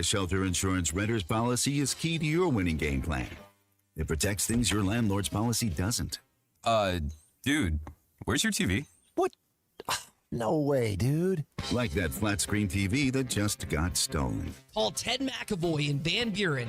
U.S. Shelter Insurance renter's policy is key to your winning game plan. It protects things your landlord's policy doesn't. Dude, where's your TV? What? No way, dude. Like that flat screen TV that just got stolen. Call Ted McAvoy in Van Buren.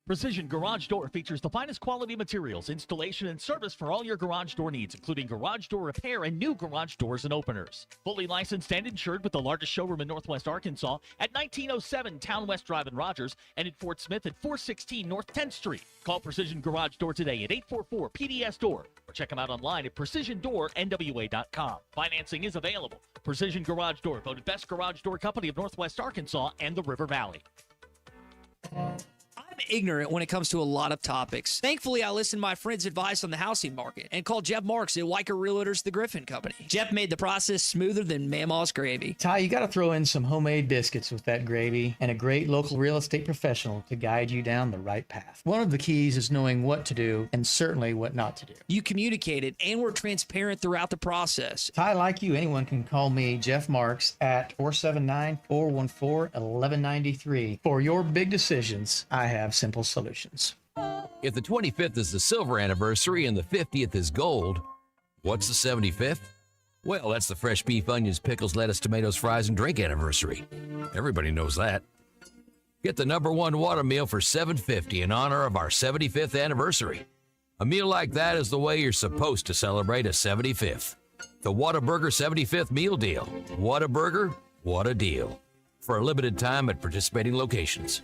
Precision Garage Door features the finest quality materials, installation, and service for all your garage door needs, including garage door repair and new garage doors and openers. Fully licensed and insured with the largest showroom in Northwest Arkansas at 1907 Town West Drive in Rogers and in Fort Smith at 416 North 10th Street. Call Precision Garage Door today at 844-PDS-DOOR or check them out online at PrecisionDoorNWA.com. Financing is available. Precision Garage Door, voted Best Garage Door Company of Northwest Arkansas and the River Valley. I'm ignorant when it comes to a lot of topics. Thankfully, I listened to my friend's advice on the housing market and called Jeff Marks at Weicker Realtors, the Griffin Company. Jeff made the process smoother than Mama's gravy. Ty, you got to throw in some homemade biscuits with that gravy and a great local real estate professional to guide you down the right path. One of the keys is knowing what to do and certainly what not to do. You communicated and were transparent throughout the process. Ty, like you, anyone can call me, Jeff Marks, at 479-414-1193. For your big decisions, I have simple solutions. If the 25th is the silver anniversary and the 50th is gold, what's the 75th? Well, that's the fresh beef, onions, pickles, lettuce, tomatoes, fries, and drink anniversary. Everybody knows that. Get the #1 water meal for $7.50 in honor of our 75th anniversary. A meal like that is the way you're supposed to celebrate a 75th. The Whataburger 75th meal deal. Whataburger, what a deal. For a limited time at participating locations.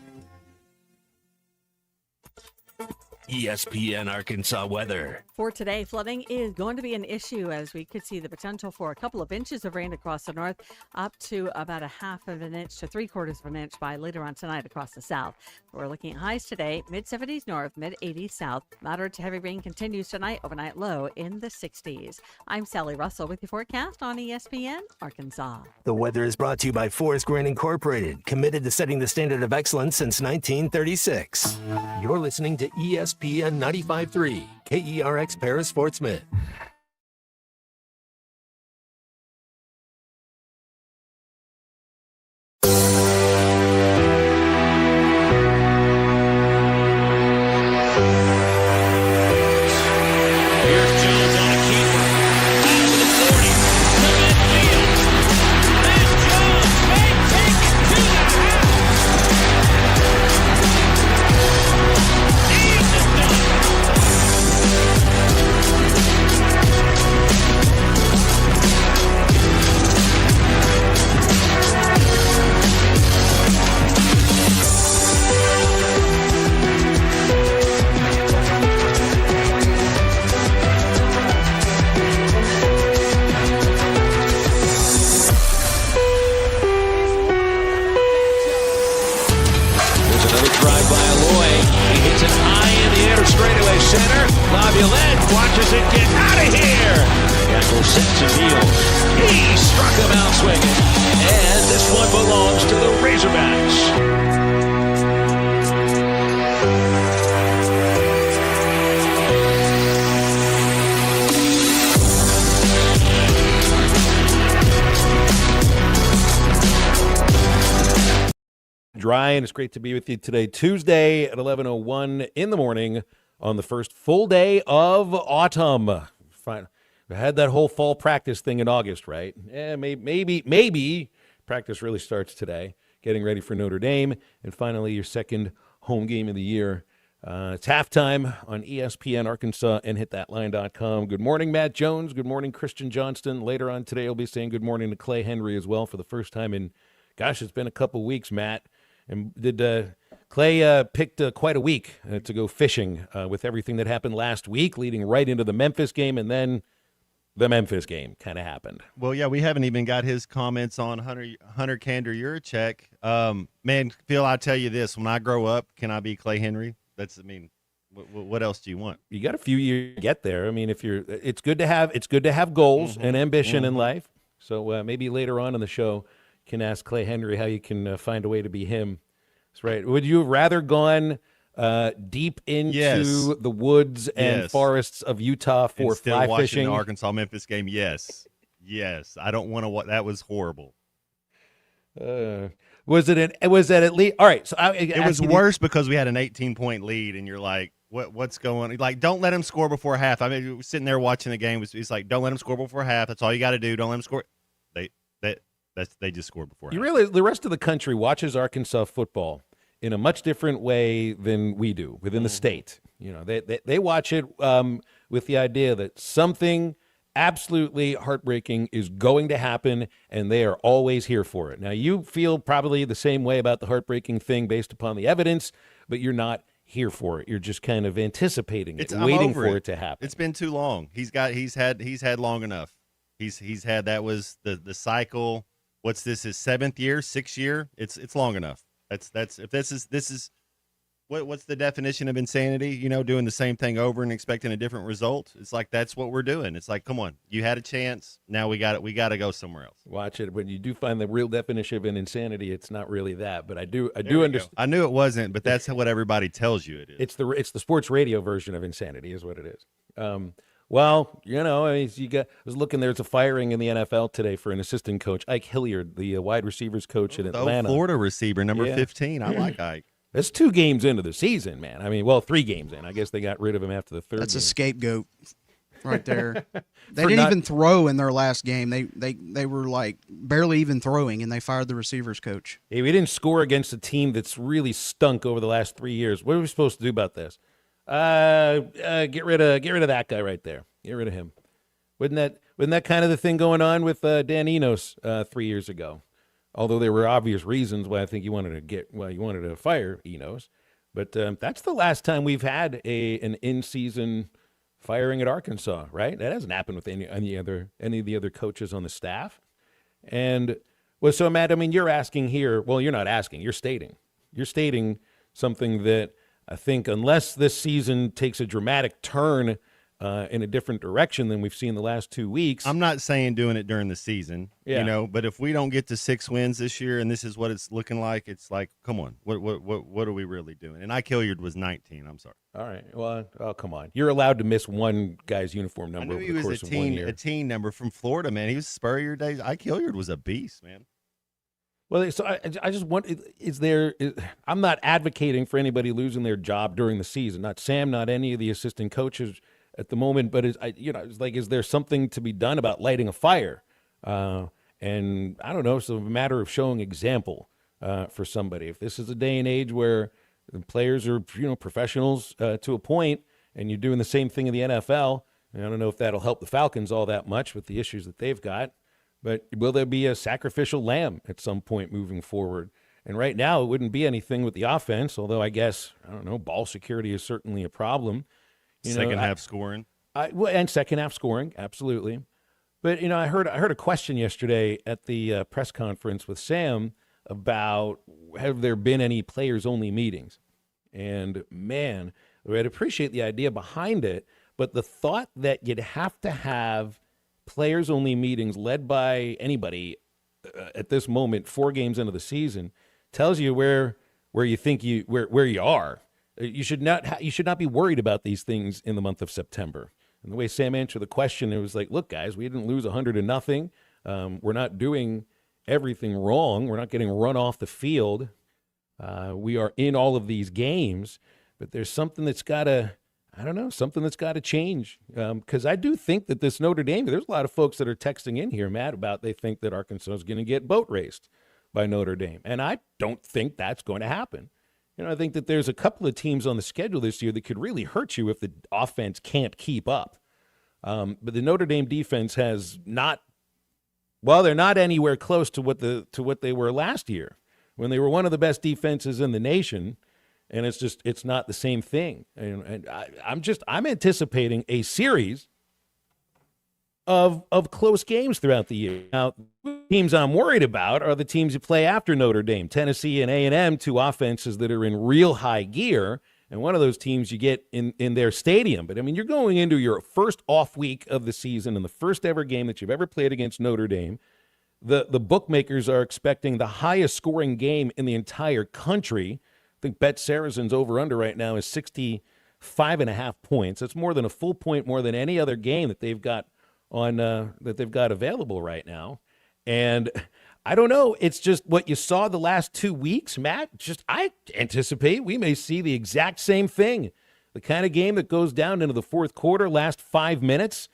ESPN Arkansas weather. For today, flooding is going to be an issue as we could see the potential for a couple of inches of rain across the north, up to about a half of an inch to 3/4 of an inch by later on tonight across the south. We're looking at highs today, mid-70s north, mid-80s south. Moderate to heavy rain continues tonight, overnight low in the 60s. I'm Sally Russell with your forecast on ESPN Arkansas. The weather is brought to you by Forest Grain Incorporated, committed to setting the standard of excellence since 1936. You're listening to ESPN 95.3, KERX Paris, Fort Smith. Ryan, it's great to be with you today, Tuesday at 11:01 in the morning on the first full day of autumn. Fine. We had that whole fall practice thing in August, right? Maybe practice really starts today, getting ready for Notre Dame, and finally your second home game of the year. It's halftime on ESPN Arkansas and hitthatline.com. Good morning, Matt Jones. Good morning, Christian Johnston. Later on today, I'll be saying good morning to Clay Henry as well for the first time in, gosh, it's been a couple weeks, Matt. And did Clay picked quite a week to go fishing with everything that happened last week, leading right into the Memphis game, and then the Memphis game kind of happened. Well, yeah, we haven't even got his comments on Hunter Kander Yurachek. Man, Phil, I'll tell you this. When I grow up, can I be Clay Henry? What else do you want? You got a few years to get there. I mean, it's good to have goals and ambition in life. So maybe later on in the show, can ask Clay Henry how you can find a way to be him. That's right. Would you have rather gone deep into the woods and forests of Utah for fly fishing? The Arkansas-Memphis game, yes. Yes, I don't want to. That was horrible. Was it at least all right? So It was worse because we had an 18-point lead, and you're like, what's going on? Like, don't let him score before half. I mean, sitting there watching the game, it's like, don't let him score before half. That's all you got to do. Don't let him score. They just scored before half. You realize the rest of the country watches Arkansas football in a much different way than we do within the state. You know, they watch it with the idea that something absolutely heartbreaking is going to happen, and they are always here for it. Now, you feel probably the same way about the heartbreaking thing based upon the evidence, but you're not here for it. You're just kind of anticipating it, waiting for it to happen. It's been too long. He's had long enough. He's had, that was the cycle. What's this, his 7th year, 6th year? It's long enough. That's if this is what's the definition of insanity? You know, doing the same thing over and expecting a different result. It's like, that's what we're doing. It's like, come on, you had a chance. Now we got to go somewhere else. Watch it. When you do find the real definition of an insanity, it's not really that. But I do understand. I knew it wasn't, but that's what everybody tells you it is. It's the sports radio version of insanity, is what it is. Well, you know, I was looking. There's a firing in the NFL today for an assistant coach, Ike Hilliard, the wide receivers coach in Atlanta. Florida receiver, number 15. I like Ike. That's 2 games into the season, man. I mean, well, 3 games in. I guess they got rid of him after the 3rd. That's game. a scapegoat right there. They didn't even throw in their last game. They were like barely even throwing, and they fired the receivers coach. Hey, we didn't score against a team that's really stunk over the last 3 years. What are we supposed to do about this? Get rid of that guy right there. Get rid of him. Wasn't that kind of the thing going on with Dan Enos 3 years ago? Although there were obvious reasons why I think you wanted to fire Enos, but that's the last time we've had an in-season firing at Arkansas, right? That hasn't happened with any of the other coaches on the staff. And well, so Matt, I mean, you're asking here. Well, you're not asking. You're stating. You're stating something that I think, unless this season takes a dramatic turn in a different direction than we've seen the last 2 weeks. I'm not saying doing it during the season, you know, but if we don't get to 6 wins this year and this is what it's looking like, it's like, come on, what are we really doing? And Ike Hilliard was 19. I'm sorry. All right. Well, oh, come on. You're allowed to miss one guy's uniform number over the course of 1 year. A teen number from Florida, man. He was Spurrier days. Ike Hilliard was a beast, man. Well, so I just want, I'm not advocating for anybody losing their job during the season. Not Sam, not any of the assistant coaches at the moment, but it's like, is there something to be done about lighting a fire? And I don't know, it's a matter of showing example for somebody. If this is a day and age where the players are, professionals to a point, and you're doing the same thing in the NFL, I don't know if that'll help the Falcons all that much with the issues that they've got. But will there be a sacrificial lamb at some point moving forward? And right now, it wouldn't be anything with the offense, although I guess, I don't know, ball security is certainly a problem. Second half scoring. And second half scoring, absolutely. But, I heard a question yesterday at the press conference with Sam about, have there been any players-only meetings? And, man, I'd appreciate the idea behind it, but the thought that you'd have to have players-only meetings led by anybody at this moment, 4 games into the season, tells you where you think where you are. You should not be worried about these things in the month of September. And the way Sam answered the question, it was like, look, guys, we didn't lose 100-0. We're not doing everything wrong. We're not getting run off the field. We are in all of these games, but there's something that's got to change. Because I do think that this Notre Dame, there's a lot of folks that are texting in here, Matt, about they think that Arkansas is going to get boat raced by Notre Dame. And I don't think that's going to happen. I think that there's a couple of teams on the schedule this year that could really hurt you if the offense can't keep up. But the Notre Dame defense has not, they're not anywhere close to what they were last year when they were one of the best defenses in the nation. And it's not the same thing. And I'm anticipating a series of close games throughout the year. Now, the teams I'm worried about are the teams that play after Notre Dame, Tennessee and A&M, 2 offenses that are in real high gear. And one of those teams you get in their stadium. But, I mean, you're going into your first off week of the season and the first ever game that you've ever played against Notre Dame. The bookmakers are expecting the highest scoring game in the entire country. I think Bet Saracen's over-under right now is 65.5 points. That's more than a full point more than any other game that they've got on that they've got available right now. And I don't know. It's just what you saw the last 2 weeks, Matt. Just I anticipate we may see the exact same thing. The kind of game that goes down into the fourth quarter, last 5 minutes,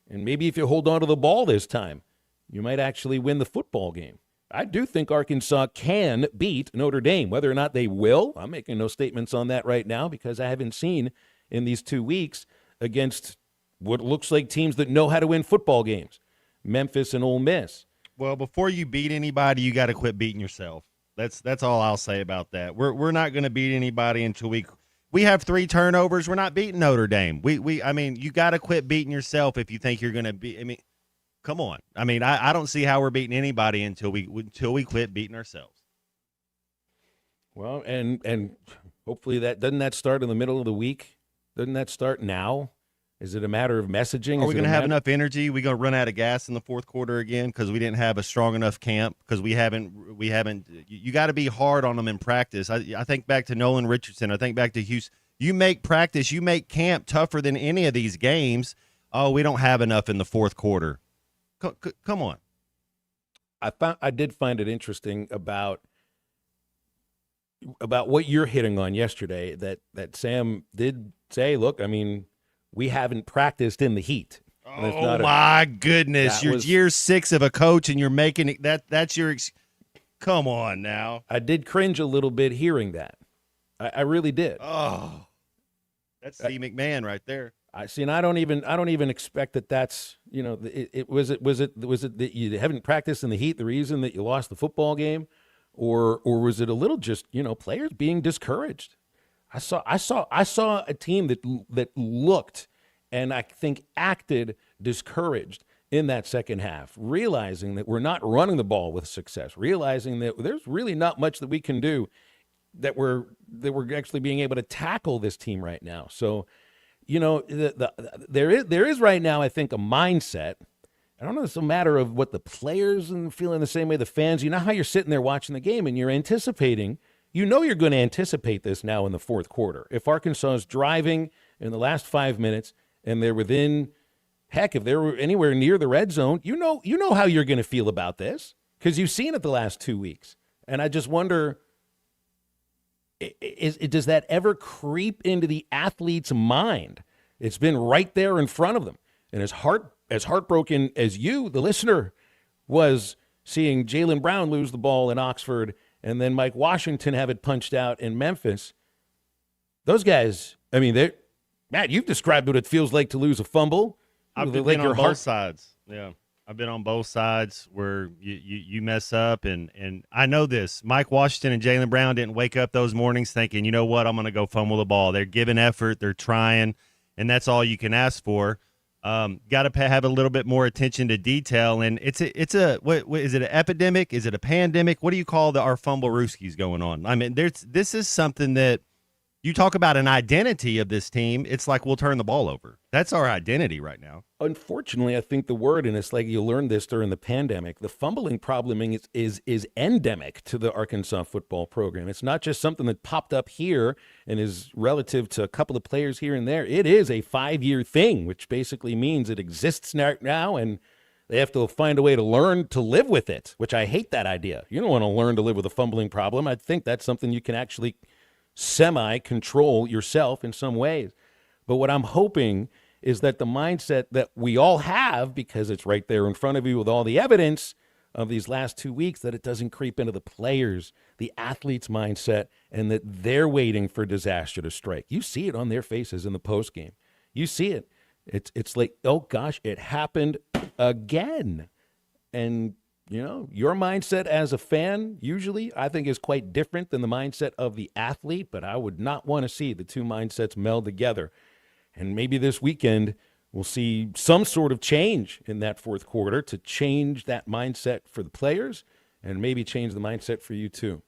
and maybe if you hold on to the ball this time, you might actually win the football game. I do think Arkansas can beat Notre Dame. Whether or not they will, I'm making no statements on that right now because I haven't seen in these 2 weeks against what looks like teams that know how to win football games, Memphis and Ole Miss. Well, before you beat anybody, you got to quit beating yourself. That's all I'll say about that. We're not going to beat anybody until we have 3 turnovers. We're not beating Notre Dame. I mean, you got to quit beating yourself if you think you're going to be. I mean, come on. I mean, I don't see how we're beating anybody until we quit beating ourselves. Well, and hopefully doesn't that start in the middle of the week? Doesn't that start now? Is it a matter of messaging? Are we going to have enough energy? We going to run out of gas in the fourth quarter again because we didn't have a strong enough camp? Because we haven't. You got to be hard on them in practice. I think back to Nolan Richardson. I think back to Houston. You make practice, you make camp tougher than any of these games. Oh, we don't have enough in the fourth quarter. Come on. I did find it interesting about what you're hitting on yesterday. That Sam did say, look, I mean, we haven't practiced in the heat. Oh, my goodness. You're year 6 of a coach, and you're making it that's your come on now. I did cringe a little bit hearing that. I really did. Oh, that's Steve McMahon right there. I see, and I don't even expect that. That's was it that you haven't practiced in the heat the reason that you lost the football game, or was it a little just players being discouraged? I saw a team that looked and I think acted discouraged in that second half, realizing that we're not running the ball with success, realizing that there's really not much that we can do, that we're actually being able to tackle this team right now. So, there is right now, I think, a mindset. I don't know, it's a matter of what the players and feeling the same way the fans. You know how you're sitting there watching the game and you're anticipating. You're going to anticipate this now in the fourth quarter. If Arkansas is driving in the last 5 minutes and they're within, heck, if they're anywhere near the red zone, you know how you're going to feel about this because you've seen it the last 2 weeks. And I just wonder, does that ever creep into the athlete's mind? It's been right there in front of them. And as heartbroken as you, the listener, was seeing Jaylen Brown lose the ball in Oxford and then Mike Washington have it punched out in Memphis, those guys, I mean, Matt, you've described what it feels like to lose a fumble. I've been on both sides. Yeah, I've been on both sides where you mess up, and I know this. Mike Washington and Jaylen Brown didn't wake up those mornings thinking, you know what, I'm going to go fumble the ball. They're giving effort, they're trying, and that's all you can ask for. Got to have a little bit more attention to detail, and it's a what is it, an epidemic? Is it a pandemic? What do you call our fumble-rooskies going on? I mean, this is something that you talk about an identity of this team. It's like we'll turn the ball over. That's our identity right now. Unfortunately, I think the word, and it's like you learned this during the pandemic, the fumbling problem is endemic to the Arkansas football program. It's not just something that popped up here and is relative to a couple of players here and there. It is a 5-year thing, which basically means it exists now, and they have to find a way to learn to live with it, which I hate that idea. You don't want to learn to live with a fumbling problem. I think that's something you can actually semi-control yourself in some ways. But what I'm hoping is that the mindset that we all have, because it's right there in front of you with all the evidence of these last 2 weeks, that it doesn't creep into the players, the athletes' mindset, and that they're waiting for disaster to strike. You see it on their faces in the postgame. You see it. It's like, oh, gosh, it happened again. And your mindset as a fan usually, I think, is quite different than the mindset of the athlete, but I would not want to see the two mindsets meld together. And maybe this weekend we'll see some sort of change in that fourth quarter to change that mindset for the players and maybe change the mindset for you too.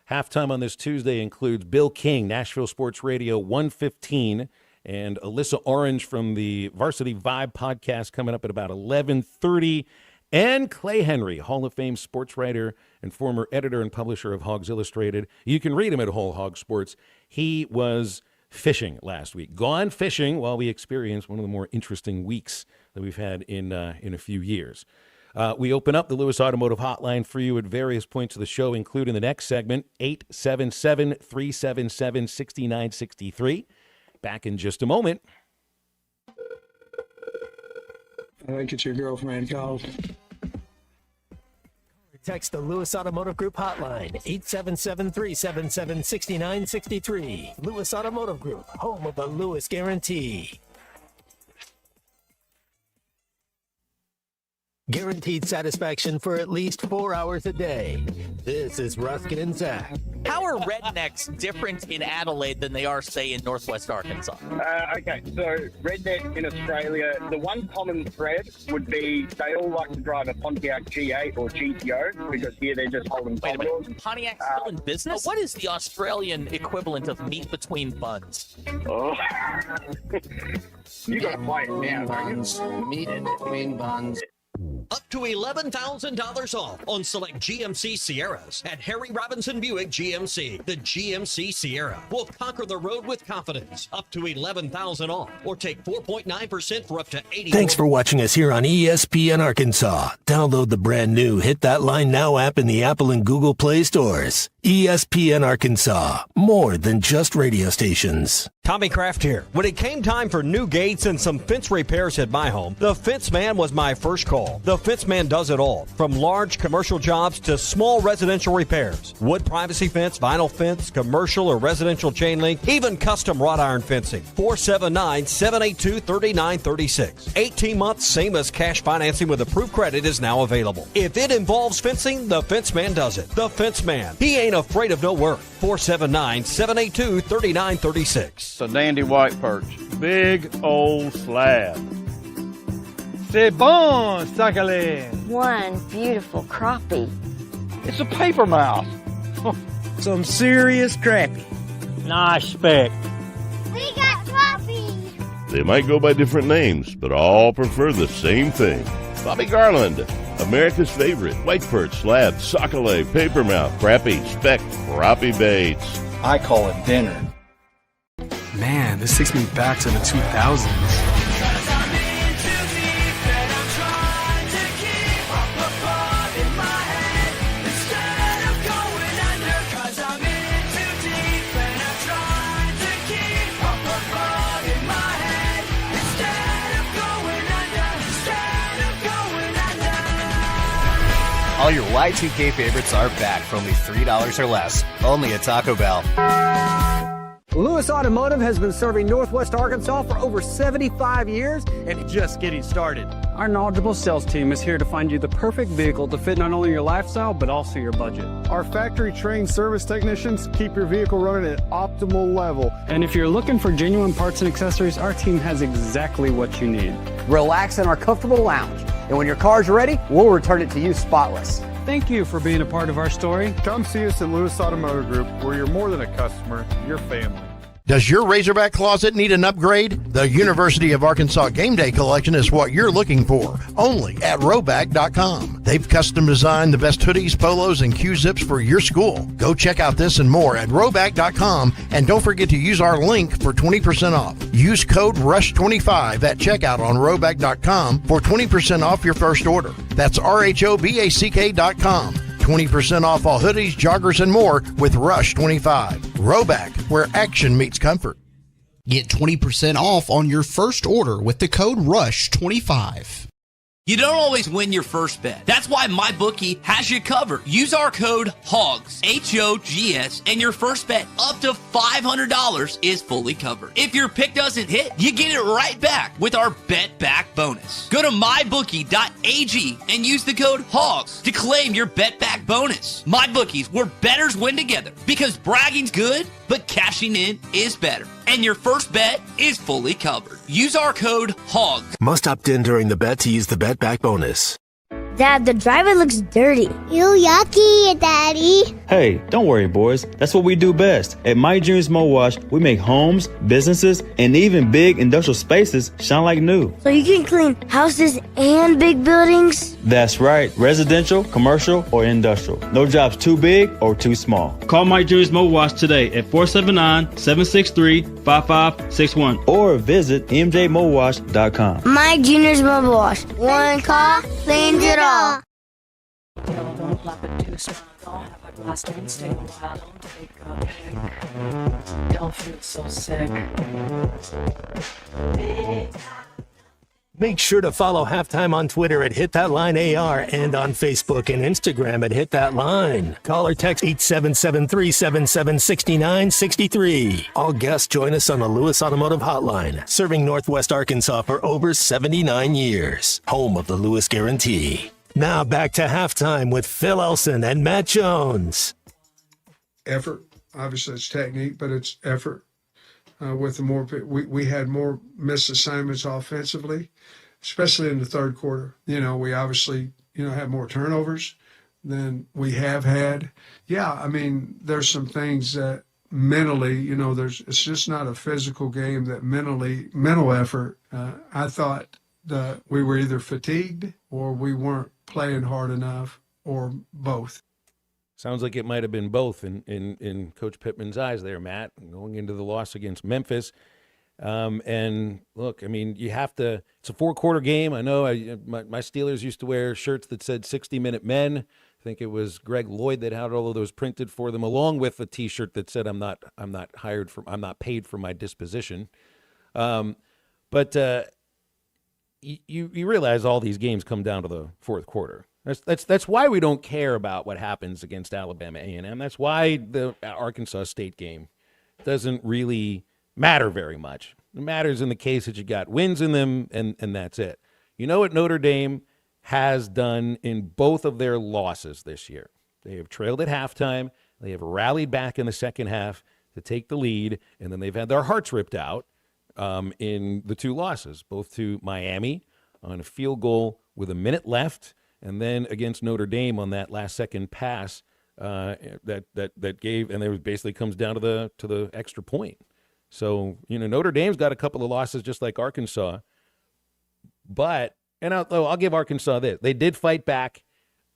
Halftime on this Tuesday includes Bill King, Nashville Sports Radio 115, and Alyssa Orange from the Varsity Vibe podcast coming up at about 11:30. And Clay Henry, Hall of Fame sports writer and former editor and publisher of Hogs Illustrated. You can read him at Whole Hog Sports. He was fishing last week. Gone fishing while we experienced one of the more interesting weeks that we've had in a few years. We open up the Lewis Automotive Hotline for you at various points of the show, including the next segment, 877-377-6963. Back in just a moment. I think it's your girlfriend called. Text the Lewis Automotive Group hotline, 877-377-6963. Lewis Automotive Group, home of the Lewis Guarantee. Guaranteed satisfaction for at least 4 hours a day. This is Ruskin and Zach. How are rednecks different in Adelaide than they are, say, in Northwest Arkansas? Okay, so redneck in Australia, the one common thread would be they all like to drive a Pontiac G8 or GTO because here they're just holding Wait a Commodores. minute, Pontiac's still in business? What is the Australian equivalent of meat between buns? Oh. You gotta play it now, don't you? Meat in between buns. Up to $11,000 off on select GMC Sierras at Harry Robinson Buick GMC. The GMC Sierra will conquer the road with confidence. Up to $11,000 off, or take 4.9% for up to 80. Thanks for watching us here on ESPN Arkansas. Download the brand new Hit That Line Now app in the Apple and Google Play stores. ESPN Arkansas, more than just radio stations. Tommy Kraft here. When it came time for new gates and some fence repairs at my home, the Fence Man was my first call. The Fence Man does it all, from large commercial jobs to small residential repairs. Wood privacy fence, vinyl fence, commercial or residential chain link, even custom wrought iron fencing. 479-782-3936. 18 months, same as cash financing with approved credit is now available. If it involves fencing, the Fence Man does it. The Fence Man. He ain't afraid of no work. 479-782-3936. It's a dandy white perch. Big old slab. C'est bon, sacalé. One beautiful crappie. It's a paper mouse. Some serious crappie. Nice speck. We got crappie. They might go by different names, but all prefer the same thing. Bobby Garland, America's favorite white perch, slab, sockeye, papermouth, crappie, speck, crappie baits. I call it dinner. Man, this takes me back to the 2000s. All your Y2K favorites are back for only $3 or less. Only at Taco Bell. Lewis Automotive has been serving Northwest Arkansas for over 75 years and just getting started. Our knowledgeable sales team is here to find you the perfect vehicle to fit not only your lifestyle, but also your budget. Our factory-trained service technicians keep your vehicle running at optimal level. And if you're looking for genuine parts and accessories, our team has exactly what you need. Relax in our comfortable lounge. And when your car's ready, we'll return it to you spotless. Thank you for being a part of our story. Come see us at Lewis Automotive Group, where you're more than a customer, you're family. Does your Razorback closet need an upgrade? The University of Arkansas Game Day Collection is what you're looking for, only at Roback.com. They've custom designed the best hoodies, polos, and Q-zips for your school. Go check out this and more at Roback.com, and don't forget to use our link for 20% off. Use code RUSH25 at checkout on Roback.com for 20% off your first order. That's RHOBACK.com. 20% off all hoodies, joggers, and more with Rush 25. Roback, where action meets comfort. Get 20% off on your first order with the code RUSH25. You don't always win your first bet. That's why MyBookie has you covered. Use our code HOGS, H-O-G-S, and your first bet up to $500 is fully covered. If your pick doesn't hit, you get it right back with our Bet Back bonus. Go to mybookie.ag and use the code HOGS to claim your Bet Back bonus. MyBookie's, where bettors win together, because bragging's good, but cashing in is better. And your first bet is fully covered. Use our code HOGS. Must opt in during the bet to use the Bet Back bonus. Dad, the driver looks dirty. You yucky, Daddy. Hey, don't worry, boys. That's what we do best. At Mike Jr.'s Mo Wash, we make homes, businesses, and even big industrial spaces shine like new. So you can clean houses and big buildings? That's right. Residential, commercial, or industrial. No job's too big or too small. Call Mike Jr.'s Mo Wash today at 479-763-5561 or visit mjmowash.com. Mike Jr.'s Mo Wash. One call cleans it all. Don't feel so sick. Make sure to follow Halftime on Twitter at HitThatLineAR and on Facebook and Instagram at HitThatLine. Call or text 877-377-6963. All guests join us on the Lewis Automotive Hotline, serving Northwest Arkansas for over 79 years. Home of the Lewis Guarantee. Now back to Halftime with Phil Elson and Matt Jones. Effort. Obviously, it's technique, but it's effort. With the more, we had more missed assignments offensively, especially in the third quarter. We obviously, had more turnovers than we have had. Yeah, I mean, there's some things that mentally, it's just not a physical game. That mental effort. I thought that we were either fatigued or we weren't playing hard enough, or both. Sounds like it might have been both in Coach Pittman's eyes there, Matt, going into the loss against Memphis. And look, I mean, you have to – it's a four-quarter game. I know my Steelers used to wear shirts that said 60-minute men. I think it was Greg Lloyd that had all of those printed for them, along with a T-shirt that said I'm not paid for my disposition. But you realize all these games come down to the fourth quarter. That's why we don't care about what happens against Alabama A&M. That's why the Arkansas State game doesn't really matter very much. It matters in the case that you got wins in them, and that's it. You know what Notre Dame has done in both of their losses this year? They have trailed at halftime. They have rallied back in the second half to take the lead, and then they've had their hearts ripped out in the two losses, both to Miami on a field goal with a minute left, and then against Notre Dame on that last-second pass that gave, and it basically comes down to the extra point. So Notre Dame's got a couple of losses just like Arkansas, but I'll give Arkansas this: they did fight back,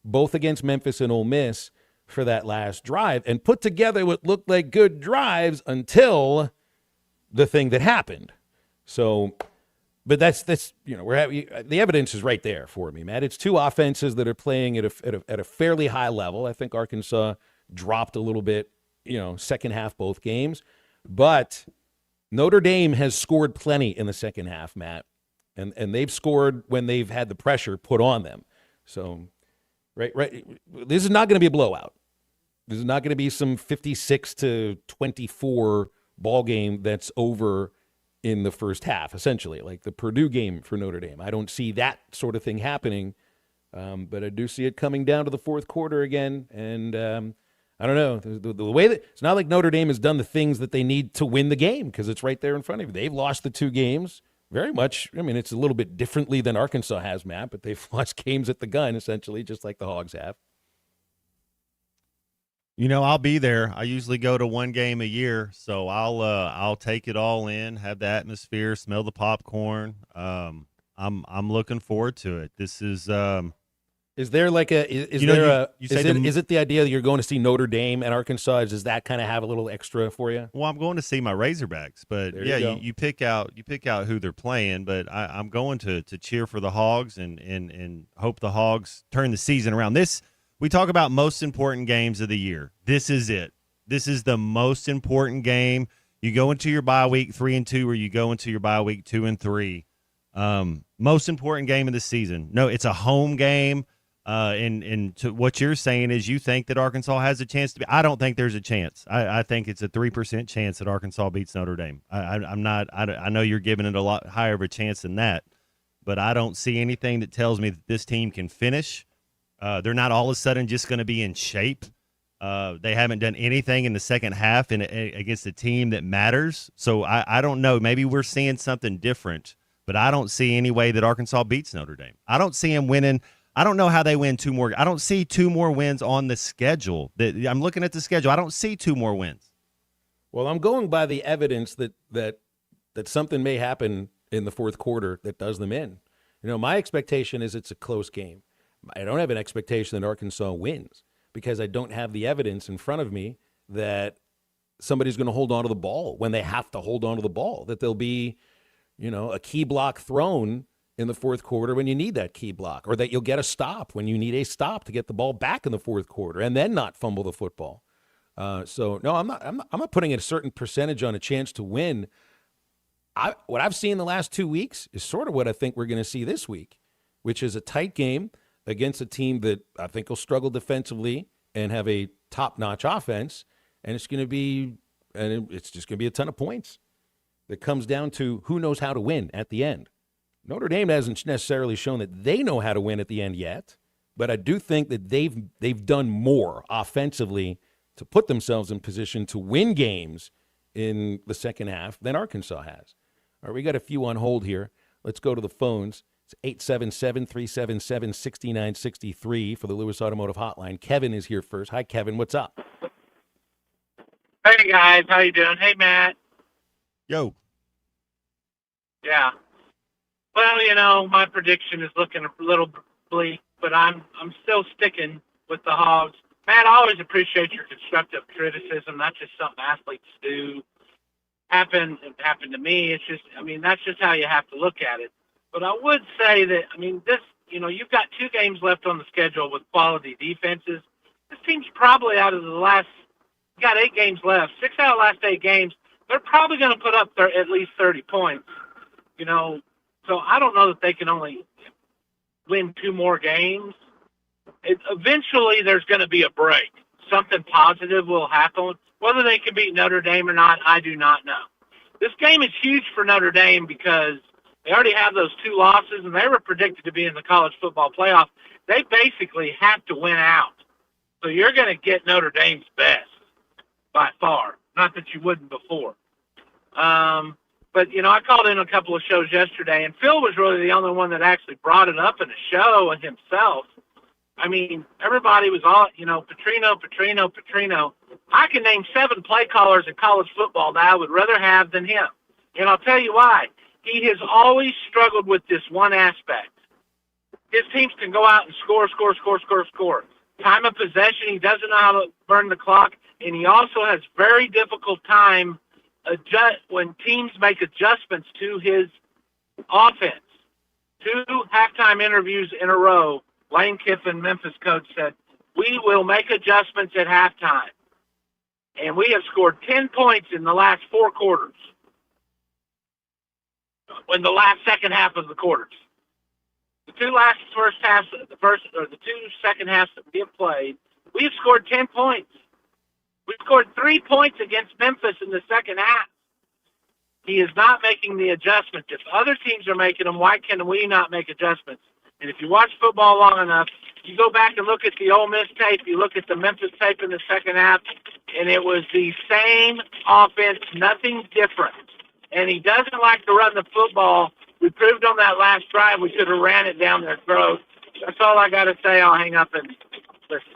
both against Memphis and Ole Miss for that last drive, and put together what looked like good drives until the thing that happened. So. But that's the evidence is right there for me, Matt. It's two offenses that are playing at a fairly high level. I think Arkansas dropped a little bit, second half both games, but Notre Dame has scored plenty in the second half, Matt, and they've scored when they've had the pressure put on them. So, right, this is not going to be a blowout. This is not going to be some 56-24 ball game that's over in the first half, essentially, like the Purdue game for Notre Dame. I don't see that sort of thing happening, but I do see it coming down to the fourth quarter again. And I don't know, the way that it's not like Notre Dame has done the things that they need to win the game because it's right there in front of you. They've lost the two games very much. I mean, it's a little bit differently than Arkansas has, Matt, but they've lost games at the gun, essentially, just like the Hogs have. I'll be there. I usually go to one game a year, so I'll take it all in, have the atmosphere, smell the popcorn. I'm looking forward to it. This is. Is there like a is it the idea that you're going to see Notre Dame and Arkansas? Does that kind of have a little extra for you? Well, I'm going to see my Razorbacks, but you pick out who they're playing. But I'm going to cheer for the Hogs and hope the Hogs turn the season around. We talk about most important games of the year. This is it. This is the most important game. You go into your bye week 3-2, or you go into your bye week 2-3. Most important game of the season. No, it's a home game. And to what you're saying is you think that Arkansas has a chance to be. I don't think there's a chance. I think it's a 3% chance that Arkansas beats Notre Dame. I'm not. I know you're giving it a lot higher of a chance than that, but I don't see anything that tells me that this team can finish. They're not all of a sudden just going to be in shape. They haven't done anything in the second half against a team that matters. So I don't know. Maybe we're seeing something different, but I don't see any way that Arkansas beats Notre Dame. I don't see them winning. I don't know how they win 2 more. I don't see 2 more wins on the schedule. I'm looking at the schedule. I don't see 2 more wins. Well, I'm going by the evidence that something may happen in the fourth quarter that does them in. My expectation is it's a close game. I don't have an expectation that Arkansas wins because I don't have the evidence in front of me that somebody's going to hold on to the ball when they have to hold on to the ball, that there'll be, a key block thrown in the fourth quarter when you need that key block, or that you'll get a stop when you need a stop to get the ball back in the fourth quarter and then not fumble the football. So no, I'm not putting a certain percentage on a chance to win. What I've seen the last 2 weeks is sort of what I think we're going to see this week, which is a tight game against a team that I think will struggle defensively and have a top-notch offense, and it's just going to be a ton of points. That comes down to who knows how to win at the end. Notre Dame hasn't necessarily shown that they know how to win at the end yet, but I do think that they've done more offensively to put themselves in position to win games in the second half than Arkansas has. All right, we got a few on hold here. Let's go to the phones. It's 877-377-6963 for the Lewis Automotive Hotline. Kevin is here first. Hi, Kevin. What's up? Hey, guys. How you doing? Hey, Matt. Yo. Yeah. Well, my prediction is looking a little bleak, but I'm still sticking with the Hogs. Matt, I always appreciate your constructive criticism. That's just something athletes do. It happened to me. It's just, that's just how you have to look at it. But I would say that, you've got 2 games left on the schedule with quality defenses. This team's probably got 8 games left. 6 out of the last 8 games, they're probably going to put up at least 30 points. So I don't know that they can only win 2 more games. Eventually, there's going to be a break. Something positive will happen. Whether they can beat Notre Dame or not, I do not know. This game is huge for Notre Dame because they already have those 2 losses, and they were predicted to be in the college football playoff. They basically have to win out. So you're going to get Notre Dame's best by far. Not that you wouldn't before. But, I called in a couple of shows yesterday, and Phil was really the only one that actually brought it up in a show himself. Everybody was all, Petrino. I can name 7 play callers in college football that I would rather have than him. And I'll tell you why. He has always struggled with this one aspect. His teams can go out and score. Time of possession, he doesn't know how to burn the clock, and he also has very difficult time when teams make adjustments to his offense. 2 halftime interviews in a row, Lane Kiffin, Memphis coach, said, "We will make adjustments at halftime." And we have scored 10 points in the last 4 quarters. In the last second half of the quarters. The 2 second halves that we have played, we have scored 10 points. We scored 3 points against Memphis in the second half. He is not making the adjustments. If other teams are making them, why can we not make adjustments? And if you watch football long enough, you go back and look at the Ole Miss tape, you look at the Memphis tape in the second half, and it was the same offense, nothing different. And he doesn't like to run the football. We proved on that last drive we could have ran it down their throat. That's all I got to say. I'll hang up and listen.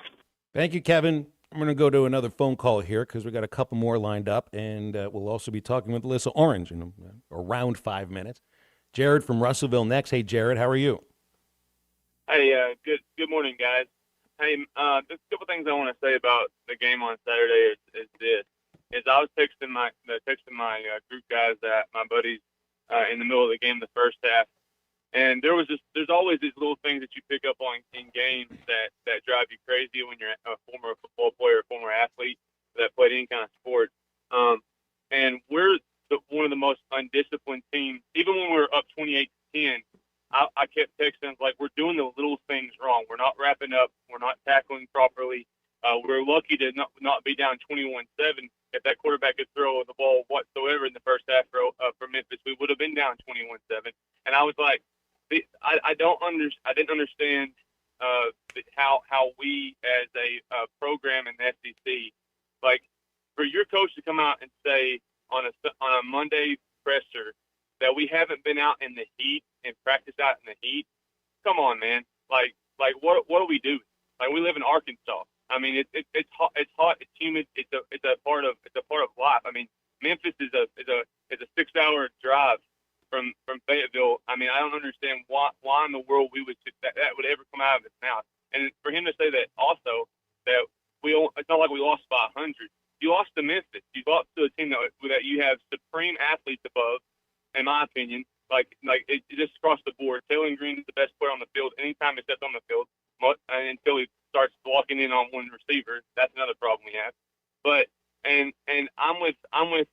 Thank you, Kevin. I'm going to go to another phone call here because we got a couple more lined up, and we'll also be talking with Alyssa Orange in around 5 minutes. Jared from Russellville next. Hey, Jared, how are you? Hey, good morning, guys. Hey, just a couple things I want to say about the game on Saturday is this. I was texting my group guys, my buddies, in the middle of the game, the first half, and there's always these little things that you pick up on in games that drive you crazy when you're a former football player, former athlete that played any kind of sport. And we're one of the most undisciplined teams. Even when we were up 28-10, I kept texting like, we're doing the little things wrong. We're not wrapping up. We're not tackling properly. We're lucky to not be down 21-7. If that quarterback could throw the ball whatsoever in the first half for Memphis, we would have been down 21-7. And I was like, I didn't understand how we as a program in the SEC, like for your coach to come out and say on a Monday presser that we haven't been out in the heat and practice out in the heat. Come on, man. Like I mean, it's hot, it's humid. It's a part of life. I mean, Memphis is a 6-hour drive from Fayetteville. I mean, I don't understand why in the world that would ever come out of his mouth. And for him to say that also, that it's not like we lost by 100. You lost to Memphis. You lost to a team that you have supreme athletes above, in my opinion. Like it just across the board. Taylor Green is the best player on the field anytime he steps on the field, until he starts walking in on one receiver. That's another problem we have. But and I'm with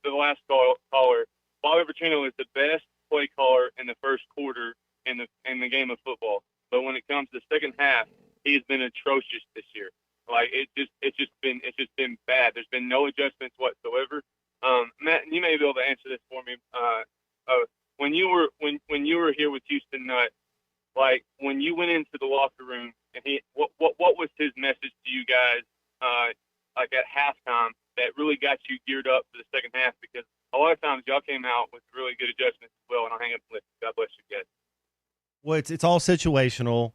the last caller. Bobby Petrino is the best play caller in the first quarter in the game of football. But when it comes to the second half, he has been atrocious this year. Like it's just been bad. There's been no adjustments whatsoever. Matt, you may be able to answer this for me. When you were here with Houston Nutt, like when you went into the locker room and what was his message to you guys, like at halftime that really got you geared up for the second half? Because a lot of times y'all came out with really good adjustments as well. And I'll hang up and listen. God bless you guys. Well, it's all situational.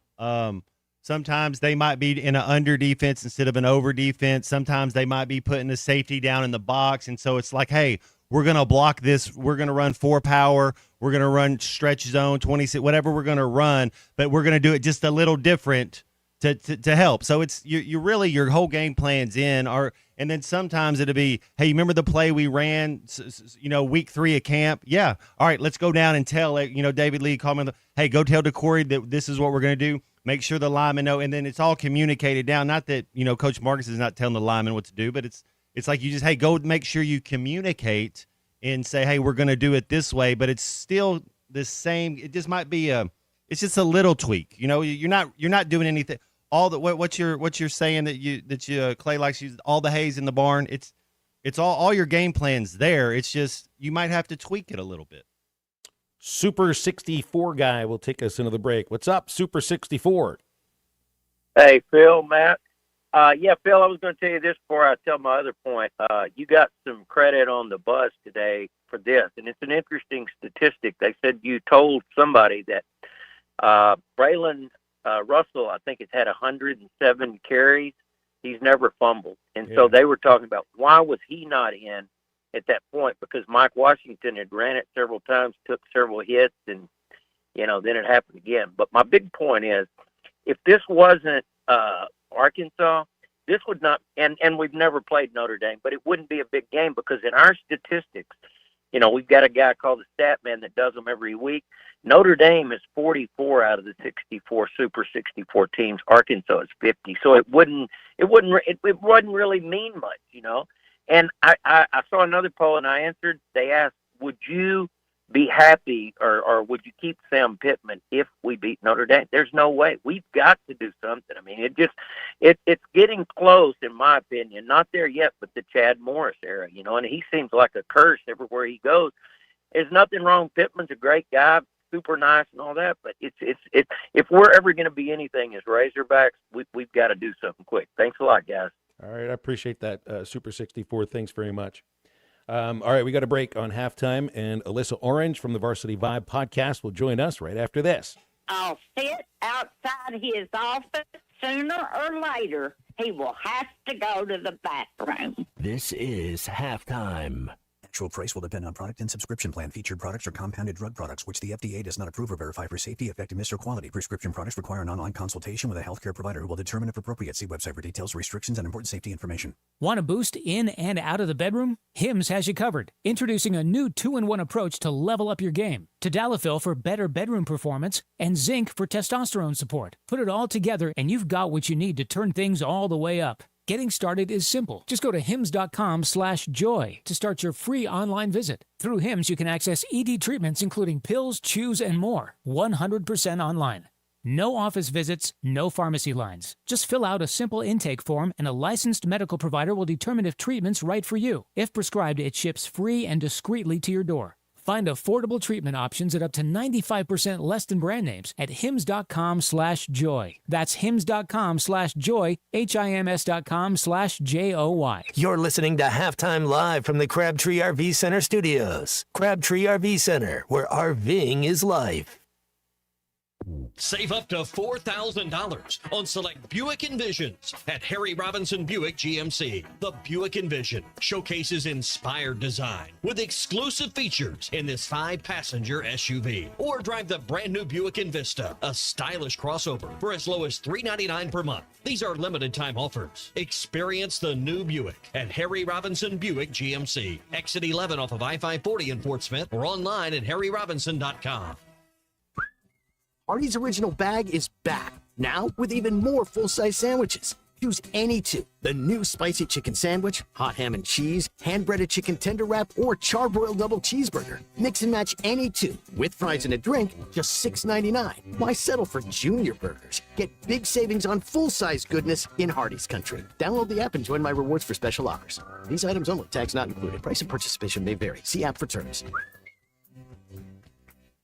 Sometimes they might be in an under defense instead of an over defense. Sometimes they might be putting the safety down in the box. And so it's like, hey, we're going to block this. We're going to run 4 power. We're going to run stretch zone, 26, whatever we're going to run. But we're going to do it just a little different to help. So it's you really your whole game plan's in. And then sometimes it'll be, hey, you remember the play we ran, week 3 of camp? Yeah. All right, let's go down and tell, David Lee called me, hey, go tell DeCorey that this is what we're going to do. Make sure the linemen know. And then it's all communicated down. Not that, Coach Marcus is not telling the linemen what to do, but it's like you just, hey, go make sure you communicate and say, hey, we're going to do it this way. But it's still the same. It just might be it's just a little tweak. You're not doing anything. All the what you're saying that Clay likes you, all the hays in the barn. It's all your game plans there. It's just you might have to tweak it a little bit. Super 64 guy will take us into the break. What's up, Super 64? Hey, Phil, Matt. Phil, I was going to tell you this before I tell my other point. You got some credit on the buzz today for this, and it's an interesting statistic. They said you told somebody that Braylon Russell, I think, has had 107 carries. He's never fumbled. And so they were talking about why was he not in at that point, because Mike Washington had ran it several times, took several hits, and, then it happened again. But my big point is, if this wasn't Arkansas, this would not, and we've never played Notre Dame, but it wouldn't be a big game because in our statistics, we've got a guy called the Stat Man that does them every week. Notre Dame is 44 out of the 64 Super 64 teams. Arkansas is 50. So it wouldn't really mean much, And I saw another poll and I answered. They asked, would you be happy or would you keep Sam Pittman if we beat Notre Dame? There's no way. We've got to do something. I mean, it's getting close, in my opinion. Not there yet, but the Chad Morris era, and he seems like a curse everywhere he goes. There's nothing wrong. Pittman's a great guy, super nice and all that, but it's if we're ever going to be anything as Razorbacks, we've got to do something quick. Thanks a lot, guys. All right, I appreciate that, Super 64. Thanks very much. All right, we got a break on halftime, and Alyssa Orange from the Varsity Vibe podcast will join us right after this. I'll sit outside his office. Sooner or later, he will have to go to the bathroom. This is halftime. Actual price will depend on product and subscription plan. Featured products are compounded drug products, which the FDA does not approve or verify for safety, effectiveness, or quality. Prescription products require an online consultation with a healthcare provider who will determine if appropriate. See website for details, restrictions, and important safety information. Want a boost in and out of the bedroom? Hims has you covered. Introducing a new 2-in-1 approach to level up your game. Tadalafil for better bedroom performance and zinc for testosterone support. Put it all together and you've got what you need to turn things all the way up. Getting started is simple. Just go to hims.com/joy to start your free online visit. Through Hims, you can access ED treatments including pills, chews, and more. 100% online. No office visits, no pharmacy lines. Just fill out a simple intake form and a licensed medical provider will determine if treatment's right for you. If prescribed, it ships free and discreetly to your door. Find affordable treatment options at up to 95% less than brand names at hims.com/joy. That's hims.com/joy, HIMS.com/JOY. You're listening to Halftime Live from the Crabtree RV Center studios. Crabtree RV Center, where RVing is life. Save up to $4,000 on select Buick Envisions at Harry Robinson Buick GMC. The Buick Envision showcases inspired design with exclusive features in this 5-passenger SUV. Or drive the brand new Buick Envista, a stylish crossover for as low as $399 per month. These are limited time offers. Experience the new Buick at Harry Robinson Buick GMC. Exit 11 off of I-540 in Fort Smith or online at harryrobinson.com. Artie's Original Bag is back, now with even more full-size sandwiches. Choose any two. The new spicy chicken sandwich, hot ham and cheese, hand-breaded chicken tender wrap, or charbroiled double cheeseburger. Mix and match any two, with fries and a drink, just $6.99. Why settle for junior burgers? Get big savings on full-size goodness in Hardee's Country. Download the app and join my rewards for special offers. These items only, tax not included. Price and participation may vary. See app for terms.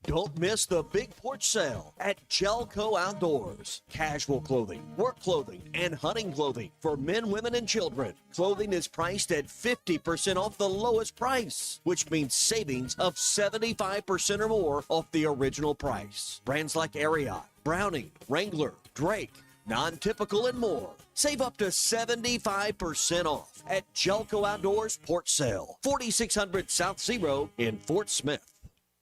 Don't miss the big porch sale at Gelco Outdoors. Casual clothing, work clothing, and hunting clothing for men, women, and children. Clothing is priced at 50% off the lowest price, which means savings of 75% or more off the original price. Brands like Ariat, Browning, Wrangler, Drake, Non-Typical, and more. Save up to 75% off at Gelco Outdoors Porch Sale, 4600 South Zero in Fort Smith.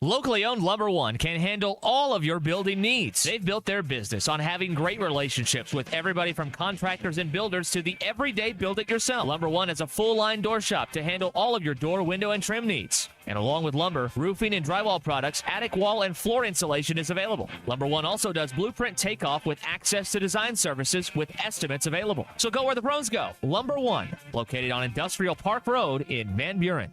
Locally owned Lumber One can handle all of your building needs. They've built their business on having great relationships with everybody from contractors and builders to the everyday build-it-yourself. Lumber One is a full-line door shop to handle all of your door, window, and trim needs. And along with lumber, roofing and drywall products, attic wall and floor insulation is available. Lumber One also does blueprint takeoff with access to design services with estimates available. So go where the pros go. Lumber One, located on Industrial Park Road in Van Buren.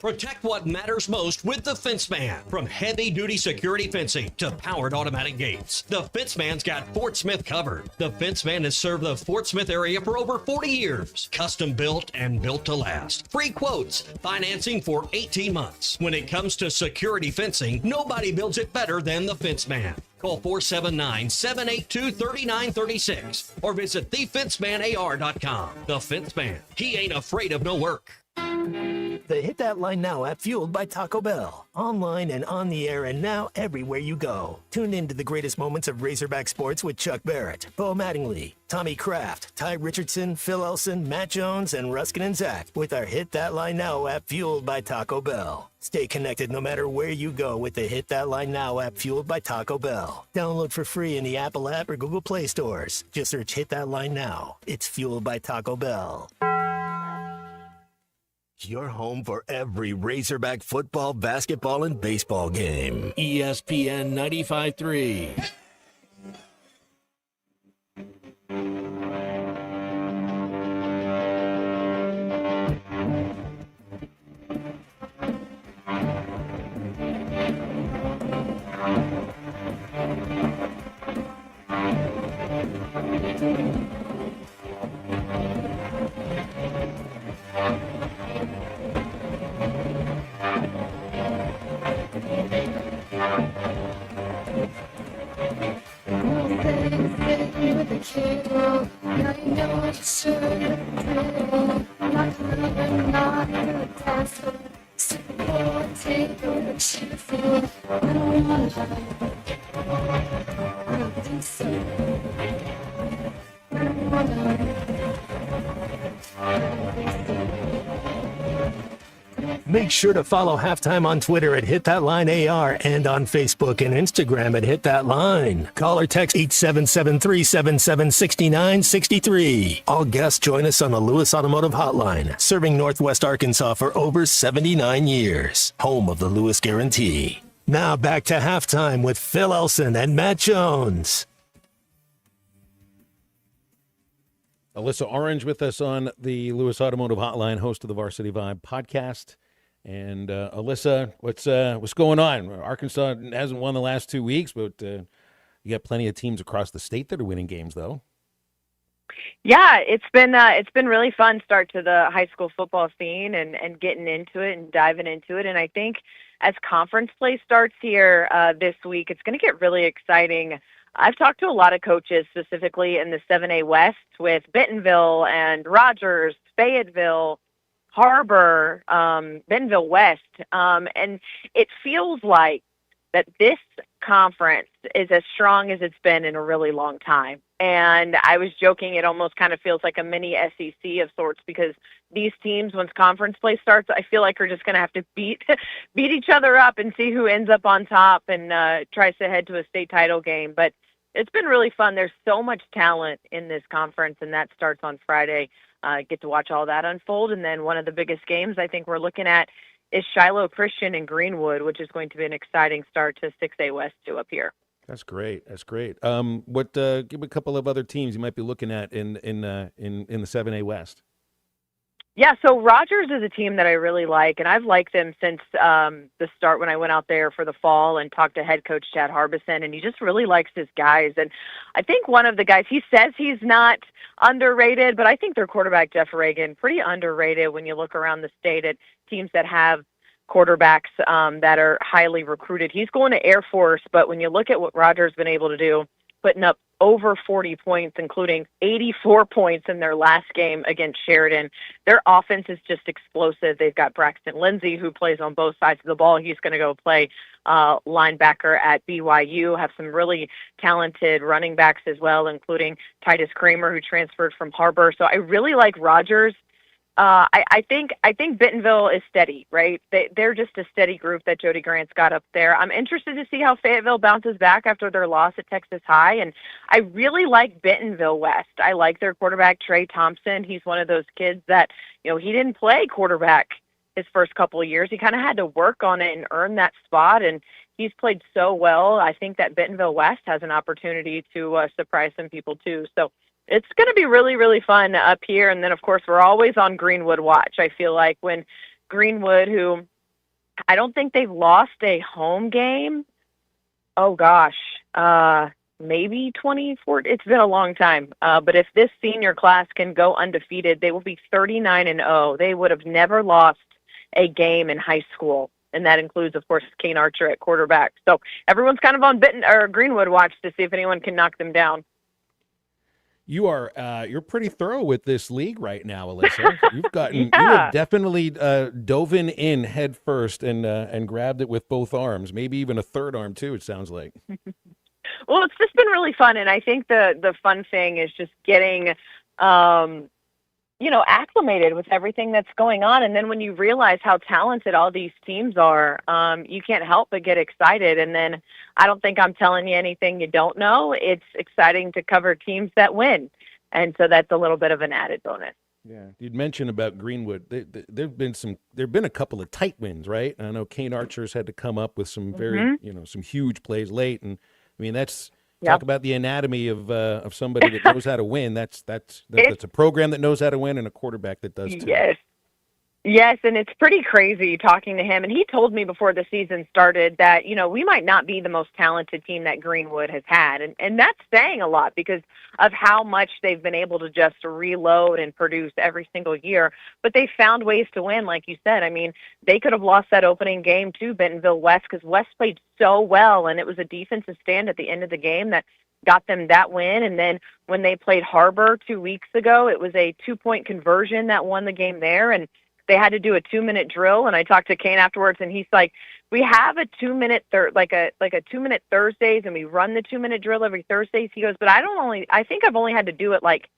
Protect what matters most with the Fenceman. From heavy-duty security fencing to powered automatic gates, the Fenceman's got Fort Smith covered. The Fenceman has served the Fort Smith area for over 40 years. Custom built and built to last. Free quotes, financing for 18 months. When it comes to security fencing, nobody builds it better than the Fenceman. Call 479-782-3936 or visit thefencemanar.com. The Fenceman. He ain't afraid of no work. The Hit That Line Now app, fueled by Taco Bell. Online and on the air and now everywhere you go. Tune in to the greatest moments of Razorback sports with Chuck Barrett, Bo Mattingly, Tommy Kraft, Ty Richardson, Phil Elson, Matt Jones, and Ruskin and Zach with our Hit That Line Now app, fueled by Taco Bell. Stay connected no matter where you go with the Hit That Line Now app, fueled by Taco Bell. Download for free in the Apple app or Google Play stores. Just search Hit That Line Now. It's fueled by Taco Bell. Your home for every Razorback football, basketball, and baseball game. ESPN 95.3. Make sure to follow Halftime on Twitter at Hit That Line AR and on Facebook and Instagram at Hit That Line. Call or text 877-377-6963. All guests join us on the Lewis Automotive Hotline, serving Northwest Arkansas for over 79 years. Home of the Lewis Guarantee. Now back to Halftime with Phil Elson and Matt Jones. Alyssa Orange with us on the Lewis Automotive Hotline, host of the Varsity Vibe podcast. And Alyssa, what's going on? Arkansas hasn't won the last 2 weeks, but you got plenty of teams across the state that are winning games, though. Yeah, it's been really fun start to the high school football scene and getting into it and diving into it. And I think as conference play starts here this week, it's going to get really exciting. I've talked to a lot of coaches, specifically in the 7A West, with Bentonville and Rogers, Fayetteville, Harbor, Bentonville West, and it feels like that this conference is as strong as it's been in a really long time. And I was joking, it almost kind of feels like a mini SEC of sorts, because these teams, once conference play starts, I feel like are just going to have to beat each other up and see who ends up on top and tries to head to a state title game. But it's been really fun. There's so much talent in this conference, and that starts on Friday. Get to watch all that unfold. And then one of the biggest games I think we're looking at is Shiloh Christian and Greenwood, which is going to be an exciting start to 6A West 2 up here. That's great. That's great. Give a couple of other teams you might be looking at in the 7A West. Yeah, so Rogers is a team that I really like, and I've liked them since the start when I went out there for the fall and talked to head coach Chad Harbison, and he just really likes his guys. And I think one of the guys, he says he's not underrated, but I think their quarterback, Jeff Reagan, pretty underrated when you look around the state at teams that have quarterbacks that are highly recruited. He's going to Air Force, but when you look at what Rogers has been able to do, putting up over 40 points, including 84 points in their last game against Sheridan. Their offense is just explosive. They've got Braxton Lindsay, who plays on both sides of the ball. He's going to go play linebacker at BYU, have some really talented running backs as well, including Titus Kramer, who transferred from Harbor. So I really like Rogers. I think Bentonville is steady, right? They're just a steady group that Jody Grant's got up there. I'm interested to see how Fayetteville bounces back after their loss at Texas High, and I really like Bentonville West. I like their quarterback, Trey Thompson. He's one of those kids that, he didn't play quarterback his first couple of years. He kind of had to work on it and earn that spot, and he's played so well. I think that Bentonville West has an opportunity to surprise some people too. So it's going to be really, really fun up here. And then, of course, we're always on Greenwood watch. I feel like when Greenwood, who I don't think they've lost a home game. Oh, gosh, maybe 24. It's been a long time. But if this senior class can go undefeated, they will be 39-0. They would have never lost a game in high school. And that includes, of course, Kane Archer at quarterback. So everyone's kind of on Greenwood watch to see if anyone can knock them down. You're pretty thorough with this league right now, Alyssa. You have definitely dove in head first and grabbed it with both arms, maybe even a third arm too. It sounds like. Well, it's just been really fun, and I think the fun thing is just getting, acclimated with everything that's going on. And then when you realize how talented all these teams are, you can't help but get excited. And then I don't think I'm telling you anything you don't know. It's exciting to cover teams that win. And so that's a little bit of an added bonus. Yeah. You'd mentioned about Greenwood. There've been a couple of tight wins, right? I know Kane Archer's had to come up with some very, some huge plays late. And I mean, talk about the anatomy of somebody that knows how to win. That's a program that knows how to win and a quarterback that does too. Yes, and it's pretty crazy talking to him. And he told me before the season started that, we might not be the most talented team that Greenwood has had. And that's saying a lot because of how much they've been able to just reload and produce every single year. But they found ways to win, like you said. I mean, they could have lost that opening game to Bentonville West because West played so well, and it was a defensive stand at the end of the game that got them that win. And then when they played Harbor 2 weeks ago, it was a 2-point conversion that won the game there. And they had to do a 2-minute drill, and I talked to Kane afterwards, and he's like, "We have a 2-minute like a 2-minute Thursdays, and we run the 2-minute drill every Thursdays." He goes, "But I think I've only had to do it like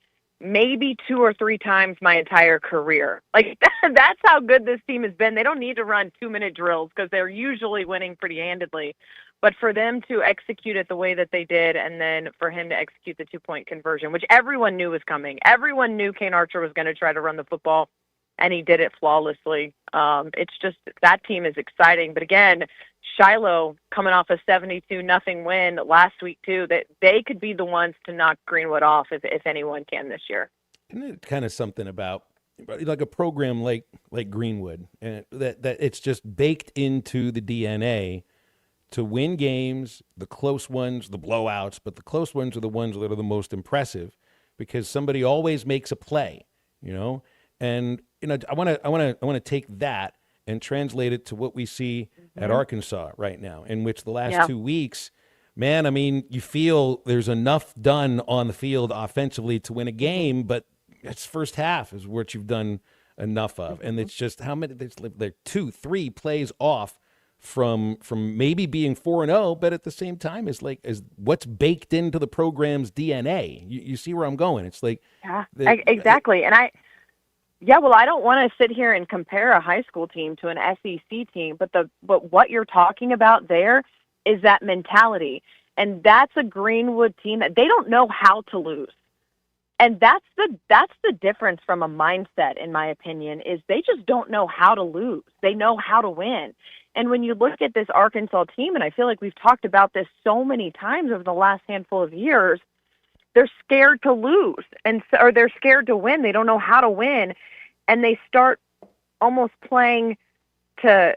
maybe 2 or 3 times my entire career." Like that's how good this team has been. They don't need to run 2-minute drills because they're usually winning pretty handedly. But for them to execute it the way that they did, and then for him to execute the 2-point conversion, which everyone knew was coming. Everyone knew Kane Archer was going to try to run the football, and he did it flawlessly. It's just that team is exciting. But again, Shiloh coming off a 72-0 win last week too, that they could be the ones to knock Greenwood off if anyone can this year. Isn't it kind of something about like a program like Greenwood, and that it's just baked into the DNA to win games, the close ones, the blowouts, but the close ones are the ones that are the most impressive because somebody always makes a play, And I want to take that and translate it to what we see at Arkansas right now, in which the last 2 weeks, man, I mean, you feel there's enough done on the field offensively to win a game, but it's first half is what you've done enough of, and it's just how many they're 2-3 plays off from maybe being 4-0, but at the same time is what's baked into the program's DNA. You see where I'm going? It's like exactly. And I don't want to sit here and compare a high school team to an SEC team, but what you're talking about there is that mentality. And that's a Greenwood team that they don't know how to lose. And that's the difference from a mindset, in my opinion, is they just don't know how to lose. They know how to win. And when you look at this Arkansas team, and I feel like we've talked about this so many times over the last handful of years, they're scared to lose, or they're scared to win. They don't know how to win, and they start almost playing to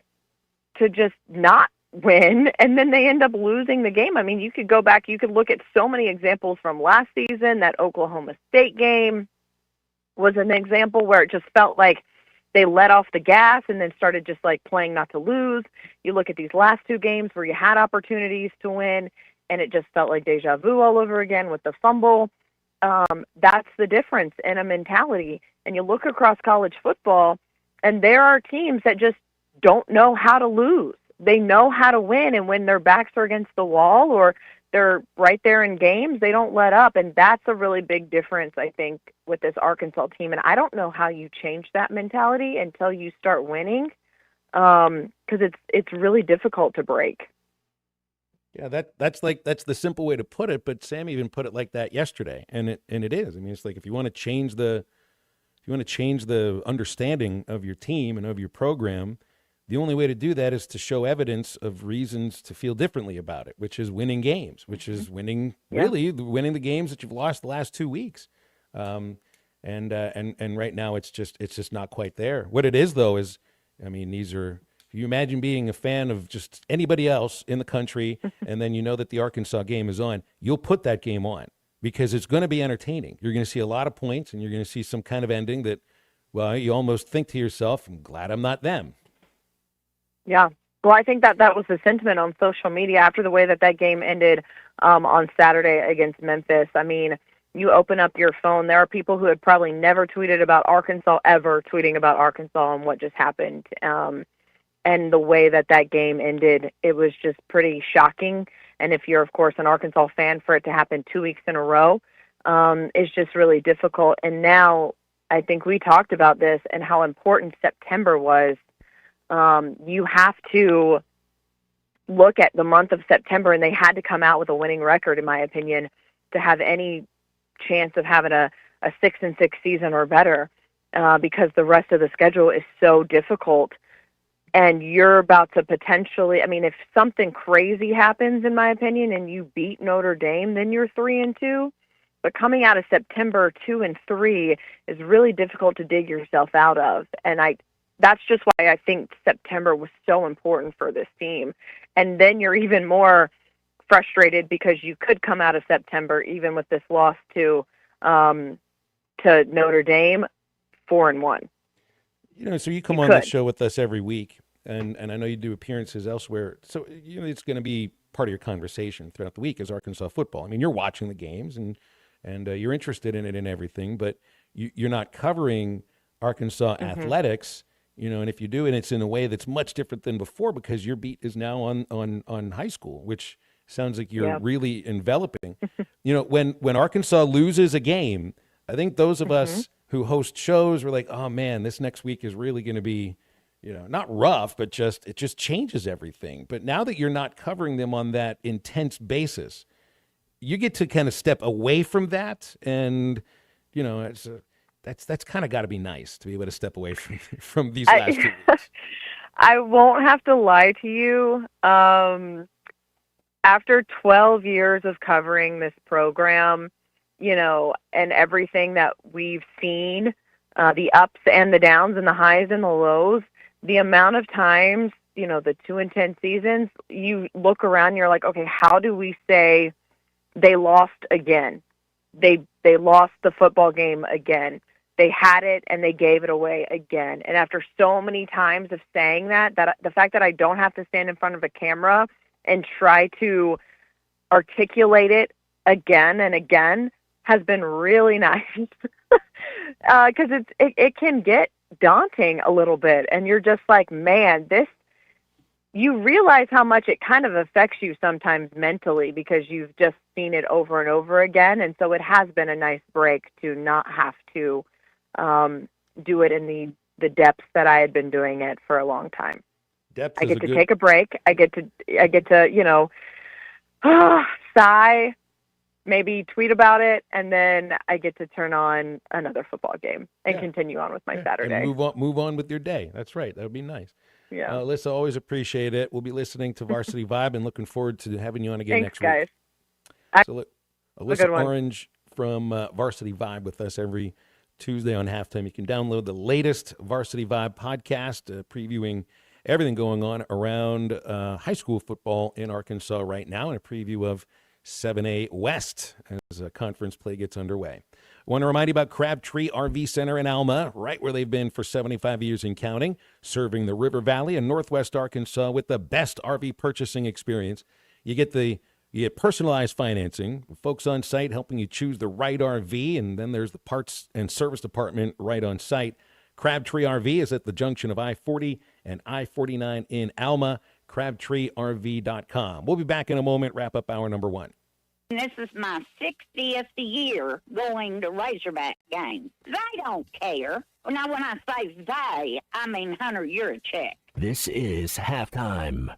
just not win, and then they end up losing the game. I mean, you could go back, you could look at so many examples from last season. That Oklahoma State game was an example where it just felt like they let off the gas and then started just like playing not to lose. You look at these last two games where you had opportunities to win, and it just felt like deja vu all over again with the fumble. That's the difference in a mentality. And you look across college football, and there are teams that just don't know how to lose. They know how to win, and when their backs are against the wall or they're right there in games, they don't let up. And that's a really big difference, I think, with this Arkansas team. And I don't know how you change that mentality until you start winning, because it's really difficult to break. Yeah, that's the simple way to put it. But Sam even put it like that yesterday, and it is. I mean, it's like if you want to change the understanding of your team and of your program, the only way to do that is to show evidence of reasons to feel differently about it, which is winning games, which is winning the games that you've lost the last 2 weeks. And right now it's just not quite there. What it is though is, I mean, if you imagine being a fan of just anybody else in the country, and then you know that the Arkansas game is on, you'll put that game on because it's going to be entertaining. You're going to see a lot of points, and you're going to see some kind of ending that, well, you almost think to yourself, I'm glad I'm not them. Yeah. Well, I think that was the sentiment on social media after the way that game ended on Saturday against Memphis. I mean, you open up your phone, there are people who had probably never tweeted about Arkansas ever tweeting about Arkansas and what just happened. And the way that game ended, it was just pretty shocking. And if you're, of course, an Arkansas fan, for it to happen 2 weeks in a row is just really difficult. And now I think we talked about this and how important September was. You have to look at the month of September, and they had to come out with a winning record, in my opinion, to have any chance of having a 6-6 season or better, because the rest of the schedule is so difficult. And you're about to potentially, I mean, if something crazy happens, in my opinion, and you beat Notre Dame, then you're 3-2. But coming out of September 2-3 is really difficult to dig yourself out of. And that's just why I think September was so important for this team. And then you're even more frustrated because you could come out of September, even with this loss to Notre Dame, 4-1. You know, so you come on the show with us every week, and I know you do appearances elsewhere. So, you know, it's going to be part of your conversation throughout the week is Arkansas football. I mean, you're watching the games and you're interested in it and everything, but you're not covering Arkansas athletics. You know, and if you do, and it's in a way that's much different than before because your beat is now on high school, which sounds like you're really enveloping. You know, when Arkansas loses a game, I think those of us who host shows were like, oh man, this next week is really going to be, you know, not rough, but it just changes everything. But now that you're not covering them on that intense basis, you get to kind of step away from that, and you know, that's kind of got to be nice to be able to step away from these last 2 weeks. I won't have to lie to you. After 12 years of covering this program, you know, and everything that we've seen, the ups and the downs and the highs and the lows, the amount of times, you know, the 2-10 seasons, you look around, you're like, okay, how do we say they lost again? They lost the football game again. They had it and they gave it away again. And after so many times of saying that the fact that I don't have to stand in front of a camera and try to articulate it again and again has been really nice. Because it can get daunting a little bit, and you're just like, man, you realize how much it kind of affects you sometimes mentally because you've just seen it over and over again. And so it has been a nice break to not have to do it in the depths that I had been doing it for a long time. Depth I is get a to good- take a break. I get to, you know, sigh, maybe tweet about it, and then I get to turn on another football game and continue on with my Saturday. And move on with your day. That's right. That would be nice. Yeah. Alyssa, always appreciate it. We'll be listening to Varsity Vibe and looking forward to having you on again Thanks, next guys. week. So, a Alyssa good one. Orange from Varsity Vibe with us every Tuesday on Halftime. You can download the latest Varsity Vibe podcast previewing everything going on around high school football in Arkansas right now, and a preview of 7A West as conference play gets underway. I want to remind you about Crabtree RV Center in Alma, right where they've been for 75 years and counting, serving the River Valley and Northwest Arkansas with the best RV purchasing experience. You get personalized financing, folks on site helping you choose the right RV, and then there's the parts and service department right on site. Crabtree RV is at the junction of I-40 and I-49 in Alma, crabtreerv.com. We'll be back in a moment, wrap up hour number 1. This is my 60th year going to Razorback games. They don't care. Now, when I say they, I mean, Hunter, you're a chick. This is Halftime.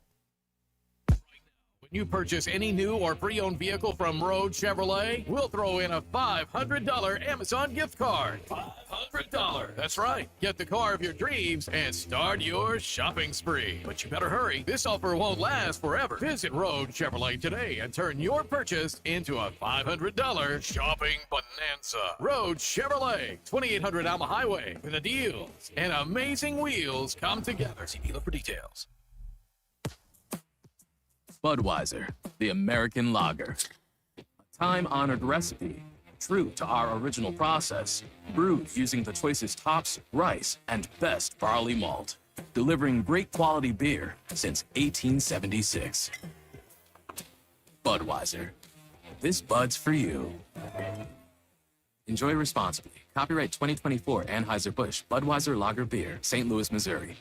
When you purchase any new or pre-owned vehicle from Road Chevrolet, we'll throw in a $500 Amazon gift card. $500. That's right. Get the car of your dreams and start your shopping spree. But you better hurry. This offer won't last forever. Visit Road Chevrolet today and turn your purchase into a $500 shopping bonanza. Road Chevrolet, 2800 Alma Highway. When the deals and amazing wheels come together. See dealer for details. Budweiser, the American lager. A time-honored recipe, true to our original process, brewed using the choicest hops, rice, and best barley malt, delivering great quality beer since 1876. Budweiser, this Bud's for you. Enjoy responsibly. Copyright 2024 Anheuser-Busch Budweiser Lager Beer, St. Louis, Missouri.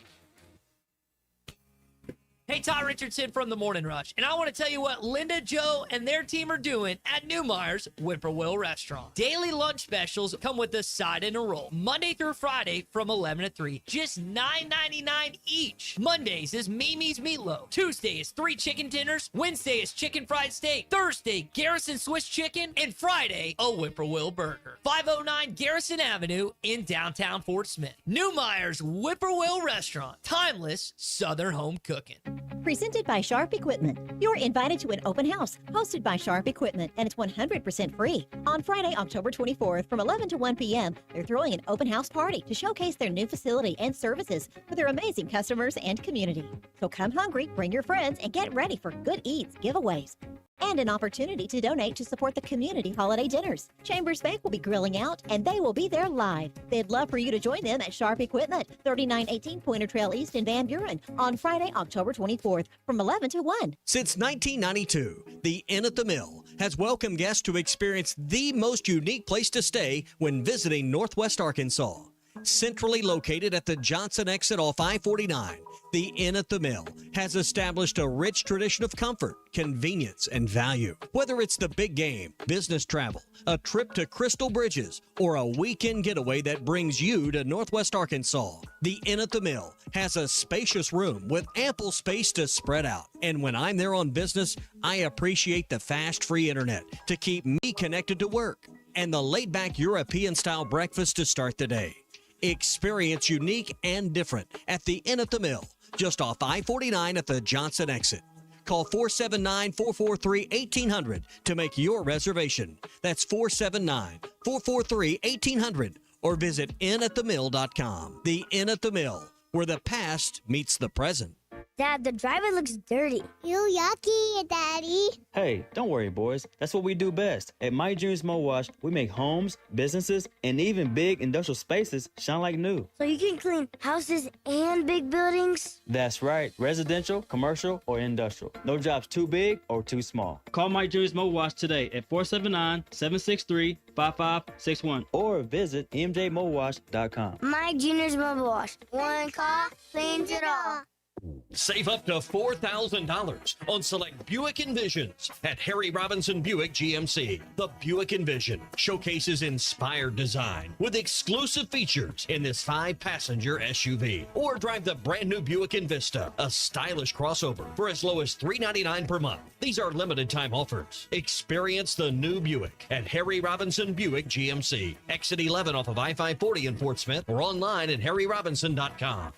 Hey, Todd Richardson from the Morning Rush, and I want to tell you what Linda, Joe, and their team are doing at Newmeyer's Whippoorwill Restaurant. Daily lunch specials come with a side and a roll, Monday through Friday from 11 to 3, just $9.99 each. Mondays is Mimi's Meatloaf. Tuesday is 3 chicken dinners. Wednesday is chicken fried steak. Thursday, Garrison Swiss chicken. And Friday, a Whippoorwill burger. 509 Garrison Avenue in downtown Fort Smith. Newmeyer's Whippoorwill Restaurant. Timeless Southern home cooking. Presented by Sharp Equipment. You're invited to an open house hosted by Sharp Equipment, and it's 100% free. On Friday, October 24th from 11 to 1 p.m., they're throwing an open house party to showcase their new facility and services for their amazing customers and community. So come hungry, bring your friends, and get ready for good eats, giveaways, and an opportunity to donate to support the community holiday dinners. Chambers Bank will be grilling out, and they will be there live. They'd love for you to join them at Sharp Equipment, 3918 Pointer Trail East in Van Buren, on Friday, October 24th from 11 to 1. Since 1992, the Inn at the Mill has welcomed guests to experience the most unique place to stay when visiting Northwest Arkansas. Centrally located at the Johnson exit off I-49, the Inn at the Mill has established a rich tradition of comfort, convenience, and value. Whether it's the big game, business travel, a trip to Crystal Bridges, or a weekend getaway that brings you to Northwest Arkansas, the Inn at the Mill has a spacious room with ample space to spread out. And when I'm there on business, I appreciate the fast, free internet to keep me connected to work, and the laid-back European-style breakfast to start the day. Experience unique and different at the Inn at the Mill, just off I-49 at the Johnson exit. Call 479-443-1800 to make your reservation. That's 479-443-1800 or visit innatthemill.com. The Inn at the Mill, where the past meets the present. Dad, the driver looks dirty. Ew, yucky, Daddy. Hey, don't worry, boys. That's what we do best. At Mike Jr.'s Mo Wash, we make homes, businesses, and even big industrial spaces shine like new. So you can clean houses and big buildings? That's right. Residential, commercial, or industrial. No job's too big or too small. Call Mike Jr.'s Mo Wash today at 479-763-5561 or visit mjmowash.com. Mike Jr.'s Mo Wash. One call cleans it all. Save up to $4,000 on select Buick Envisions at Harry Robinson Buick GMC. The Buick Envision showcases inspired design with exclusive features in this 5-passenger SUV. Or drive the brand new Buick Envista, a stylish crossover for as low as $399 per month. These are limited time offers. Experience the new Buick at Harry Robinson Buick GMC. Exit 11 off of I-540 in Fort Smith or online at harryrobinson.com.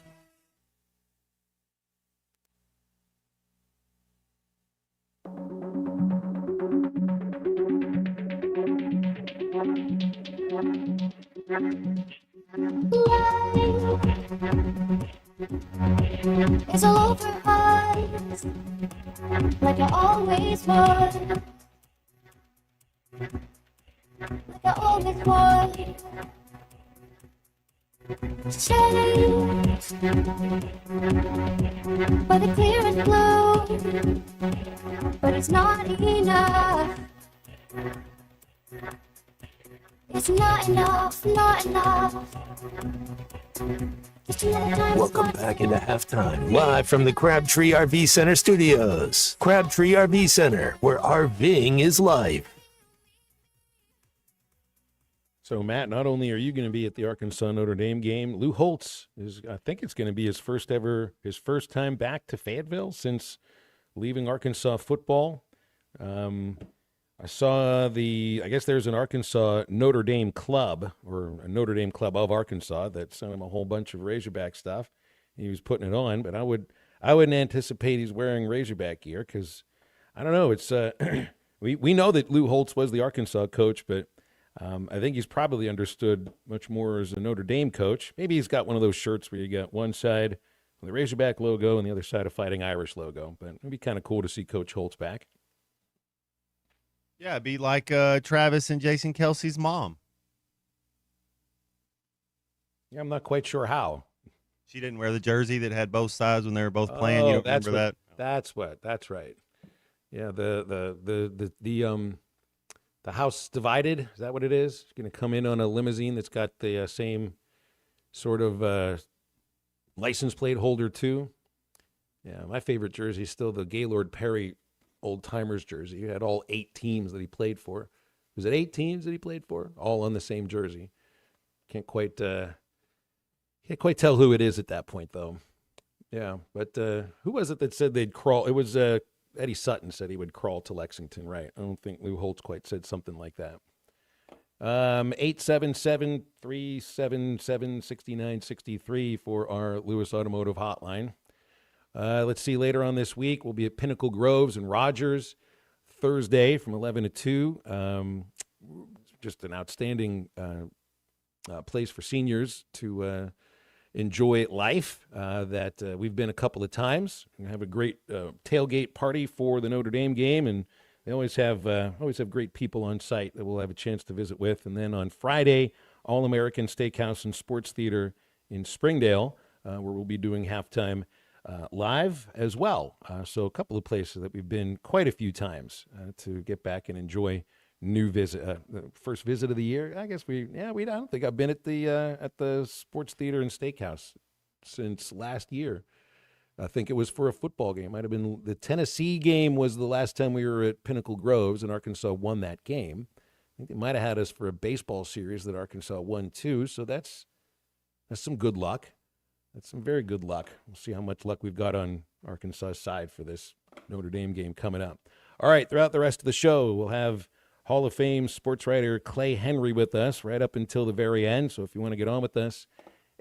It's all over us, like I always was, like I always was. Changed by the clearest blue, but it's not enough. It's not enough, not enough. Welcome back into halftime, live from the Crabtree RV Center studios. Crabtree RV Center, where RVing is life. So, Matt, not only are you going to be at the Arkansas Notre Dame game, Lou Holtz is, I think it's going to be his first time back to Fayetteville since leaving Arkansas football. I saw I guess there's an Arkansas Notre Dame club, or a Notre Dame club of Arkansas, that sent him a whole bunch of Razorback stuff. He was putting it on, but I wouldn't anticipate he's wearing Razorback gear because, I don't know, it's we know that Lou Holtz was the Arkansas coach, but I think he's probably understood much more as a Notre Dame coach. Maybe he's got one of those shirts where you got one side the Razorback logo and the other side a Fighting Irish logo, but it'd be kind of cool to see Coach Holtz back. Yeah, it'd be like Travis and Jason Kelsey's mom. Yeah, I'm not quite sure how. She didn't wear the jersey that had both sides when they were both playing. You don't remember that? That's right. Yeah, the house divided. Is that what it is? It's going to come in on a limousine that's got the same sort of license plate holder too. Yeah, my favorite jersey is still the Gaylord Perry Old Timers jersey. He had all 8 teams that he played for. Was it 8 teams that he played for? All on the same jersey. Can't quite tell who it is at that point, though. Yeah, but who was it that said they'd crawl? It was Eddie Sutton said he would crawl to Lexington, right? I don't think Lou Holtz quite said something like that. 877-377-6963 for our Lewis Automotive hotline. Let's see, later on this week, we'll be at Pinnacle Groves and Rogers Thursday from 11 to 2. Just an outstanding place for seniors to enjoy life that we've been a couple of times. We have a great tailgate party for the Notre Dame game, and they always have great people on site that we'll have a chance to visit with. And then on Friday, All-American Steakhouse and Sports Theater in Springdale, where we'll be doing halftime live as well. So a couple of places that we've been quite a few times to get back and enjoy the first visit of the year. I guess I don't think I've been at the Sports Theater and Steakhouse since last year. I think it was for a football game. Might have been the Tennessee game was the last time we were at Pinnacle Groves, and Arkansas won that game. I think they might have had us for a baseball series that Arkansas won too. So that's some good luck. That's some very good luck. We'll see how much luck we've got on Arkansas' side for this Notre Dame game coming up. All right, throughout the rest of the show, we'll have Hall of Fame sports writer Clay Henry with us right up until the very end. So if you want to get on with us,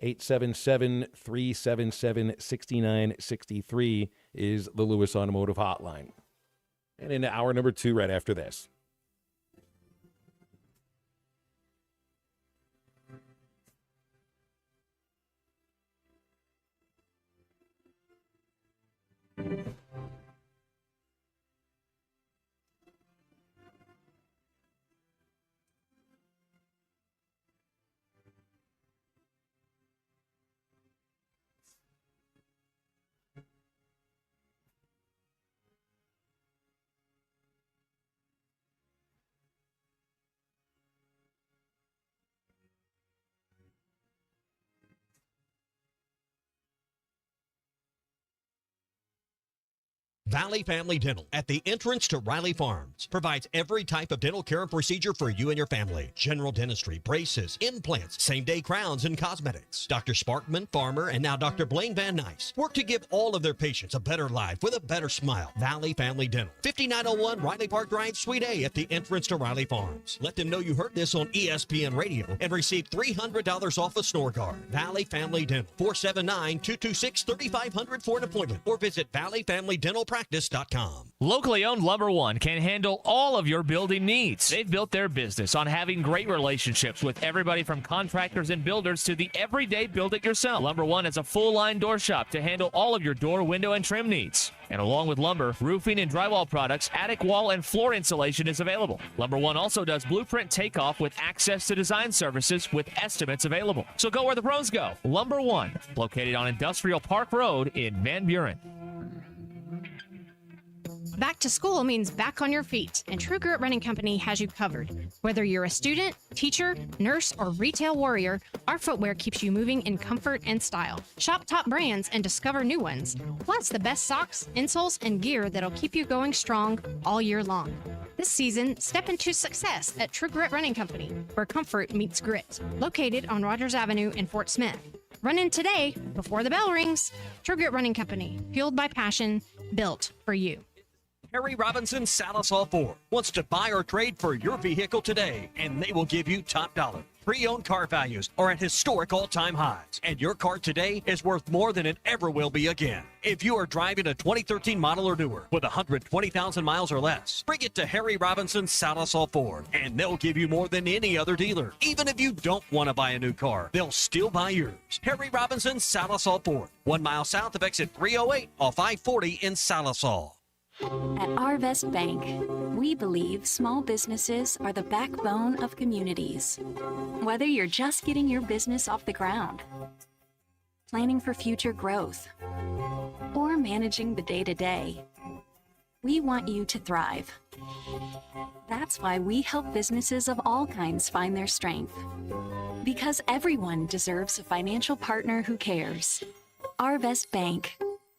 877-377-6963 is the Lewis Automotive hotline. And in hour number 2 right after this. Valley Family Dental at the entrance to Riley Farms provides every type of dental care and procedure for you and your family. General dentistry, braces, implants, same-day crowns, and cosmetics. Dr. Sparkman, Farmer, and now Dr. Blaine Van Nice work to give all of their patients a better life with a better smile. Valley Family Dental, 5901 Riley Park Drive, Suite A at the entrance to Riley Farms. Let them know you heard this on ESPN Radio and receive $300 off a snore guard. Valley Family Dental, 479-226-3500 for an appointment or visit valleyfamilydentalpractice.com. Locally owned Lumber One can handle all of your building needs. They've built their business on having great relationships with everybody from contractors and builders to the everyday build-it-yourself. Lumber One is a full-line door shop to handle all of your door, window, and trim needs. And along with lumber, roofing and drywall products, attic wall and floor insulation is available. Lumber One also does blueprint takeoff with access to design services with estimates available. So go where the pros go. Lumber One, located on Industrial Park Road in Van Buren. Back to school means back on your feet, and True Grit Running Company has you covered. Whether you're a student, teacher, nurse, or retail warrior, our footwear keeps you moving in comfort and style. Shop top brands and discover new ones. Plus, the best socks, insoles, and gear that'll keep you going strong all year long. This season, step into success at True Grit Running Company, where comfort meets grit. Located on Rogers Avenue in Fort Smith. Run in today before the bell rings. True Grit Running Company, fueled by passion, built for you. Harry Robinson Salisaw Ford wants to buy or trade for your vehicle today, and they will give you top dollar. Pre-owned car values are at historic all-time highs, and your car today is worth more than it ever will be again. If you are driving a 2013 model or newer with 120,000 miles or less, bring it to Harry Robinson Salisaw Ford, and they'll give you more than any other dealer. Even if you don't want to buy a new car, they'll still buy yours. Harry Robinson Salisaw Ford, 1 mile south of exit 308 off I-40 in Salisaw. At Arvest Bank, we believe small businesses are the backbone of communities. Whether you're just getting your business off the ground, planning for future growth, or managing the day-to-day, we want you to thrive. That's why we help businesses of all kinds find their strength. Because everyone deserves a financial partner who cares. Arvest Bank,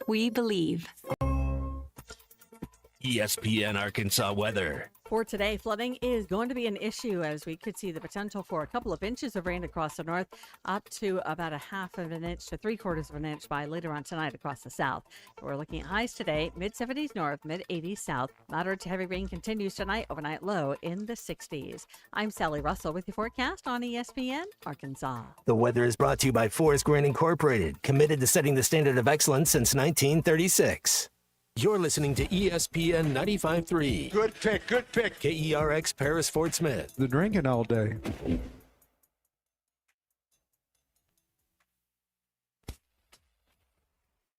we believe. ESPN Arkansas weather. For today, flooding is going to be an issue as we could see the potential for a couple of inches of rain across the north, up to about a half of an inch to 3/4 of an inch by later on tonight across the south. We're looking at highs today, mid-70s north, mid-80s south. Moderate to heavy rain continues tonight, overnight low in the 60s. I'm Sally Russell with your forecast on ESPN Arkansas. The weather is brought to you by Forest Grain Incorporated, committed to setting the standard of excellence since 1936. You're listening to ESPN 95.3. Good pick, good pick. KERX Paris Fort Smith. The drinking all day.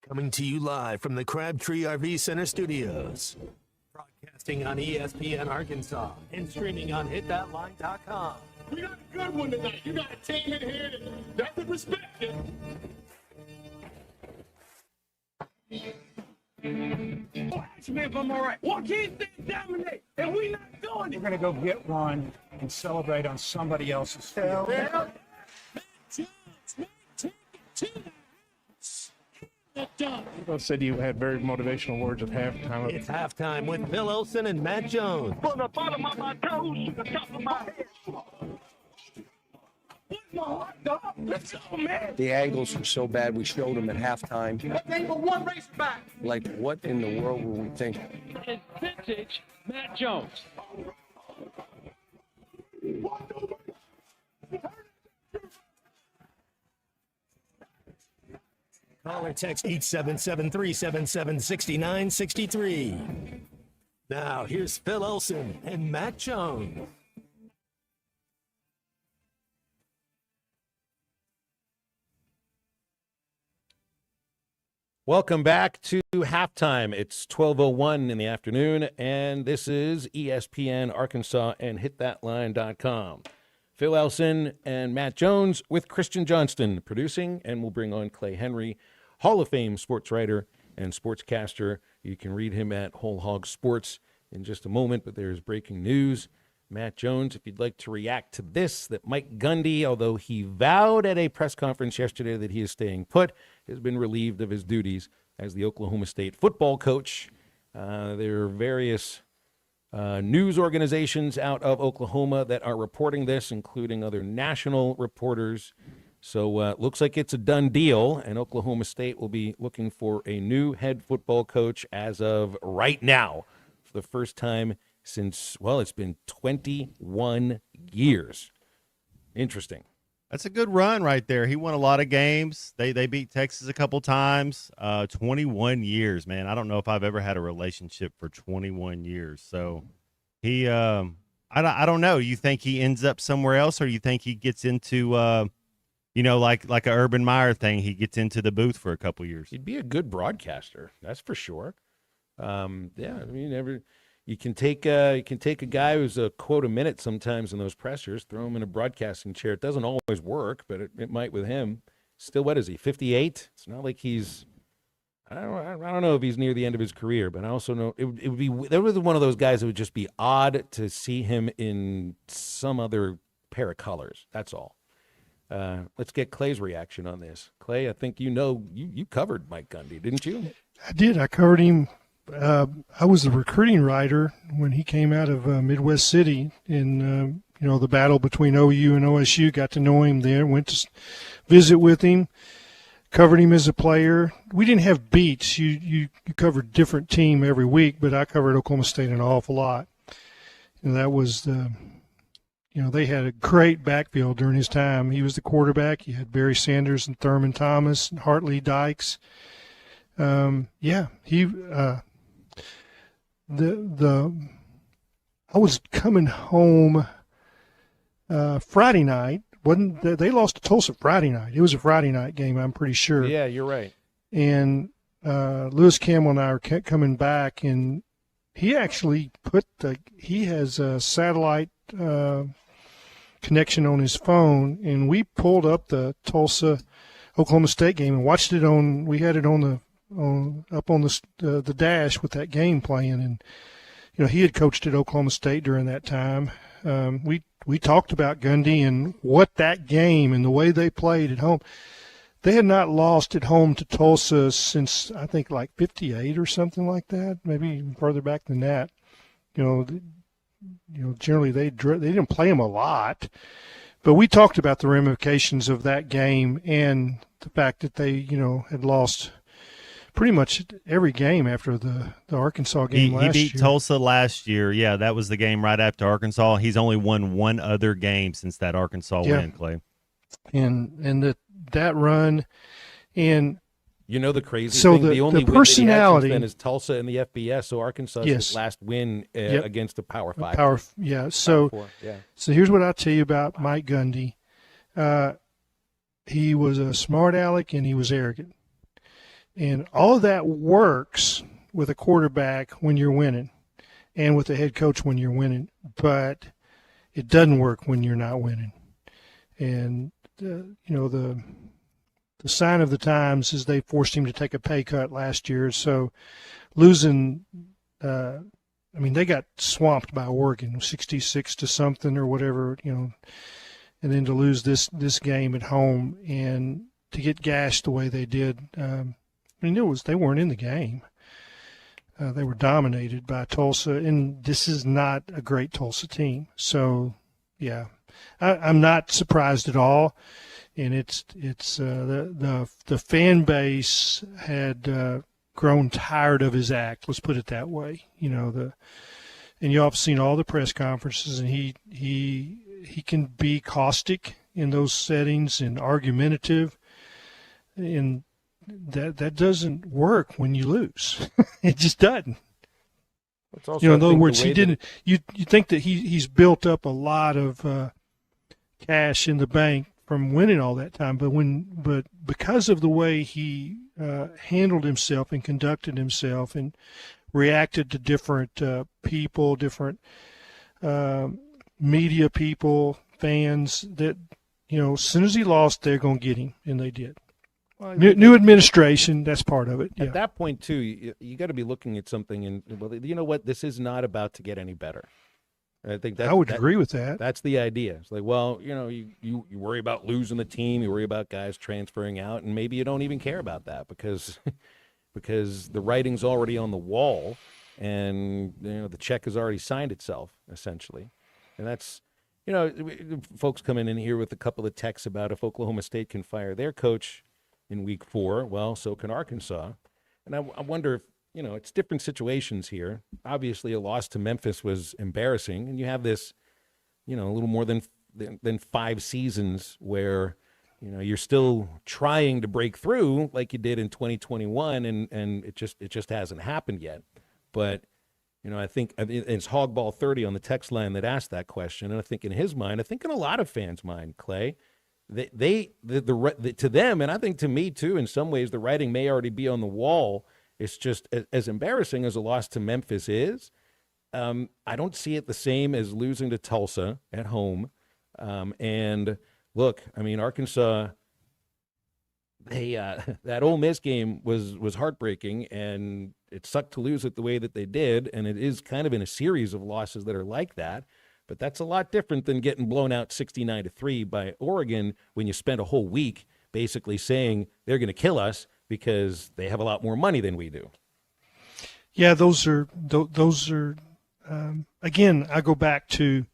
Coming to you live from the Crabtree RV Center studios. Broadcasting on ESPN Arkansas and streaming on hitthatline.com. We got a good one tonight. You got a team in here that could respect it. Ask me if I'm all right. Why can't they dominate? And we not doing it. We're going to go get one and celebrate on somebody else's field. People said you had very motivational words at halftime. It's halftime with Phil Olsen and Matt Jones. From the bottom of my toes to the top of my head. What's my heart, dog? Let's go, man. The angles were so bad, we showed them at halftime. They were one race back. Like, what in the world were we thinking? It's vintage Matt Jones. Call or text 877-377-6963. Now, here's Phil Olsen and Matt Jones. Welcome back to halftime. It's 12:01 in the afternoon, and this is ESPN Arkansas and hitthatline.com. Phil Elson and Matt Jones with Christian Johnston producing, and we'll bring on Clay Henry, Hall of Fame sports writer and sportscaster. You can read him at Whole Hog Sports in just a moment, but there's breaking news. Matt Jones, if you'd like to react to this, that Mike Gundy, although he vowed at a press conference yesterday that he is staying put, has been relieved of his duties as the Oklahoma State football coach. There are various news organizations out of Oklahoma that are reporting this, including other national reporters. So looks like it's a done deal, and Oklahoma State will be looking for a new head football coach as of right now for the first time since, well, it's been 21 years. Interesting. That's a good run right there. He won a lot of games. They beat Texas a couple times. 21 years, man. I don't know if I've ever had a relationship for 21 years. So he, I don't know. You think he ends up somewhere else, or you think he gets into, like a Urban Meyer thing? He gets into the booth for a couple years. He'd be a good broadcaster, that's for sure. I mean, you can take a guy who's a quote a minute sometimes in those pressers, throw him in a broadcasting chair. It doesn't always work, but it might with him. Still, what is he, 58? It's not like he's I don't know if he's near the end of his career, but I also know it would be – there was one of those guys that would just be odd to see him in some other pair of colors. That's all. Let's get Clay's reaction on this. Clay, I think you covered Mike Gundy, didn't you? I did. I covered him. I was the recruiting writer when he came out of Midwest City in the battle between OU and OSU. Got to know him there. Went to visit with him. Covered him as a player. We didn't have beats. You covered different team every week, but I covered Oklahoma State an awful lot. And that was they had a great backfield during his time. He was the quarterback. You had Barry Sanders and Thurman Thomas and Hartley Dykes. I was coming home Friday night. They lost to Tulsa Friday night. It was a Friday night game, I'm pretty sure. Yeah, you're right. And Lewis Campbell and I are coming back, and he actually he has a satellite connection on his phone, and we pulled up the Tulsa Oklahoma State game and watched it on. We had it on up on the dash with that game playing, and he had coached at Oklahoma State during that time. We talked about Gundy and what that game and the way they played at home. They had not lost at home to Tulsa since I think like 58 or something like that, maybe even further back than that. Generally they didn't play them a lot, but we talked about the ramifications of that game and the fact that they had lost pretty much every game after the Arkansas game last year. He beat Tulsa last year. Yeah, that was the game right after Arkansas. He's only won one other game since that Arkansas win, Clay. And that run, and the crazy thing, the only the personality win that he had since then is Tulsa in the FBS. So Arkansas is his last win against a Power 5. So here's what I'll tell you about Mike Gundy. He was a smart aleck and he was arrogant. And all of that works with a quarterback when you're winning and with a head coach when you're winning, but it doesn't work when you're not winning. And, the sign of the times is they forced him to take a pay cut last year. So losing, they got swamped by Oregon, 66 to something or whatever, and then to lose this game at home and to get gashed the way they did. They weren't in the game. They were dominated by Tulsa, and this is not a great Tulsa team. So, yeah, I'm not surprised at all. And it's the fan base had grown tired of his act. Let's put it that way. And you all have seen all the press conferences, and he can be caustic in those settings and argumentative, and that doesn't work when you lose. It just doesn't. In other words, he didn't. You think that he's built up a lot of cash in the bank from winning all that time, but because of the way he handled himself and conducted himself and reacted to different people, different media people, fans, that as soon as he lost, they're going to get him, and they did. New administration, that's part of it. At that point, too, you got to be looking at something, and you know what? This is not about to get any better. I think I would agree with that. That's the idea. It's like, well, you worry about losing the team, you worry about guys transferring out, and maybe you don't even care about that because the writing's already on the wall. and the check has already signed itself essentially, and that's folks coming in here with a couple of texts about if Oklahoma State can fire their coach in week 4, well, so can Arkansas, and I wonder if it's different situations here. Obviously, a loss to Memphis was embarrassing, and you have this, a little more than 5 seasons where you're still trying to break through like you did in 2021, and it just hasn't happened yet. But I think it's Hogball 30 on the text line that asked that question, and I think in his mind, I think in a lot of fans' mind, Clay, to them, and I think to me too, in some ways, the writing may already be on the wall. It's just as embarrassing as a loss to Memphis is. I don't see it the same as losing to Tulsa at home. And look, I mean, Arkansas, that Ole Miss game was heartbreaking, and it sucked to lose it the way that they did. And it is kind of in a series of losses that are like that. But that's a lot different than getting blown out 69-3 by Oregon when you spent a whole week basically saying they're going to kill us because they have a lot more money than we do. Yeah, those are again, I go back to,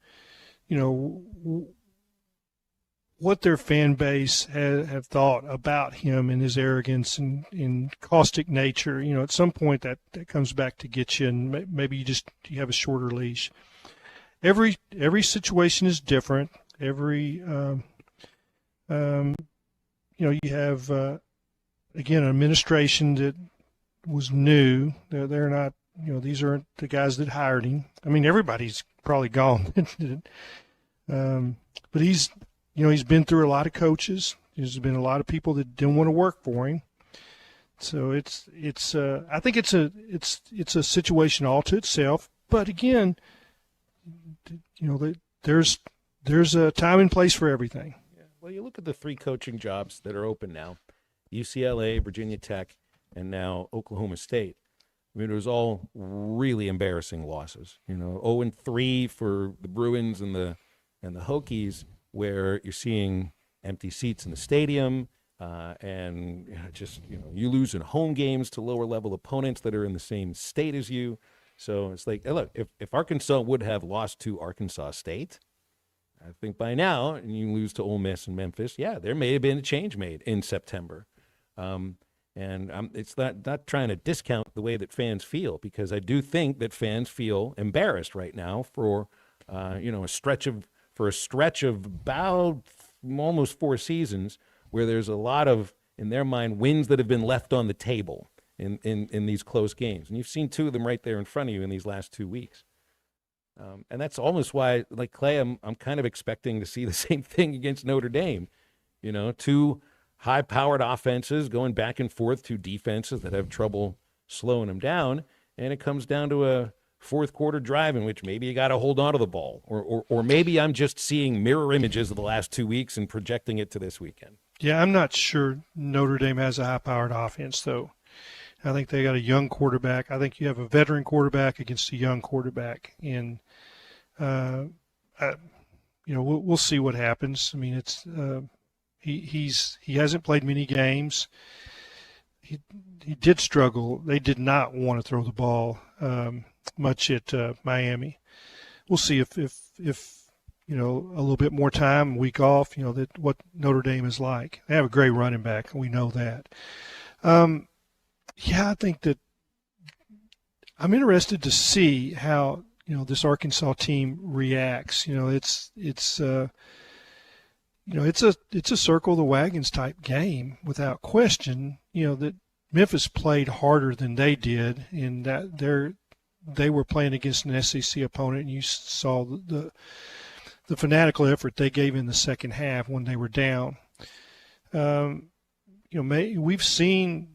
what their fan base have thought about him and his arrogance and caustic nature. At some point that comes back to get you, and maybe you have a shorter leash. Every situation is different. You have again, an administration that was new. They're not, these aren't the guys that hired him. I mean, everybody's probably gone. But he's been through a lot of coaches. There's been a lot of people that didn't want to work for him. So it's I think it's a situation all to itself. But again, there's a time and place for everything. Yeah. Well, you look at the 3 coaching jobs that are open now: UCLA, Virginia Tech, and now Oklahoma State. I mean, it was all really embarrassing losses. 0-3 for the Bruins and the Hokies, where you're seeing empty seats in the stadium, and you lose in home games to lower level opponents that are in the same state as you. So it's like, look, if Arkansas would have lost to Arkansas State, I think by now, and you lose to Ole Miss and Memphis, yeah, there may have been a change made in September. And it's not trying to discount the way that fans feel, because I do think that fans feel embarrassed right now for a stretch of about almost 4 seasons where there's a lot of, in their mind, wins that have been left on the table in these close games. And you've seen 2 of them right there in front of you in these last 2 weeks. And that's almost why, like Clay, I'm kind of expecting to see the same thing against Notre Dame. 2 high-powered offenses going back and forth, 2 defenses that have trouble slowing them down, and it comes down to a fourth quarter drive in which maybe you got to hold on to the ball, or maybe I'm just seeing mirror images of the last 2 weeks and projecting it to this weekend. Yeah, I'm not sure Notre Dame has a high-powered offense, though. I think they got a young quarterback. I think you have a veteran quarterback against a young quarterback, and we'll see what happens. I mean, it's he hasn't played many games. He did struggle. They did not want to throw the ball much at Miami. We'll see if a little bit more time, week off, that what Notre Dame is like. They have a great running back, and we know that. Yeah, I think that I'm interested to see how this Arkansas team reacts. It's a circle the wagons type game without question. That Memphis played harder than they did, in that they were playing against an SEC opponent, and you saw the fanatical effort they gave in the second half when they were down. We've seen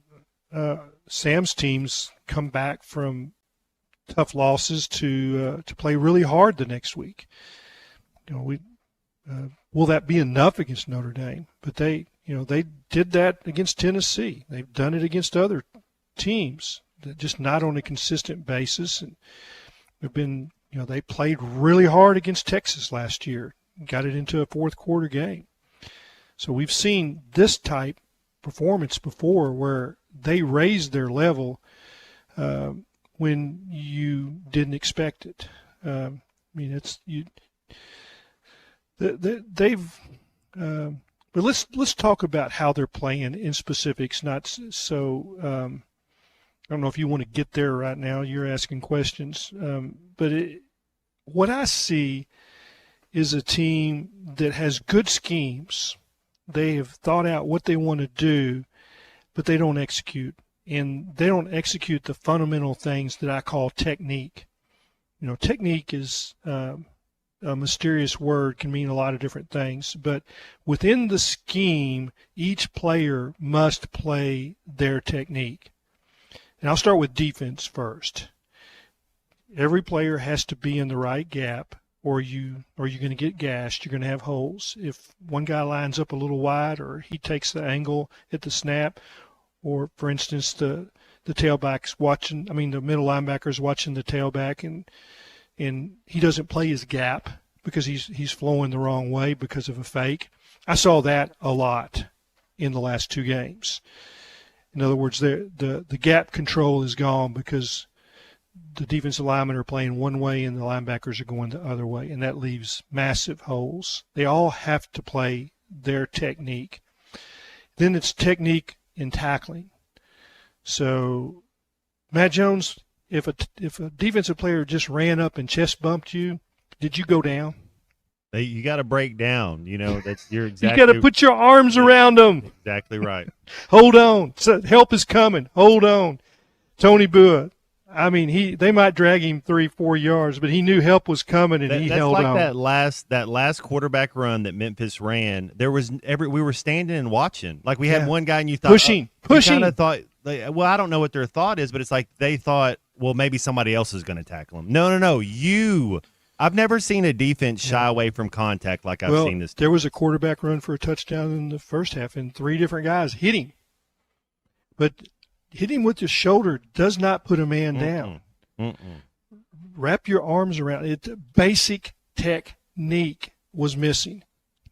Sam's teams come back from tough losses to play really hard the next week. Will that be enough against Notre Dame? But they did that against Tennessee. They've done it against other teams, just not on a consistent basis. And they've been, they played really hard against Texas last year, got it into a fourth quarter game. So we've seen this type performance before, where they raised their level when you didn't expect it. I mean, it's you. They've. But let's talk about how they're playing in specifics. Not so. I don't know if you want to get there right now. You're asking questions, but what I see is a team that has good schemes. They have thought out what they want to do, but they don't execute. And they don't execute the fundamental things that I call technique. You know, technique is a mysterious word, can mean a lot of different things. But within the scheme, each player must play their technique. And I'll start with defense first. Every player has to be in the right gap, or you're going to get gashed. You're going to have holes. If one guy lines up a little wide, or he takes the angle at the snap, or for instance the tailback's watching. I mean the middle linebacker's watching the tailback, and he doesn't play his gap because he's flowing the wrong way because of a fake. I saw that a lot in the last two games. In other words, the gap control is gone because the defensive linemen are playing one way and the linebackers are going the other way, and that leaves massive holes. They all have to play their technique. Then it's technique in tackling. So, Matt Jones, if a defensive player just ran up and chest bumped you, did you go down? You got to break down. You know, you're exactly. You got to put your arms around them. Exactly right. Hold on. So help is coming. Hold on. Tony Bua. I mean, they might drag him 3-4 yards, but he knew help was coming, and he held on. That's like that last quarterback run that Memphis ran. There was we were standing and watching. Like we had one guy, and you thought pushing. You kind of thought. Well, I don't know what their thought is, but it's like they thought, well, maybe somebody else is going to tackle him. No, you. I've never seen a defense shy away from contact like I've seen this. There was a quarterback run for a touchdown in the first half, and 3 different guys hit him. But hit him with your shoulder does not put a man down. Wrap your arms around it. Basic technique was missing.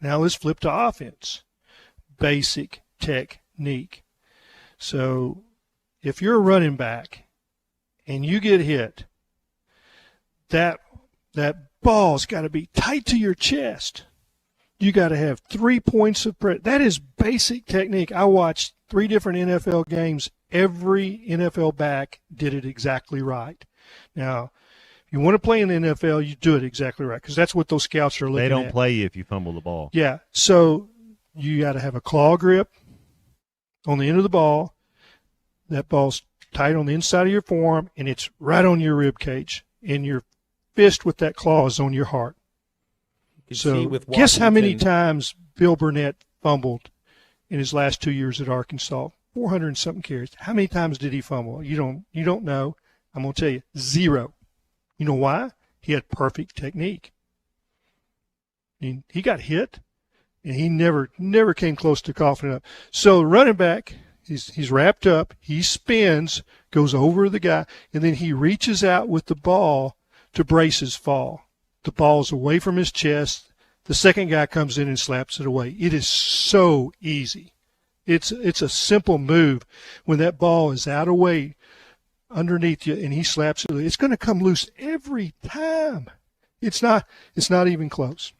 Now let's flip to offense. Basic technique. So if you're a running back and you get hit, that ball's got to be tight to your chest. You got to have 3 points of pressure. That is basic technique. I watched 3 different NFL games. Every NFL back did it exactly right. Now, if you want to play in the NFL, you do it exactly right because that's what those scouts are looking at. They don't play you if you fumble the ball. Yeah, so you got to have a claw grip on the end of the ball. That ball's tight on the inside of your forearm, and it's right on your rib cage, and your fist with that claw is on your heart. So guess how many times Bill Burnett fumbled in his last 2 years at Arkansas? 400 and something carries. How many times did he fumble? You don't know. I'm going to tell you, 0. You know why? He had perfect technique. He got hit, and he never came close to coughing up. So running back, he's wrapped up, he spins, goes over the guy, and then he reaches out with the ball to brace his fall. The ball's away from his chest. The second guy comes in and slaps it away. It is so easy. It's a simple move. When that ball is out of way underneath you and he slaps it, it's going to come loose every time. It's not even close.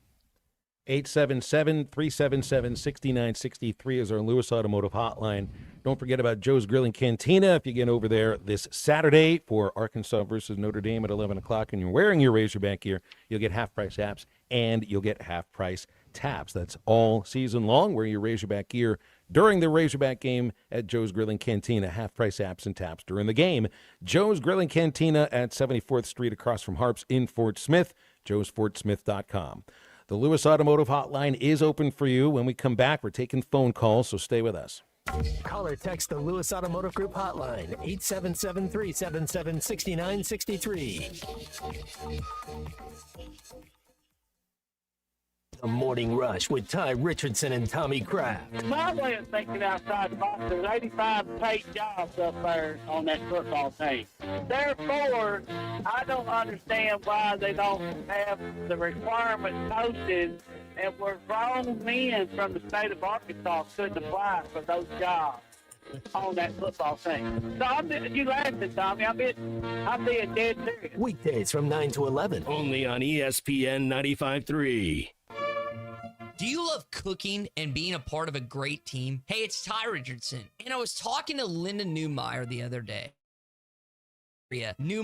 877-377-6963 is our Lewis Automotive hotline. Don't forget about Joe's Grill and Cantina. If you get over there this Saturday for Arkansas versus Notre Dame at 11 o'clock and you're wearing your Razorback gear, you'll get half-price apps and you'll get half-price taps. That's all season long. Wear your Razorback gear during the Razorback game at Joe's Grill and Cantina. Half-price apps and taps during the game. Joe's Grill and Cantina at 74th Street across from Harps in Fort Smith. joesfortsmith.com. The Lewis Automotive Hotline is open for you. When we come back, we're taking phone calls, so stay with us. Call or text the Lewis Automotive Group hotline, 877-377-6963. The Morning Rush with Ty Richardson and Tommy Kraft. My way of thinking outside the box, there's 85 paid jobs up there on that football team. Therefore, I don't understand why they don't have the requirement posted and where grown men from the state of Arkansas couldn't apply for those jobs. on that football team. So you laughing, Tommy? I'm being dead serious. Weekdays from 9 to 11. Only on ESPN 95.3. Do you love cooking and being a part of a great team? Hey, it's Ty Richardson, and I was talking to Linda Newmeyer the other day.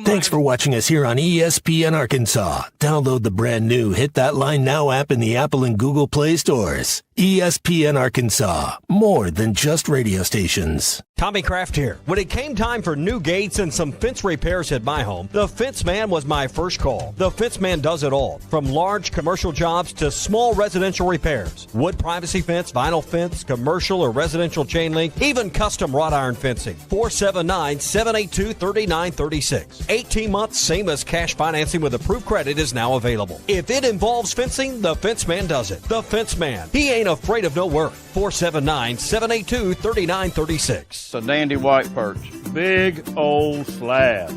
Thanks for watching us here on ESPN Arkansas. Download the brand new Hit That Line Now app in the Apple and Google Play stores. ESPN Arkansas, more than just radio stations. Tommy Kraft here. When it came time for new gates and some fence repairs at my home, the Fence Man was my first call. The Fence Man does it all, from large commercial jobs to small residential repairs. Wood privacy fence, vinyl fence, commercial or residential chain link, even custom wrought iron fencing. 479-782-3936. 18 months, same as cash financing with approved credit is now available. If it involves fencing, the Fence Man does it. The Fence Man. He ain't afraid of no work. 479-782-3936. It's a dandy white perch. Big old slab.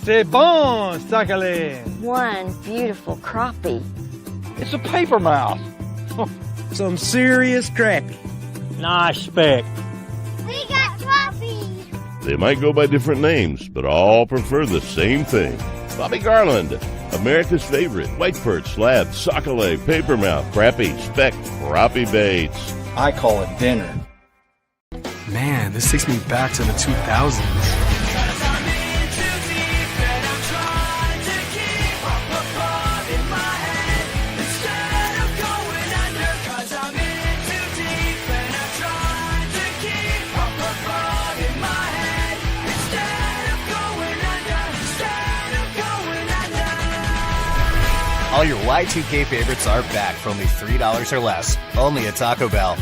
C'est bon, sacalé. One beautiful crappie. It's a paper mouth. Some serious crappie. Nice speck. We got trophies. They might go by different names, but all prefer the same thing. Bobby Garland, America's favorite white perch, slab, sockeye, papermouth, crappie, speck, crappie baits. I call it dinner. Man, this takes me back to the 2000s. All your Y2K favorites are back for only $3 or less. Only at Taco Bell.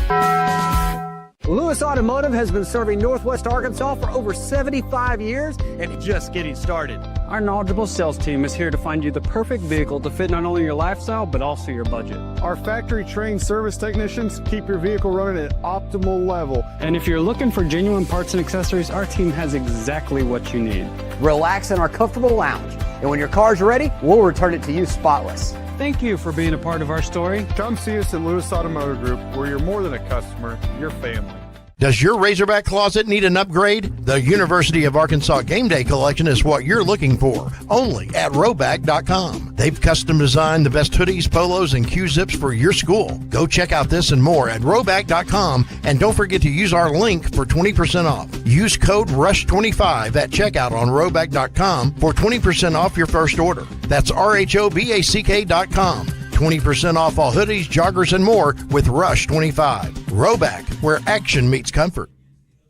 Lewis Automotive has been serving Northwest Arkansas for over 75 years and just getting started. Our knowledgeable sales team is here to find you the perfect vehicle to fit not only your lifestyle, but also your budget. Our factory-trained service technicians keep your vehicle running at optimal level. And if you're looking for genuine parts and accessories, our team has exactly what you need. Relax in our comfortable lounge. And when your car's ready, we'll return it to you spotless. Thank you for being a part of our story. Come see us at Lewis Automotive Group, where you're more than a customer, you're family. Does your Razorback closet need an upgrade? The University of Arkansas Game Day Collection is what you're looking for, only at Roback.com. They've custom designed the best hoodies, polos, and Q-zips for your school. Go check out this and more at Roback.com, and don't forget to use our link for 20% off. Use code RUSH25 at checkout on Roback.com for 20% off your first order. That's RHOBACK.com. 20% off all hoodies, joggers, and more with Rush 25. Roback, where action meets comfort.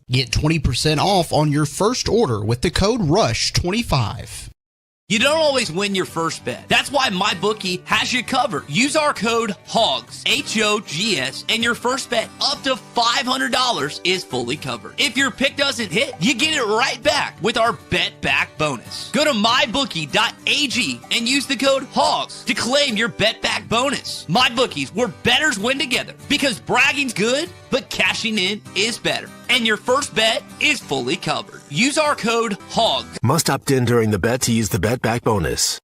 Get 20% off on your first order with the code RUSH25. You don't always win your first bet. That's why MyBookie has you covered. Use our code HOGS, H-O-G-S, and your first bet up to $500 is fully covered. If your pick doesn't hit, you get it right back with our Bet Back bonus. Go to MyBookie.ag and use the code HOGS to claim your Bet Back bonus. MyBookie's, where bettors win together, because bragging's good, but cashing in is better. And your first bet is fully covered. Use our code HOGS. Must opt in during the bet to use the Bet Back bonus.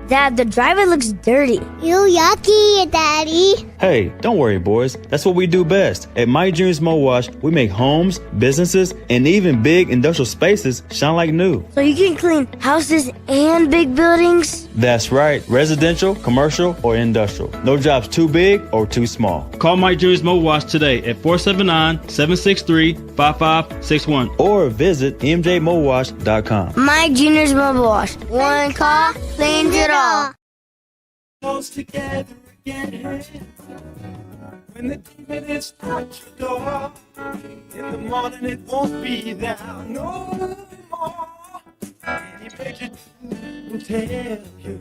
Dad, the driver looks dirty. You yucky, Daddy. Hey, don't worry, boys. That's what we do best. At Mike Jr.'s Mo Wash, we make homes, businesses, and even big industrial spaces shine like new. So you can clean houses and big buildings? That's right. Residential, commercial, or industrial. No job's too big or too small. Call Mike Jr.'s Mo Wash today at 479-763-5561. Or visit mjmowash.com. Mike Jr.'s Mo Wash. One call cleans it all. Close together again. When the demon is at your door, in the morning it won't be there no more. Any major will tell you.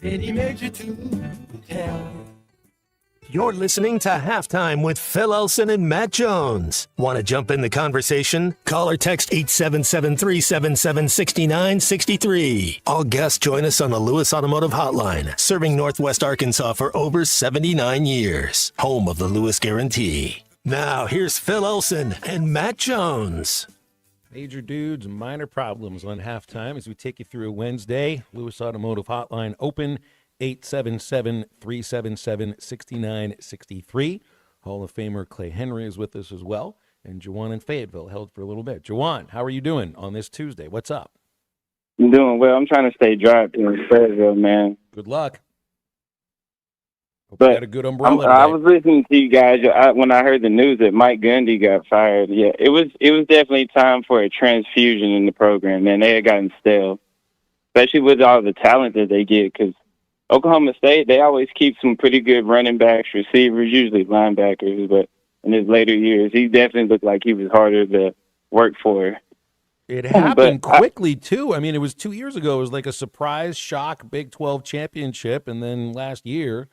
Any major will tell you. You're listening to Halftime with Phil Elson and Matt Jones. Want to jump in the conversation? Call or text 877-377-6963. All guests join us on the Lewis Automotive Hotline, serving Northwest Arkansas for over 79 years. Home of the Lewis Guarantee. Now, here's Phil Elson and Matt Jones. Major dudes, minor problems on halftime as we take you through Wednesday. Lewis Automotive Hotline open. 877-377-6963. Hall of Famer Clay Henry is with us as well. And Jawan in Fayetteville held for a little bit. Jawan, how are you doing on this Tuesday? What's up? I'm doing well. I'm trying to stay dry in Fayetteville, man. Good luck. Hope But you got a good umbrella I today. was listening to you guys when I heard the news that Mike Gundy got fired. Yeah, it was definitely time for a transfusion in the program, man. They had gotten stale, especially with all the talent that they get. Because Oklahoma State, they always keep some pretty good running backs, receivers, usually linebackers. But in his later years, he definitely looked like he was harder to work for. It happened quickly, too. I mean, it was 2 years ago. It was like a surprise shock Big 12 championship. And then last year,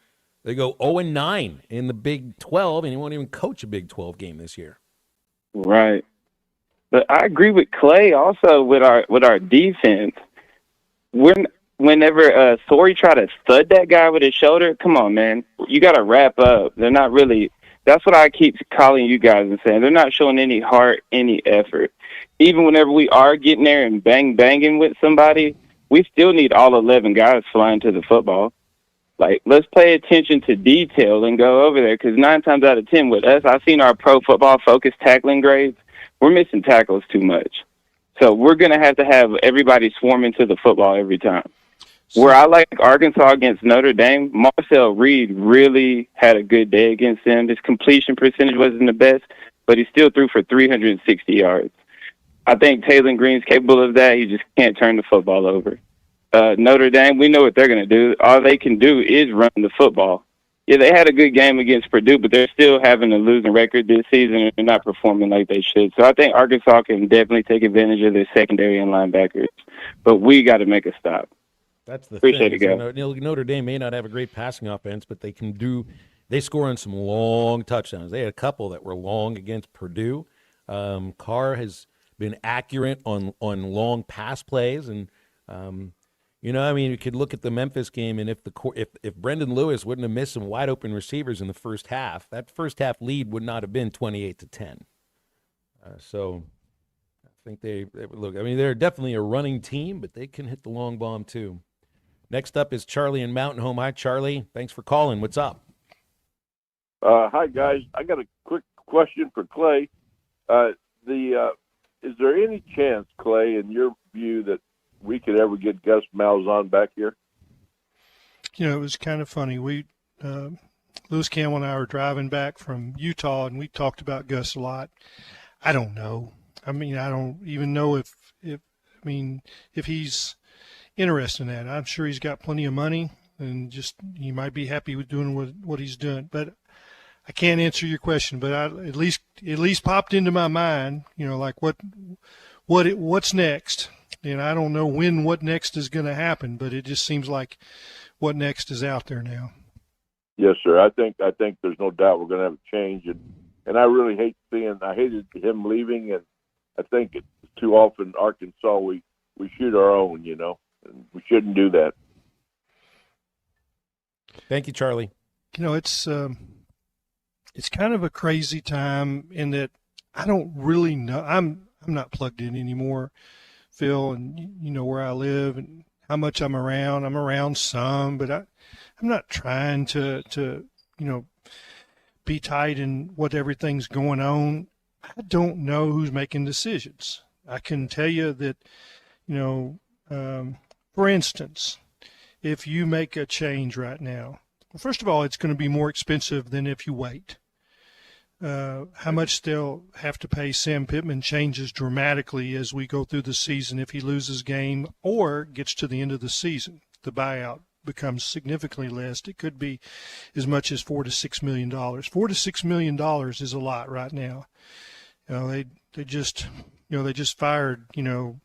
they go 0-9 in the Big 12, and he won't even coach a Big 12 game this year. Right. But I agree with Clay also with our defense. Whenever Sorey tried to stud that guy with his shoulder, come on, man. You got to wrap up. They're not really – that's what I keep calling you guys and saying. They're not showing any heart, any effort. Even whenever we are getting there and banging with somebody, we still need all 11 guys flying to the football. Like, let's pay attention to detail and go over there, because 9 times out of 10 with us, I've seen our Pro Football Focus tackling grades. We're missing tackles too much. So we're going to have everybody swarming to the football every time. Where I like Arkansas against Notre Dame, Marcel Reed really had a good day against them. His completion percentage wasn't the best, but he still threw for 360 yards. I think Taylor Green's capable of that. He just can't turn the football over. Notre Dame, we know what they're going to do. All they can do is run the football. Yeah, they had a good game against Purdue, but they're still having a losing record this season and they're not performing like they should. So I think Arkansas can definitely take advantage of their secondary and linebackers, but we got to make a stop. That's the Appreciate thing. it, guys. Notre Dame may not have a great passing offense, but they score on some long touchdowns. They had a couple that were long against Purdue. Carr has been accurate on long pass plays, and you could look at the Memphis game, and if Brendan Lewis wouldn't have missed some wide open receivers in the first half, that first half lead would not have been 28-10. So I think they look. I mean, they're definitely a running team, but they can hit the long bomb too. Next up is Charlie in Mountain Home. Hi, Charlie. Thanks for calling. What's up? Hi, guys. I got a quick question for Clay. Is there any chance, Clay, in your view, that we could ever get Gus Malzahn back here? It was kind of funny. Lewis Campbell and I were driving back from Utah, and we talked about Gus a lot. I don't know. I mean, I don't even know if he's interested in that. I'm sure he's got plenty of money, and just he might be happy with doing what he's doing. But I can't answer your question. But at least popped into my mind, like what's next. And I don't know what next is going to happen, but it just seems like what next is out there now. Yes, sir. I think there's no doubt we're going to have a change, and I really hated him leaving, and I think it's too often Arkansas we shoot our own, and we shouldn't do that. Thank you, Charlie. It's kind of a crazy time in that I don't really know. I'm not plugged in anymore, Phil, and you know where I live and how much I'm around. I'm around some, but I'm not trying to be tight in what everything's going on. I don't know who's making decisions. I can tell you that, for instance, if you make a change right now, first of all, it's going to be more expensive than if you wait. How much they'll have to pay Sam Pittman changes dramatically as we go through the season if he loses game or gets to the end of the season. The buyout becomes significantly less. It could be as much as $4 to $6 million. $4 to $6 million is a lot right now. They just fired 12,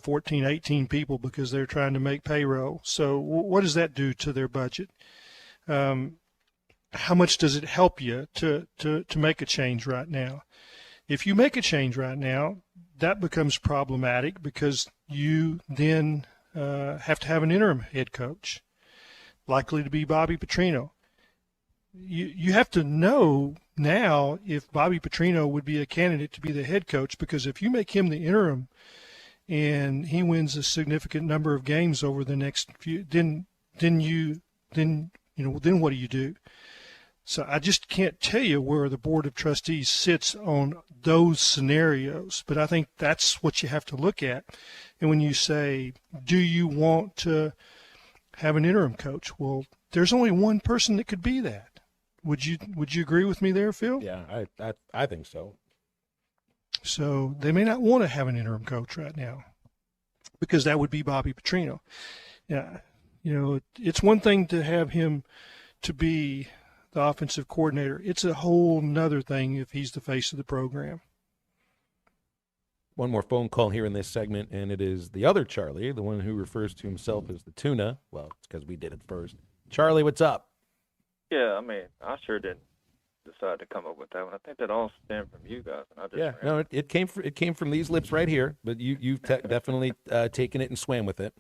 14, 18 people because they're trying to make payroll. So what does that do to their budget? How much does it help you to make a change right now? If you make a change right now, that becomes problematic because you then have to have an interim head coach, likely to be Bobby Petrino. You have to know now if Bobby Petrino would be a candidate to be the head coach, because if you make him the interim and he wins a significant number of games over the next few, then what do you do? So I just can't tell you where the Board of Trustees sits on those scenarios, but I think that's what you have to look at. And when you say, do you want to have an interim coach? Well, there's only one person that could be that. Would you agree with me there, Phil? Yeah, I think so. So they may not want to have an interim coach right now because that would be Bobby Petrino. Yeah, it's one thing to have him to be the offensive coordinator. It's a whole nother thing if he's the face of the program. One more phone call here in this segment, and it is the other Charlie, the one who refers to himself as the tuna. Well, it's because we did it first. Charlie, what's up? Yeah, I mean, I sure didn't decide to come up with that one. I think that all stemmed from you guys. And I just No, it came from these lips right here, but you've definitely taken it and swam with it.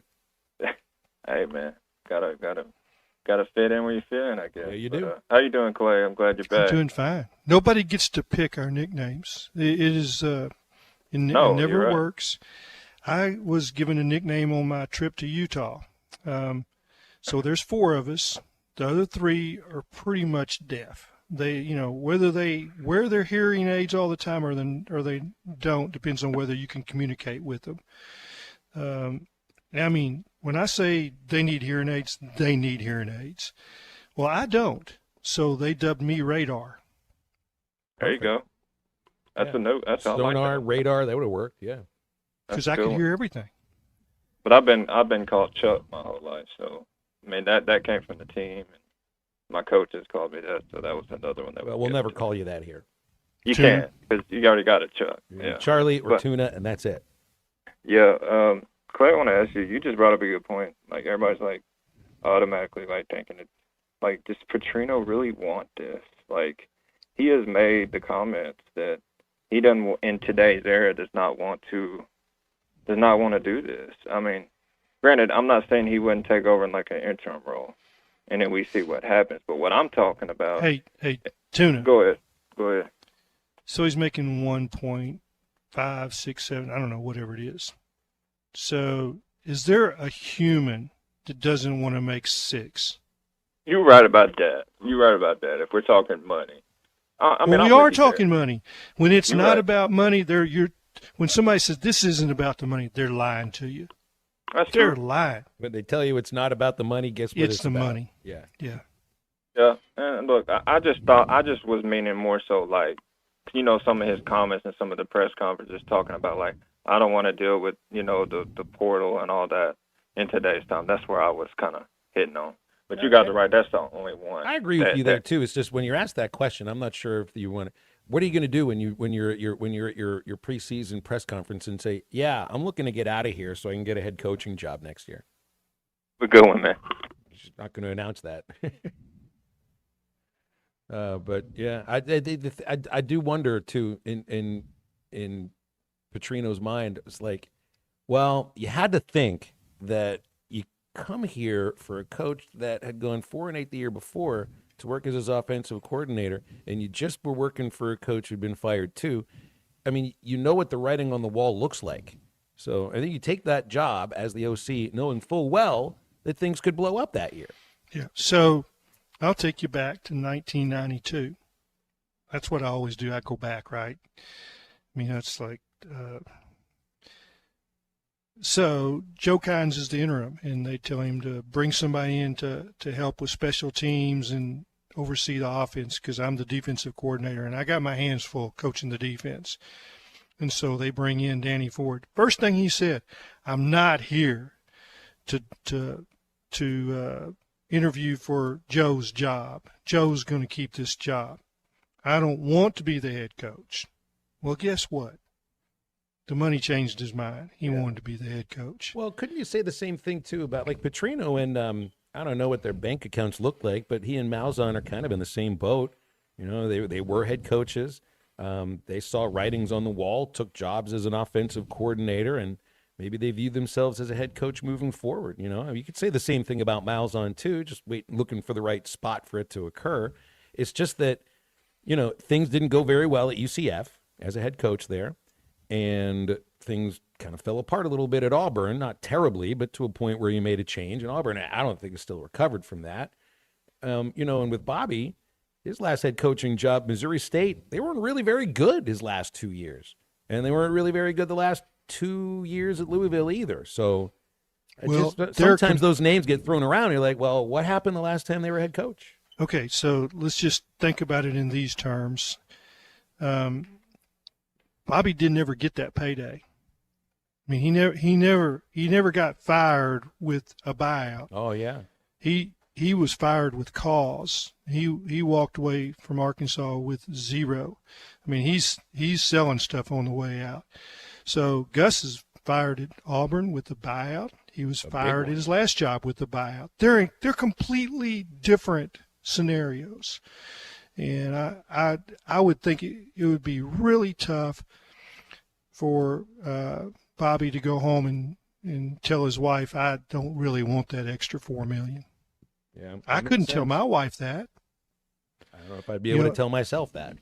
Hey, man, gotta fit in where you fit in, I guess. Yeah, you do. How you doing, Clay? I'm glad you're back. I'm doing fine. Nobody gets to pick our nicknames. It never works. I was given a nickname on my trip to Utah. So there's 4 of us. The other 3 are pretty much deaf. They, whether they wear their hearing aids all the time or they don't depends on whether you can communicate with them. I mean, when I say they need hearing aids, they need hearing aids. Well, I don't. So they dubbed me Radar. There you go. That's a note. That's all. Sonar, radar, that would have worked. Yeah. Because I could hear everything. But I've been called Chuck my whole life, so I mean that came from the team, and my coaches called me that, so that was another one. We'll never call you that here. You can, because you already got it, Chuck. Yeah. Charlie or Tuna, and that's it. Yeah, Clay, I want to ask you. You just brought up a good point. Like everybody's like automatically like thinking it. Like, does Petrino really want this? Like, he has made the comments that he doesn't in today's era does not want to do this. I mean, granted, I'm not saying he wouldn't take over in like an interim role, and then we see what happens. But what I'm talking about. Hey, Tuna. Go ahead. So he's making 1.5, 6, 7, I don't know, whatever it is. So is there a human that doesn't want to make 6? You're right about that. If we're talking money. We are talking money. When it's not about money, when somebody says this isn't about the money, they're lying to you. They're lying. When they tell you it's not about the money, guess what? It's the money. Yeah. Yeah. Yeah. And look, I just was meaning more so like, some of his comments and some of the press conferences talking about like, I don't want to deal with, the portal and all that in today's time. That's where I was kind of hitting on. But you guys are right. That's the only one. I agree with you there too. It's just when you're asked that question, I'm not sure if you want to. What are you going to do when you're at your preseason press conference and say, "Yeah, I'm looking to get out of here so I can get a head coaching job next year"? A good one, man. She's not going to announce that. But yeah, I do wonder too. In Petrino's mind, it's like, well, you had to think that you come here for a coach that had gone 4-8 the year before to work as his offensive coordinator, and you just were working for a coach who'd been fired too. I mean, you know what the writing on the wall looks like. So I think you take that job as the OC knowing full well that things could blow up that year. Yeah. So I'll take you back to 1992. That's what I always do. I go back, right? I mean, that's like so Joe Kynes is the interim, and they tell him to bring somebody in to help with special teams and oversee the offense because I'm the defensive coordinator, and I got my hands full coaching the defense. And so they bring in Danny Ford. First thing he said, I'm not here to interview for Joe's job. Joe's going to keep this job. I don't want to be the head coach. Well, guess what? The money changed his mind. He wanted to be the head coach. Well, couldn't you say the same thing, too, about like Petrino and I don't know what their bank accounts look like, but he and Malzahn are kind of in the same boat. They were head coaches. They saw writings on the wall, took jobs as an offensive coordinator, and maybe they view themselves as a head coach moving forward. You could say the same thing about Malzahn, too, just looking for the right spot for it to occur. It's just that, things didn't go very well at UCF as a head coach there. And things kind of fell apart a little bit at Auburn, not terribly, but to a point where you made a change. And Auburn, I don't think is still recovered from that. And with Bobby, his last head coaching job, Missouri State, they weren't really very good his last 2 years. And they weren't really very good the last 2 years at Louisville either. So sometimes those names get thrown around. You're like, well, what happened the last time they were head coach? Okay, so let's just think about it in these terms. Bobby didn't ever get that payday. I mean, he never got fired with a buyout. Oh yeah. He was fired with cause. He walked away from Arkansas with zero. I mean, he's selling stuff on the way out. So Gus is fired at Auburn with a buyout. He was fired at his last job with a buyout. They're completely different scenarios, and I would think it would be really tough for Bobby to go home and tell his wife, I don't really want that extra $4 million. Yeah, I couldn't tell my wife that. I don't know if I'd be able to tell myself that.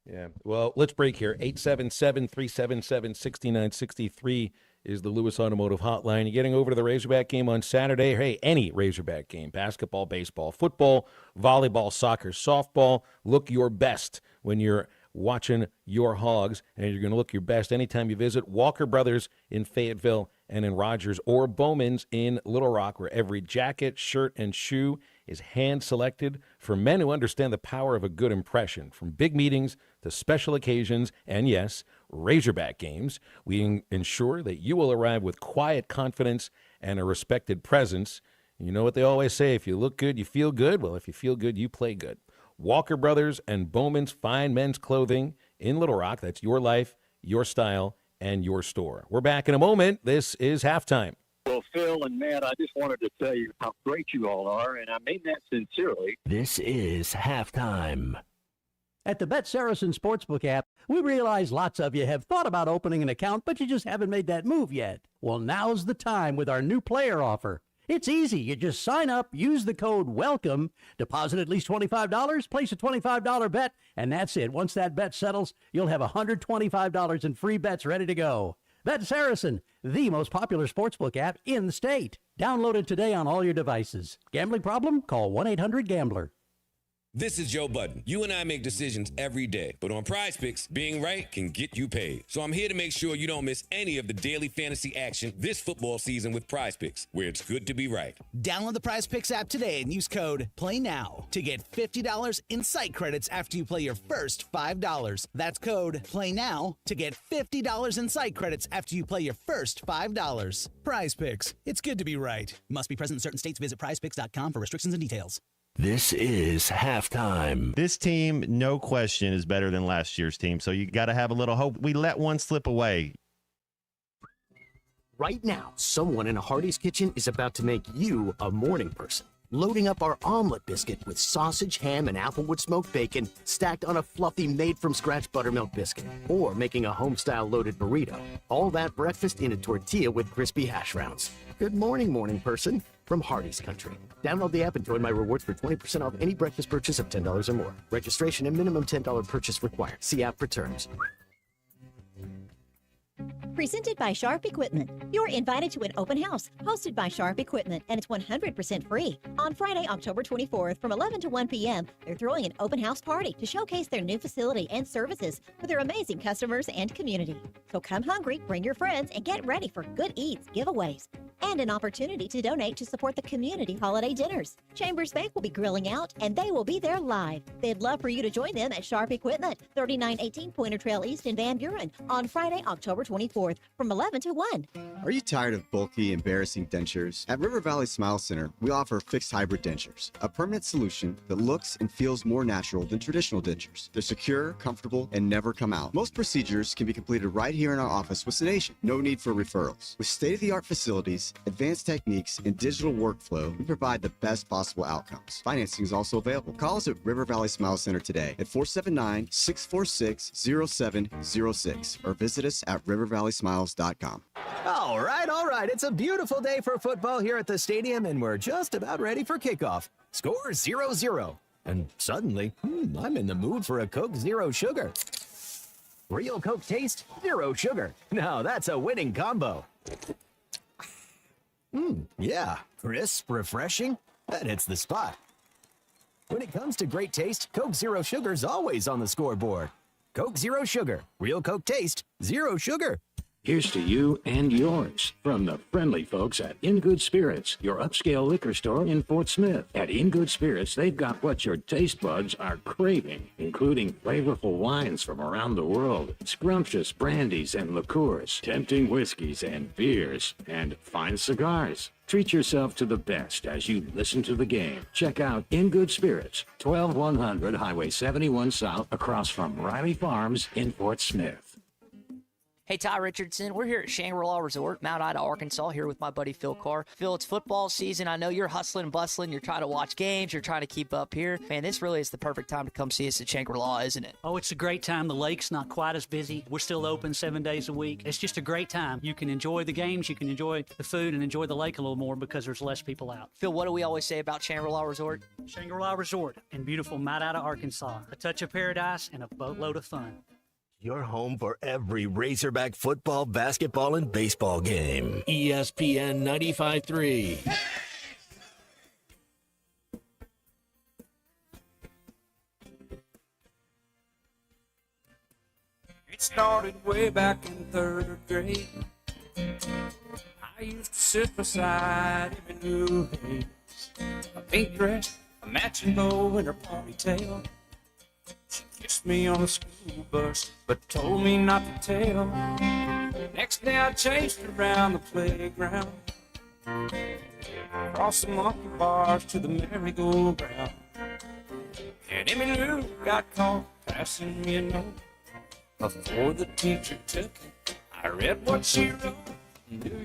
Yeah. Well, let's break here. 877-377-6963 is the Lewis Automotive Hotline. You're getting over to the Razorback game on Saturday. Hey, any Razorback game, basketball, baseball, football, volleyball, soccer, softball, look your best when you're watching your Hogs, and you're going to look your best anytime you visit Walker Brothers in Fayetteville and in Rogers, or Bowman's in Little Rock, where every jacket, shirt, and shoe is hand-selected for men who understand the power of a good impression. From big meetings to special occasions, and yes, Razorback games, we ensure that you will arrive with quiet confidence and a respected presence. You know what they always say, if you look good, you feel good. Well, if you feel good, you play good. Walker Brothers and Bowman's Fine Men's Clothing in Little Rock. That's your life, your style, and your store. We're back in a moment. This is Halftime. Well, Phil and Matt, I just wanted to tell you how great you all are, and I mean that sincerely. This is Halftime. At the Bet Saracen Sportsbook app, we realize lots of you have thought about opening an account, but you just haven't made that move yet. Well, now's the time with our new player offer. It's easy. You just sign up, use the code WELCOME, deposit at least $25, place a $25 bet, and that's it. Once that bet settles, you'll have $125 in free bets ready to go. Bet Saracen, the most popular sportsbook app in the state. Download it today on all your devices. Gambling problem? Call 1-800-GAMBLER. This is Joe Budden. You and I make decisions every day, but on Prize Picks, being right can get you paid. So I'm here to make sure you don't miss any of the daily fantasy action this football season with Prize Picks, where it's good to be right. Download the Prize Picks app today and use code PLAYNOW to get $50 in site credits after you play your first $5. That's code PLAYNOW to get $50 in site credits after you play your first $5. Prize Picks. It's good to be right. Must be present in certain states. Visit prizepicks.com for restrictions and details. This is Halftime. This team, no question, is better than last year's team, so you got to have a little hope. We let one slip away. Right now, someone in a Hardee's kitchen is about to make you a morning person. Loading up our omelet biscuit with sausage, ham, and applewood smoked bacon stacked on a fluffy made-from-scratch buttermilk biscuit. Or making a home-style loaded burrito. All that breakfast in a tortilla with crispy hash browns. Good morning, morning person, from Hardee's Country. Download the app and join my rewards for 20% off any breakfast purchase of $10 or more. Registration and minimum $10 purchase required. See app for terms. Presented by Sharp Equipment. You're invited to an open house hosted by Sharp Equipment, and it's 100% free. On Friday, October 24th from 11 to 1 p.m., they're throwing an open house party to showcase their new facility and services for their amazing customers and community. So come hungry, bring your friends, and get ready for good eats, giveaways, and an opportunity to donate to support the community holiday dinners. Chambers Bank will be grilling out, and they will be there live. They'd love for you to join them at Sharp Equipment, 3918 Pointer Trail East in Van Buren, on Friday, October 24th from 11 to 1. Are you tired of bulky, embarrassing dentures? At River Valley Smile Center, we offer fixed hybrid dentures, a permanent solution that looks and feels more natural than traditional dentures. They're secure, comfortable, and never come out. Most procedures can be completed right here in our office with sedation. No need for referrals. With state-of-the-art facilities, advanced techniques, and digital workflow, we provide the best possible outcomes. Financing is also available. Call us at River Valley Smile Center today at 479-646-0706 or visit us at rivervalleysmiles.com. All right. It's a beautiful day for football here at the stadium, and we're just about ready for kickoff. Score 0-0. And suddenly, I'm in the mood for a Coke Zero Sugar. Real Coke taste, zero sugar. Now that's a winning combo. Yeah, crisp, refreshing. That hits the spot. When it comes to great taste, Coke Zero Sugar's always on the scoreboard. Coke Zero Sugar. Real Coke taste, zero sugar. Here's to you and yours from the friendly folks at In Good Spirits, your upscale liquor store in Fort Smith. At In Good Spirits, they've got what your taste buds are craving, including flavorful wines from around the world, scrumptious brandies and liqueurs, tempting whiskeys and beers, and fine cigars. Treat yourself to the best as you listen to the game. Check out In Good Spirits, 12100 Highway 71 South, across from Riley Farms in Fort Smith. Hey, Ty Richardson. We're here at Shangri-La Resort, Mount Ida, Arkansas, here with my buddy Phil Carr. Phil, it's football season. I know you're hustling and bustling. You're trying to watch games. You're trying to keep up here. Man, this really is the perfect time to come see us at Shangri-La, isn't it? Oh, it's a great time. The lake's not quite as busy. We're still open 7 days a week. It's just a great time. You can enjoy the games, you can enjoy the food, and enjoy the lake a little more because there's less people out. Phil, what do we always say about Shangri-La Resort? Shangri-La Resort in beautiful Mount Ida, Arkansas. A touch of paradise and a boatload of fun. Your home for every Razorback football, basketball, and baseball game. ESPN 95.3. It started way back in 3rd grade. I used to sit beside Emmylou Hayes, a pink dress, a matching bow, and her ponytail. She kissed me on the school bus, but told me not to tell. Next day I chased her around the playground, across the monkey bars to the merry-go-round. And Emmylou got caught passing me a note. Before the teacher took it, I read what she wrote.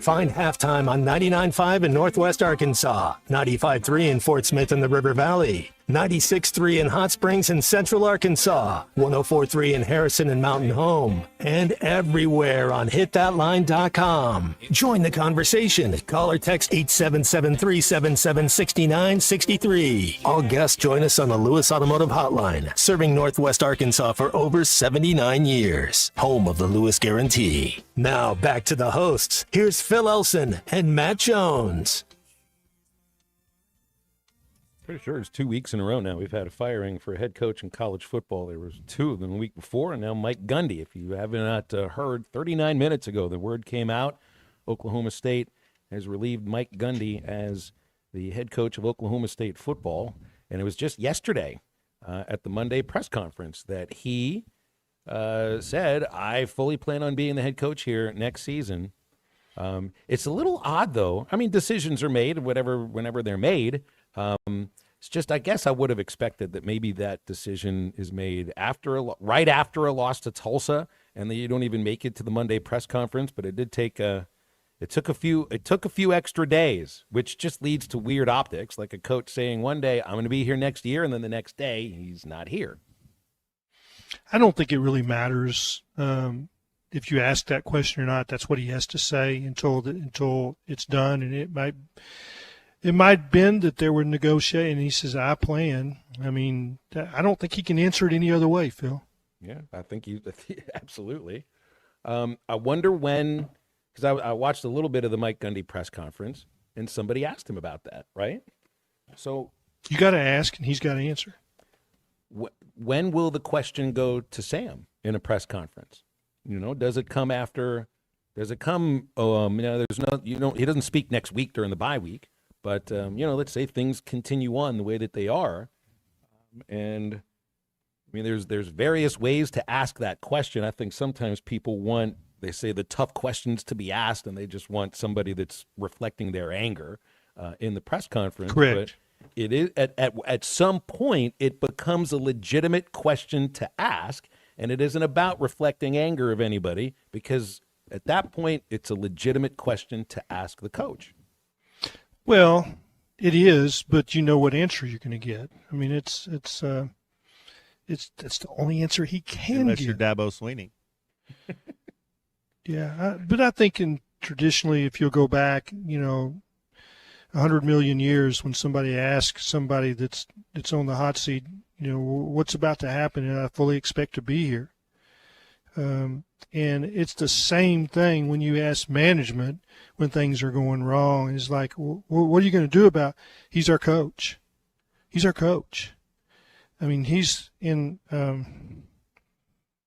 Find Halftime on 99.5 in Northwest Arkansas, 95.3 in Fort Smith and the River Valley, 96.3 in Hot Springs and Central Arkansas, 104.3 in Harrison and Mountain Home, and everywhere on hitthatline.com. Join the conversation. Call or text 877-377-6963. All guests join us on the Lewis Automotive Hotline, serving Northwest Arkansas for over 79 years. Home of the Lewis Guarantee. Now back to the hosts. Here's Phil Elson and Matt Jones. Pretty sure it's 2 weeks in a row now. We've had a firing for a head coach in college football. There was 2 of them the week before, and now Mike Gundy. If you have not heard, 39 minutes ago, the word came out. Oklahoma State has relieved Mike Gundy as the head coach of Oklahoma State football. And it was just yesterday at the Monday press conference that he said, I fully plan on being the head coach here next season. It's a little odd, though. I mean, decisions are made whenever they're made. It's just, I guess I would have expected that maybe that decision is made right after a loss to Tulsa, and that you don't even make it to the Monday press conference. But it did take it took a few extra days, which just leads to weird optics, like a coach saying one day I'm going to be here next year, and then the next day he's not here. I don't think it really matters if you ask that question or not. That's what he has to say until it's done, and it might been that there were negotiating. He says, I plan. I mean, I don't think he can answer it any other way, Phil. Yeah, I think you absolutely. I wonder when, because I watched a little bit of the Mike Gundy press conference, and somebody asked him about that, right? So you got to ask, and he's got to answer. When will the question go to Sam in a press conference? You know, does it come after? Does it come? There's no. He doesn't speak next week during the bye week. But, let's say things continue on the way that they are. And, I mean, there's various ways to ask that question. I think sometimes people they say the tough questions to be asked, and they just want somebody that's reflecting their anger in the press conference. Correct. But it is at some point, it becomes a legitimate question to ask, and it isn't about reflecting anger of anybody, because at that point, it's a legitimate question to ask the coach. Well, it is, but you know what answer you're going to get. I mean, that's the only answer he can Unless give. you're Dabo Swinney. Yeah, but I think traditionally, if you'll go back, 100 million years, when somebody asks somebody that's on the hot seat, what's about to happen, and I fully expect to be here. And it's the same thing when you ask management when things are going wrong. It's like, what are you going to do about it? He's our coach. He's our coach. I mean, he's in.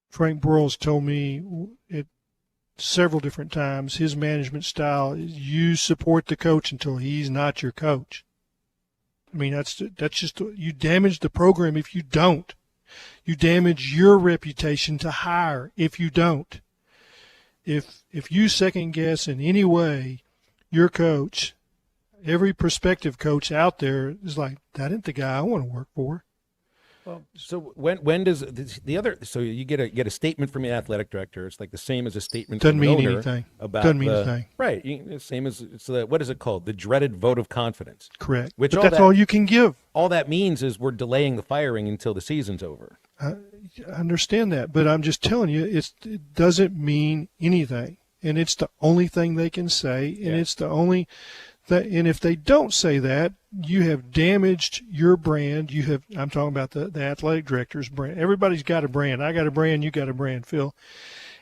Frank Broyles told me it several different times. His management style is you support the coach until he's not your coach. I mean, that's just you damage the program if you don't. You damage your reputation to hire if you don't. If you second guess in any way your coach, every prospective coach out there is like, that ain't the guy I want to work for. Well, so when does the other? So you get a statement from the athletic director. It's like the same as a statement Doesn't from an mean owner anything. About Doesn't mean anything. Right. Same as what is it called? The dreaded vote of confidence. Correct. Which But that's all you can give. All that means is we're delaying the firing until the season's over. I understand that, but I'm just telling you, it doesn't mean anything, and it's the only thing they can say, and it's the only. And if they don't say that, you have damaged your brand. I'm talking about the athletic director's brand. Everybody's got a brand. I got a brand. You got a brand, Phil.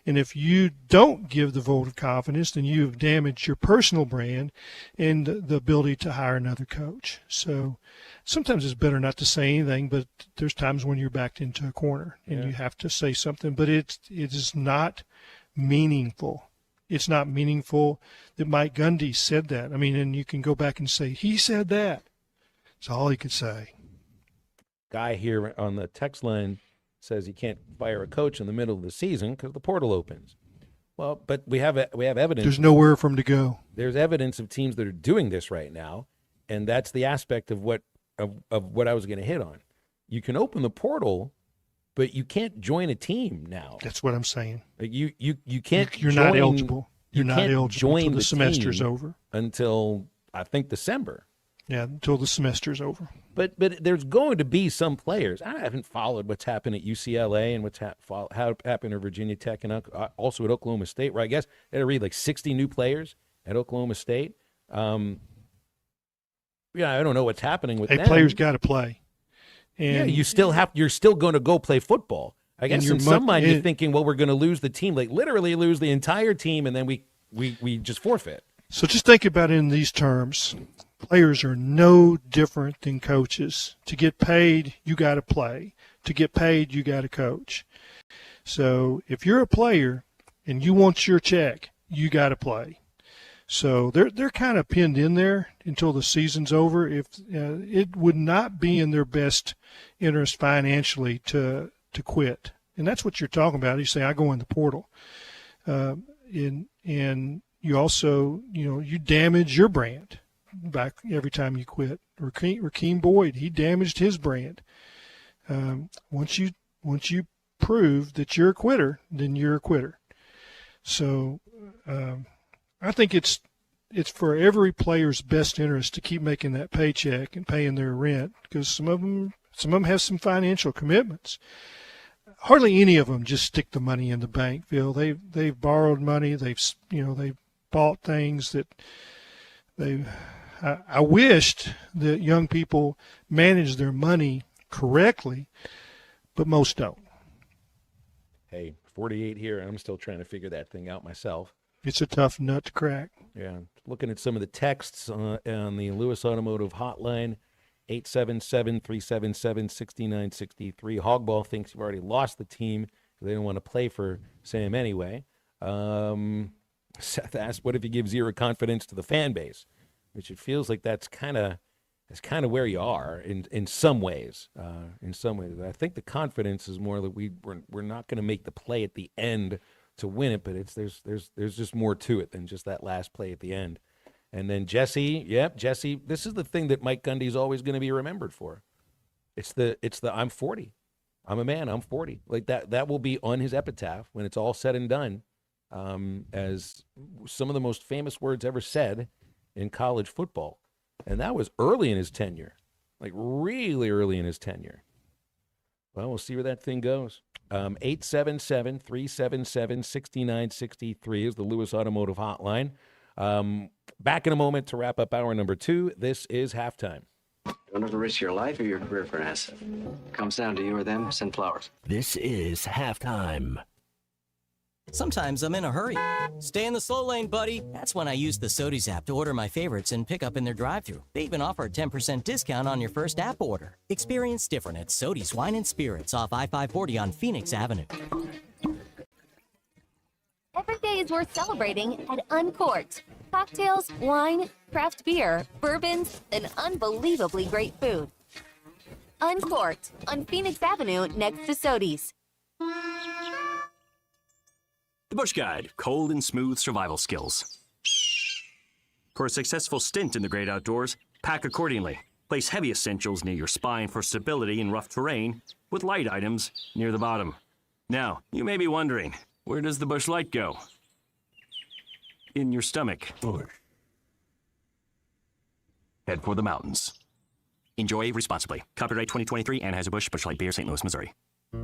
And if you don't give the vote of confidence, then you have damaged your personal brand and the ability to hire another coach. So sometimes it's better not to say anything, but there's times when you're backed into a corner and you have to say something. But it is not meaningful. It's not meaningful that Mike Gundy said that. I mean, and you can go back and say, he said that. That's all he could say. Guy here on the text line says you can't fire a coach in the middle of the season because the portal opens. Well, but we have evidence. There's nowhere for him to go. There's evidence of teams that are doing this right now, and that's the aspect of what I was going to hit on. You can open the portal, but you can't join a team now. That's what I'm saying. Like you can't. You're not eligible. You're not eligible until the semester's over. Until I think December. Yeah, until the semester's over. But there's going to be some players. I haven't followed what's happened at UCLA and what's happened at Virginia Tech and also at Oklahoma State, where I guess they had to read like 60 new players at Oklahoma State. I don't know what's happening with them. Players got to play. And you're still going to go play football. I guess in some mind you're thinking, well, we're going to lose the team, like literally lose the entire team, and then we just forfeit. So just think about it in these terms. Players are no different than coaches. To get paid, you got to play. To get paid, you got to coach. So if you're a player and you want your check, you got to play. So they're kind of pinned in there until the season's over. If it would not be in their best interest financially to quit, and that's what you're talking about. You say I go in the portal, and you also you damage your brand back every time you quit. Rakeem Boyd, he damaged his brand. Once you prove that you're a quitter, then you're a quitter. So. I think it's for every player's best interest to keep making that paycheck and paying their rent, because some of them have some financial commitments. Hardly any of them just stick the money in the bank, Phil. They've borrowed money. They've bought things that I wished that young people manage their money correctly, but most don't. Hey, 48 here, and I'm still trying to figure that thing out myself. It's a tough nut to crack. Yeah. Looking at some of the texts on the Lewis Automotive Hotline, 877-377-6963. Hogball thinks you've already lost the team. They don't want to play for Sam anyway. Seth asked, what if you give zero confidence to the fan base? Which it feels like that's kind of where you are in some ways. I think the confidence is more that we're not going to make the play at the end to win it, but there's just more to it than just that last play at the end. And then Jesse, this is the thing that Mike Gundy's always going to be remembered for. It's the I'm 40. I'm a man, I'm 40. Like that will be on his epitaph when it's all said and done, as some of the most famous words ever said in college football. And that was early in his tenure, like really early in his tenure. Well, we'll see where that thing goes. 877-377-6963 is the Lewis Automotive Hotline. Back in a moment to wrap up hour number 2. This is Halftime. Don't ever risk your life or your career for an asset. Comes down to you or them, send flowers. This is Halftime. Sometimes I'm in a hurry. Stay in the slow lane, buddy. That's when I use the Sodies app to order my favorites and pick up in their drive-thru. They even offer a 10% discount on your first app order. Experience different at Sodies Wine and Spirits off I-540 on Phoenix Avenue. Every day is worth celebrating at Uncorked. Cocktails, wine, craft beer, bourbons, and unbelievably great food. Uncorked on Phoenix Avenue next to Sodies. The Bush Guide, cold and smooth survival skills. For a successful stint in the great outdoors, pack accordingly. Place heavy essentials near your spine for stability in rough terrain, with light items near the bottom. Now, you may be wondering, where does the Bush Light go? In your stomach. Bush. Head for the mountains. Enjoy responsibly. Copyright 2023, Anheuser-Busch, Bush Light Beer, St. Louis, Missouri.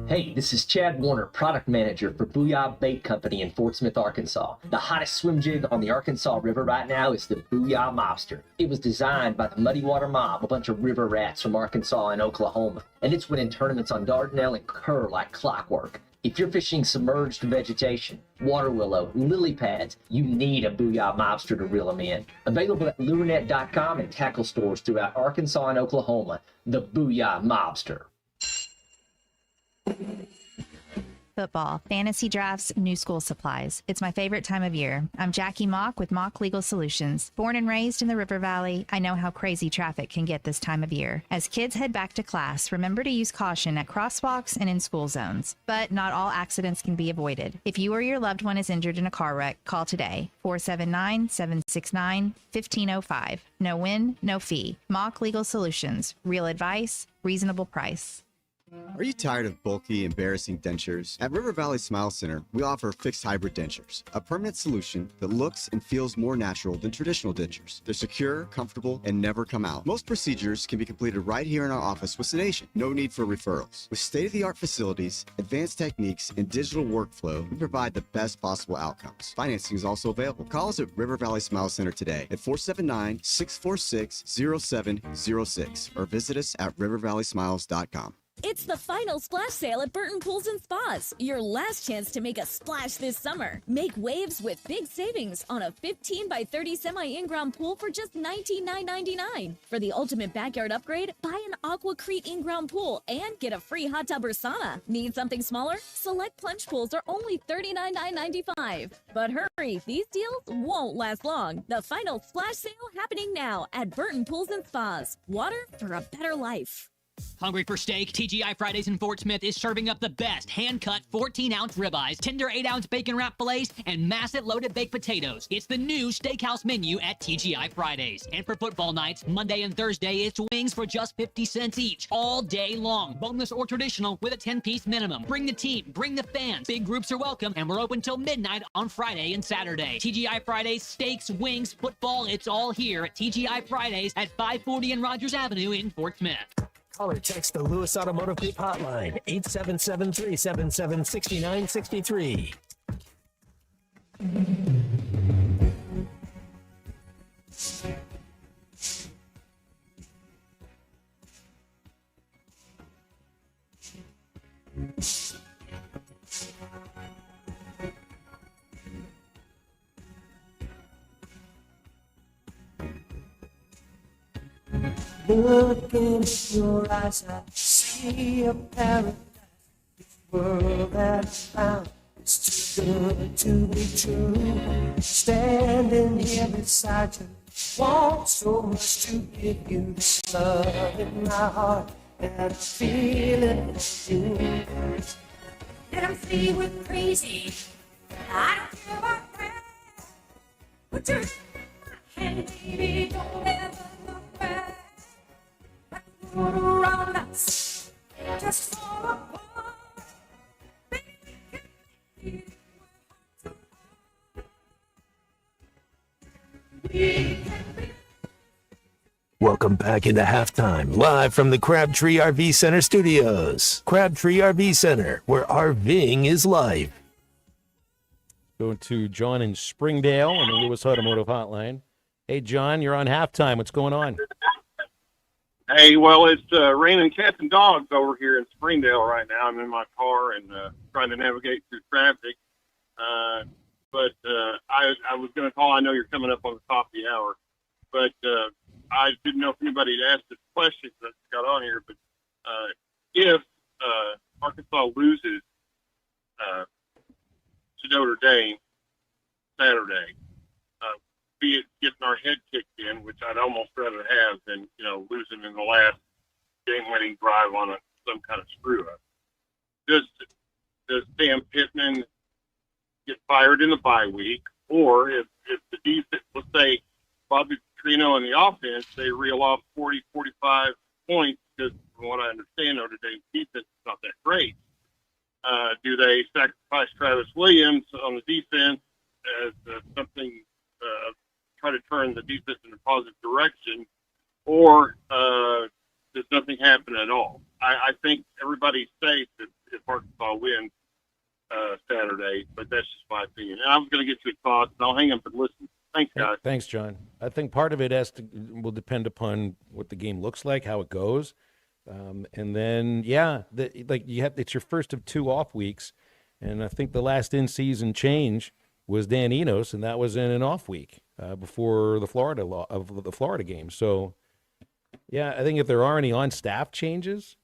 Hey, this is Chad Warner, product manager for Booyah Bait Company in Fort Smith, Arkansas. The hottest swim jig on the Arkansas River right now is the Booyah Mobster. It was designed by the Muddy Water Mob, a bunch of river rats from Arkansas and Oklahoma, and it's winning tournaments on Dardanelle and Kerr like clockwork. If you're fishing submerged vegetation, water willow, lily pads, you need a Booyah Mobster to reel them in. Available at lurenet.com and tackle stores throughout Arkansas and Oklahoma. The Booyah Mobster. Football, fantasy drafts, new school supplies. It's my favorite time of year. I'm Jackie Mock with Mock Legal Solutions. Born and raised in the River Valley, I know how crazy traffic can get this time of year. As kids head back to class, remember to use caution at crosswalks and in school zones. But not all accidents can be avoided. If you or your loved one is injured in a car wreck, call today. 479-769-1505. No win, no fee. Mock Legal Solutions. Real advice, reasonable price. Are you tired of bulky, embarrassing dentures? At River Valley Smile Center, we offer fixed hybrid dentures, a permanent solution that looks and feels more natural than traditional dentures. They're secure, comfortable, and never come out. Most procedures can be completed right here in our office with sedation. No need for referrals. With state-of-the-art facilities, advanced techniques, and digital workflow, we provide the best possible outcomes. Financing is also available. Call us at River Valley Smile Center today at 479-646-0706 or visit us at rivervalleysmiles.com. It's the final splash sale at Burton Pools and Spas. Your last chance to make a splash this summer. Make waves with big savings on a 15 by 30 semi-in-ground pool for just $19,999. For the ultimate backyard upgrade, buy an AquaCrete in-ground pool and get a free hot tub or sauna. Need something smaller? Select plunge pools are only $39,995. But hurry, these deals won't last long. The final splash sale happening now at Burton Pools and Spas. Water for a better life. Hungry for steak? TGI Fridays in Fort Smith is serving up the best hand-cut 14-ounce ribeyes, tender 8-ounce bacon wrap fillets, and massive loaded baked potatoes. It's the new steakhouse menu at TGI Fridays. And for football nights, Monday and Thursday, it's wings for just 50 cents each, all day long. Boneless or traditional with a 10-piece minimum. Bring the team, bring the fans. Big groups are welcome, and we're open till midnight on Friday and Saturday. TGI Fridays, steaks, wings, football, it's all here at TGI Fridays at 540 and Rogers Avenue in Fort Smith. Call or text the Lewis Automotive Group hotline, 877-377-6963. Look into your eyes, I see a paradise. This world that I found is too good to be true. Standing here beside you, want so much to give you this love in my heart, and I feel it for you. Let them see we're crazy. I don't care about that. Put your hand, baby, don't ever look back. Around us, just for a part. Welcome back into halftime, live from the Crabtree RV Center studios. Crabtree RV Center, where RVing is life. Going to John in Springdale on the Lewis Automotive Hotline. Hey, John, you're on halftime. What's going on? Hey, well, it's raining cats and dogs over here in Springdale right now. I'm in my car and trying to navigate through traffic. But I was going to call. I know you're coming up on the top of the hour, but I didn't know if anybody had asked this question that got on here. But if Arkansas loses to Notre Dame Saturday, be it getting our head kicked in, which I'd almost rather have than losing in the last game-winning drive on some kind of screw-up. Does Sam Pittman get fired in the bye week, or if the defense, let's say Bobby Petrino and the offense, they reel off 40, 45 points, because from what I understand, Notre Dame's defense is not that great. Do they sacrifice Travis Williams on the defense as something, try to turn the defense in a positive direction, or does nothing happen at all? I think everybody's safe if Arkansas wins Saturday, but that's just my opinion. And I was going to get your thoughts, and I'll hang up and listen. Thanks, guys. Thanks, John. I think part of it will depend upon what the game looks like, how it goes. And then, it's your first of 2 off weeks. And I think the last in-season change was Dan Enos, and that was in an off week before the Florida game. So, yeah, I think if there are any on-staff changes,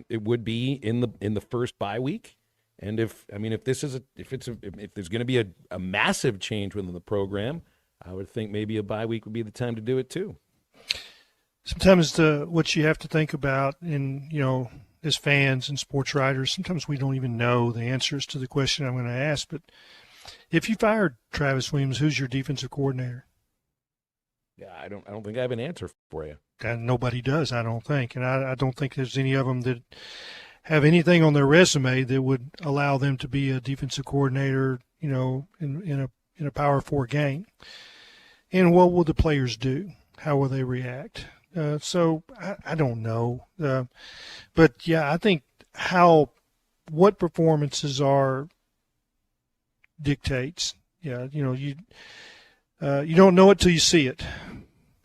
it would be in the first bye week. And if there's going to be a massive change within the program, I would think maybe a bye week would be the time to do it too. Sometimes what you have to think about, as fans and sports writers, sometimes we don't even know the answers to the question I'm going to ask. But if you fired Travis Williams, who's your defensive coordinator? Yeah, I don't think I have an answer for you. And nobody does, I don't think. And I don't think there's any of them that have anything on their resume that would allow them to be a defensive coordinator, in a Power 4 game. And what will the players do? How will they react? So I don't know. But yeah, I think what performances are dictates. Yeah, you don't know it till you see it,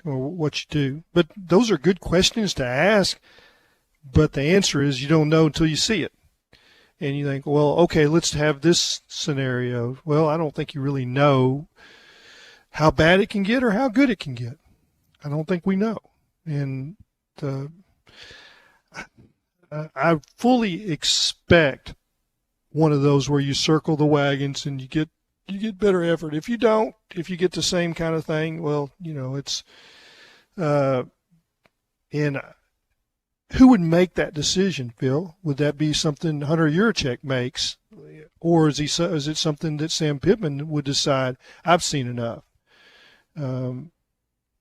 or what you do. But those are good questions to ask. But the answer is you don't know until you see it. And you think, well, okay, let's have this scenario. Well, I don't think you really know how bad it can get or how good it can get. I don't think we know. And I fully expect one of those where you circle the wagons and you get better effort. If you don't, if you get the same kind of thing, well, it's and who would make that decision, Phil? Would that be something Hunter Yurachek makes, or is it something that Sam Pittman would decide? I've seen enough.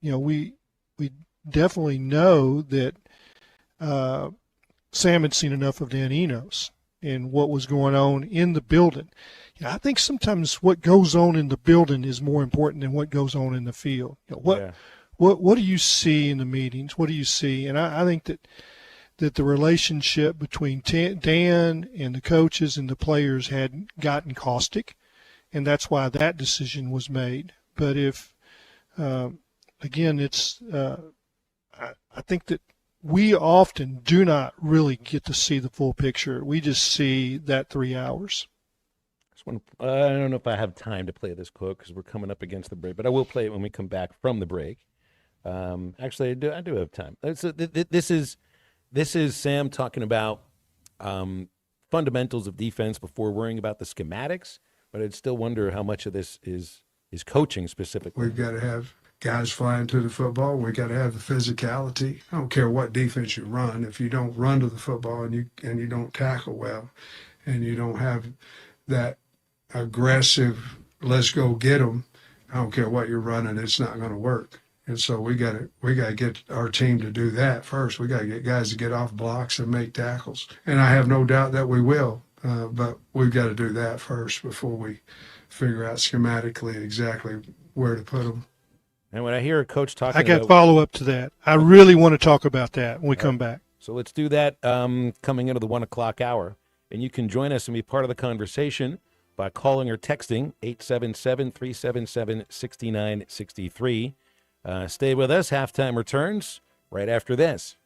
We definitely know that Sam had seen enough of Dan Enos and what was going on in the building. I think sometimes what goes on in the building is more important than what goes on in the field. What do you see in the meetings? What do you see? And I think that the relationship between Dan and the coaches and the players had gotten caustic, and that's why that decision was made. But if, again, it's I think that we often do not really get to see the full picture. We just see that 3 hours. I don't know if I have time to play this quote because we're coming up against the break, but I will play it when we come back from the break. Actually, I do have time. This is Sam talking about fundamentals of defense before worrying about the schematics, but I'd still wonder how much of this is coaching specifically. We've got to have guys flying to the football. We've got to have the physicality. I don't care what defense you run. If you don't run to the football and you don't tackle well and you don't have that aggressive, let's go get them, I don't care what you're running, it's not going to work. And so we got to get our team to do that first. We got to get guys to get off blocks and make tackles. And I have no doubt that we will, but we've got to do that first before we figure out schematically exactly where to put them. And when I hear a coach talking, I got follow up to that. I really want to talk about that when we come back. So let's do that coming into the 1 o'clock hour. And you can join us and be part of the conversation by calling or texting 877-377-6963. Stay with us. Halftime returns right after this.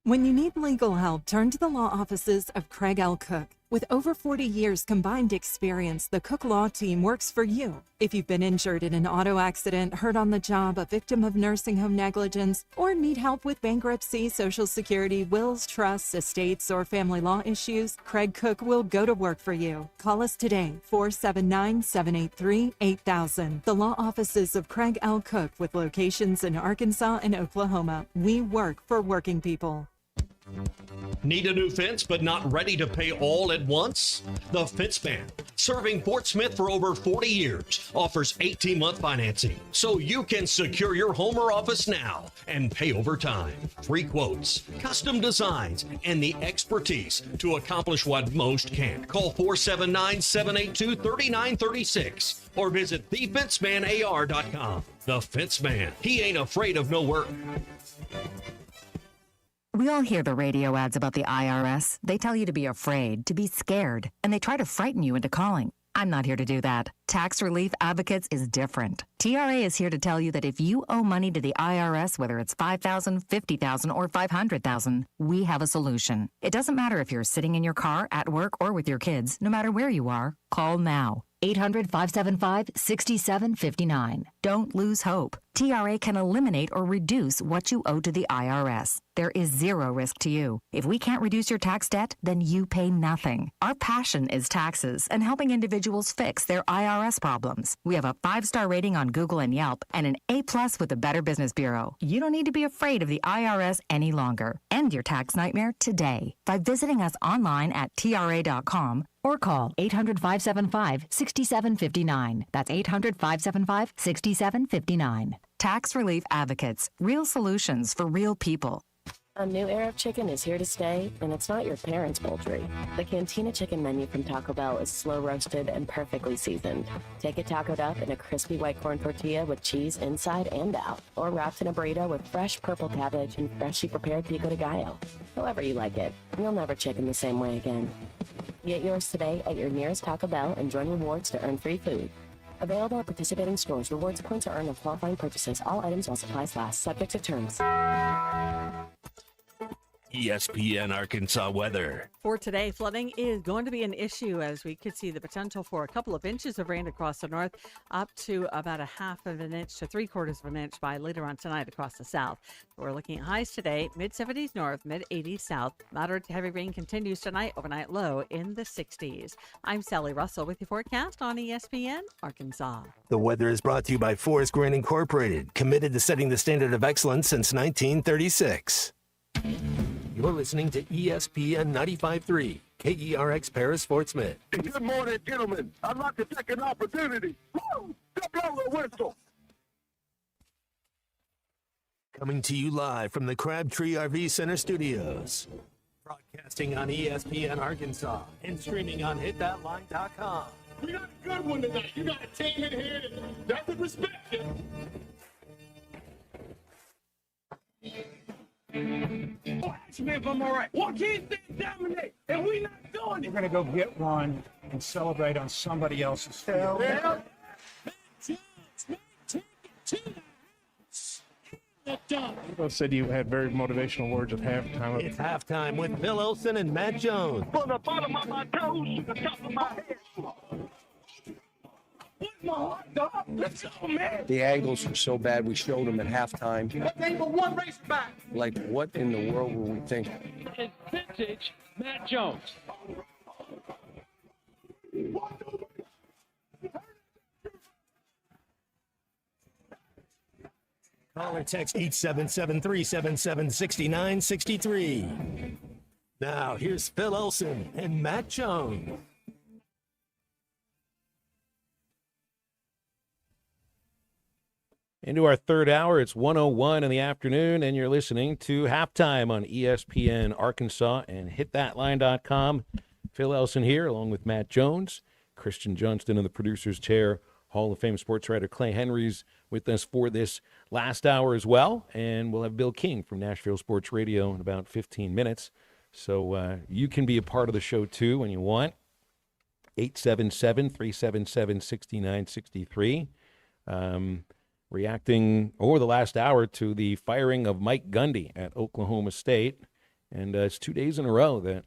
When you need legal help, turn to the law offices of Craig L. Cook. With over 40 years combined experience, the Cook Law Team works for you. If you've been injured in an auto accident, hurt on the job, a victim of nursing home negligence, or need help with bankruptcy, Social Security, wills, trusts, estates, or family law issues, Craig Cook will go to work for you. Call us today, 479-783-8000. The law offices of Craig L. Cook with locations in Arkansas and Oklahoma. We work for working people. Need a new fence but not ready to pay all at once? The Fence Man, serving Fort Smith for over 40 years, offers 18-month financing so you can secure your home or office now and pay over time. Free quotes, custom designs, and the expertise to accomplish what most can't. Call 479-782-3936 or visit thefencemanAR.com. The Fence Man, he ain't afraid of no work. We all hear the radio ads about the IRS. They tell you to be afraid, to be scared, and they try to frighten you into calling. I'm not here to do that. Tax Relief Advocates is different. TRA is here to tell you that if you owe money to the IRS, whether it's $5,000, $50,000, or $500,000, we have a solution. It doesn't matter if you're sitting in your car, at work, or with your kids. No matter where you are, call now. 800-575-6759. Don't lose hope. TRA can eliminate or reduce what you owe to the IRS. There is zero risk to you. If we can't reduce your tax debt, then you pay nothing. Our passion is taxes and helping individuals fix their IRS problems. We have a 5-star rating on Google and Yelp and an A+ with the Better Business Bureau. You don't need to be afraid of the IRS any longer. End your tax nightmare today by visiting us online at TRA.com or call 800-575-6759. That's 800-575-6759. Tax Relief Advocates. Real solutions for real people. A new era of chicken is here to stay, and it's not your parents' poultry. The Cantina chicken menu from Taco Bell is slow roasted and perfectly seasoned. Take it tacoed up in a crispy white corn tortilla with cheese inside and out, or wrapped in a burrito with fresh purple cabbage and freshly prepared pico de gallo. However you like it, you'll never chicken the same way again. Get yours today at your nearest Taco Bell and join rewards to earn free food. Available at participating stores. Rewards points are earned on qualifying purchases. All items while supplies last. Subject to terms. ESPN Arkansas weather. For today, flooding is going to be an issue as we could see the potential for a couple of inches of rain across the north, up to about a half of an inch to 3/4 of an inch by later on tonight across the south. We're looking at highs today, mid-70s north, mid-80s south. Moderate to heavy rain continues tonight, overnight low in the 60s. I'm Sally Russell with your forecast on ESPN Arkansas. The weather is brought to you by Forest Grant Incorporated, committed to setting the standard of excellence since 1936. You're listening to ESPN 95.3, KERX Paris Fort Smith. Good morning, gentlemen. I'd like to take an opportunity to blow the whistle. Coming to you live from the Crabtree RV Center studios. Broadcasting on ESPN Arkansas and streaming on hitthatline.com. We got a good one tonight. You got a team in here that doesn't respect you. Ask me if I'm all right. Why can't they dominate? And we not doing it. We're going to go get one and celebrate on somebody else's field. Yeah. People said you had very motivational words at halftime. It's halftime with Phil Olsen and Matt Jones. From the bottom of my toes to the top of my head. My heart, dog. Let's go, man. The angles were so bad, we showed them at halftime. But they were one race back. Like, what in the world were we thinking? It's vintage Matt Jones. Call or text 877-377-6963. Now, here's Phil Olsen and Matt Jones. Into our third hour, it's 1:01 in the afternoon, and you're listening to Halftime on ESPN Arkansas and hitthatline.com. Phil Elson here, along with Matt Jones, Christian Johnston in the producer's chair, Hall of Fame sports writer Clay Henry's with us for this last hour as well, and we'll have Bill King from Nashville Sports Radio in about 15 minutes. So you can be a part of the show, too, when you want. 877-377-6963. Reacting over the last hour to the firing of Mike Gundy at Oklahoma State And it's 2 days in a row that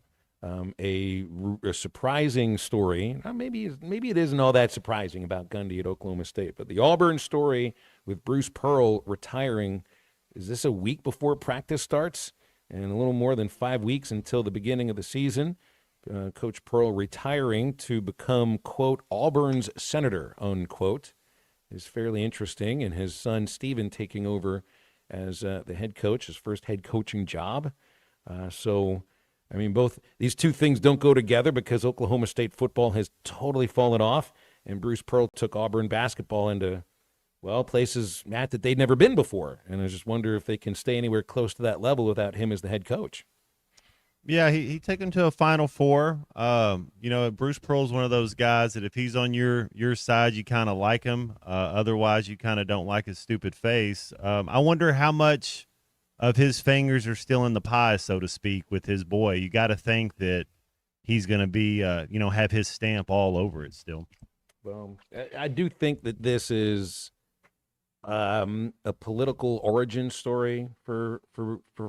a surprising story, maybe it isn't all that surprising about Gundy at Oklahoma State, but the Auburn story with Bruce Pearl retiring, is this a week before practice starts? And a little more than 5 weeks until the beginning of the season. Coach Pearl retiring to become, quote, Auburn's senator, unquote, is fairly interesting. And his son, Steven, taking over as the head coach, his first head coaching job. So, I mean, both these two things don't go together because Oklahoma State football has totally fallen off, and Bruce Pearl took Auburn basketball into, well, places, Matt, that they'd never been before. And I just wonder if they can stay anywhere close to that level without him as the head coach. Yeah, he took him to a Final Four. Bruce Pearl's one of those guys that if he's on your side, you kind of like him. Otherwise, you kind of don't like his stupid face. I wonder how much of his fingers are still in the pie, so to speak, with his boy. You got to think that he's going to be, have his stamp all over it still. Well, I do think that this is a political origin story for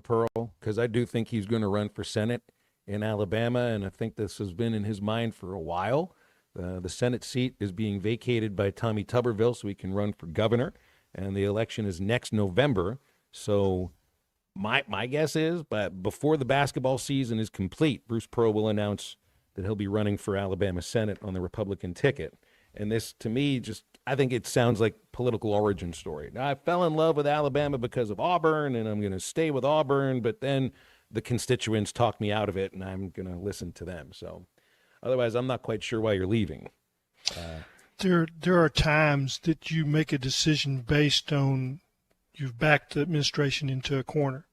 Pearl, because I do think he's going to run for Senate in Alabama, and I think this has been in his mind for a while. The Senate seat is being vacated by Tommy Tuberville, so he can run for governor, and the election is next November. So my guess is, but before the basketball season is complete, Bruce Pearl will announce that he'll be running for Alabama Senate on the Republican ticket. And this, to me, I think it sounds like political origin story. Now, I fell in love with Alabama because of Auburn, and I'm going to stay with Auburn, but then the constituents talked me out of it, and I'm going to listen to them. So otherwise, I'm not quite sure why you're leaving. There are times that you make a decision based on you've backed the administration into a corner.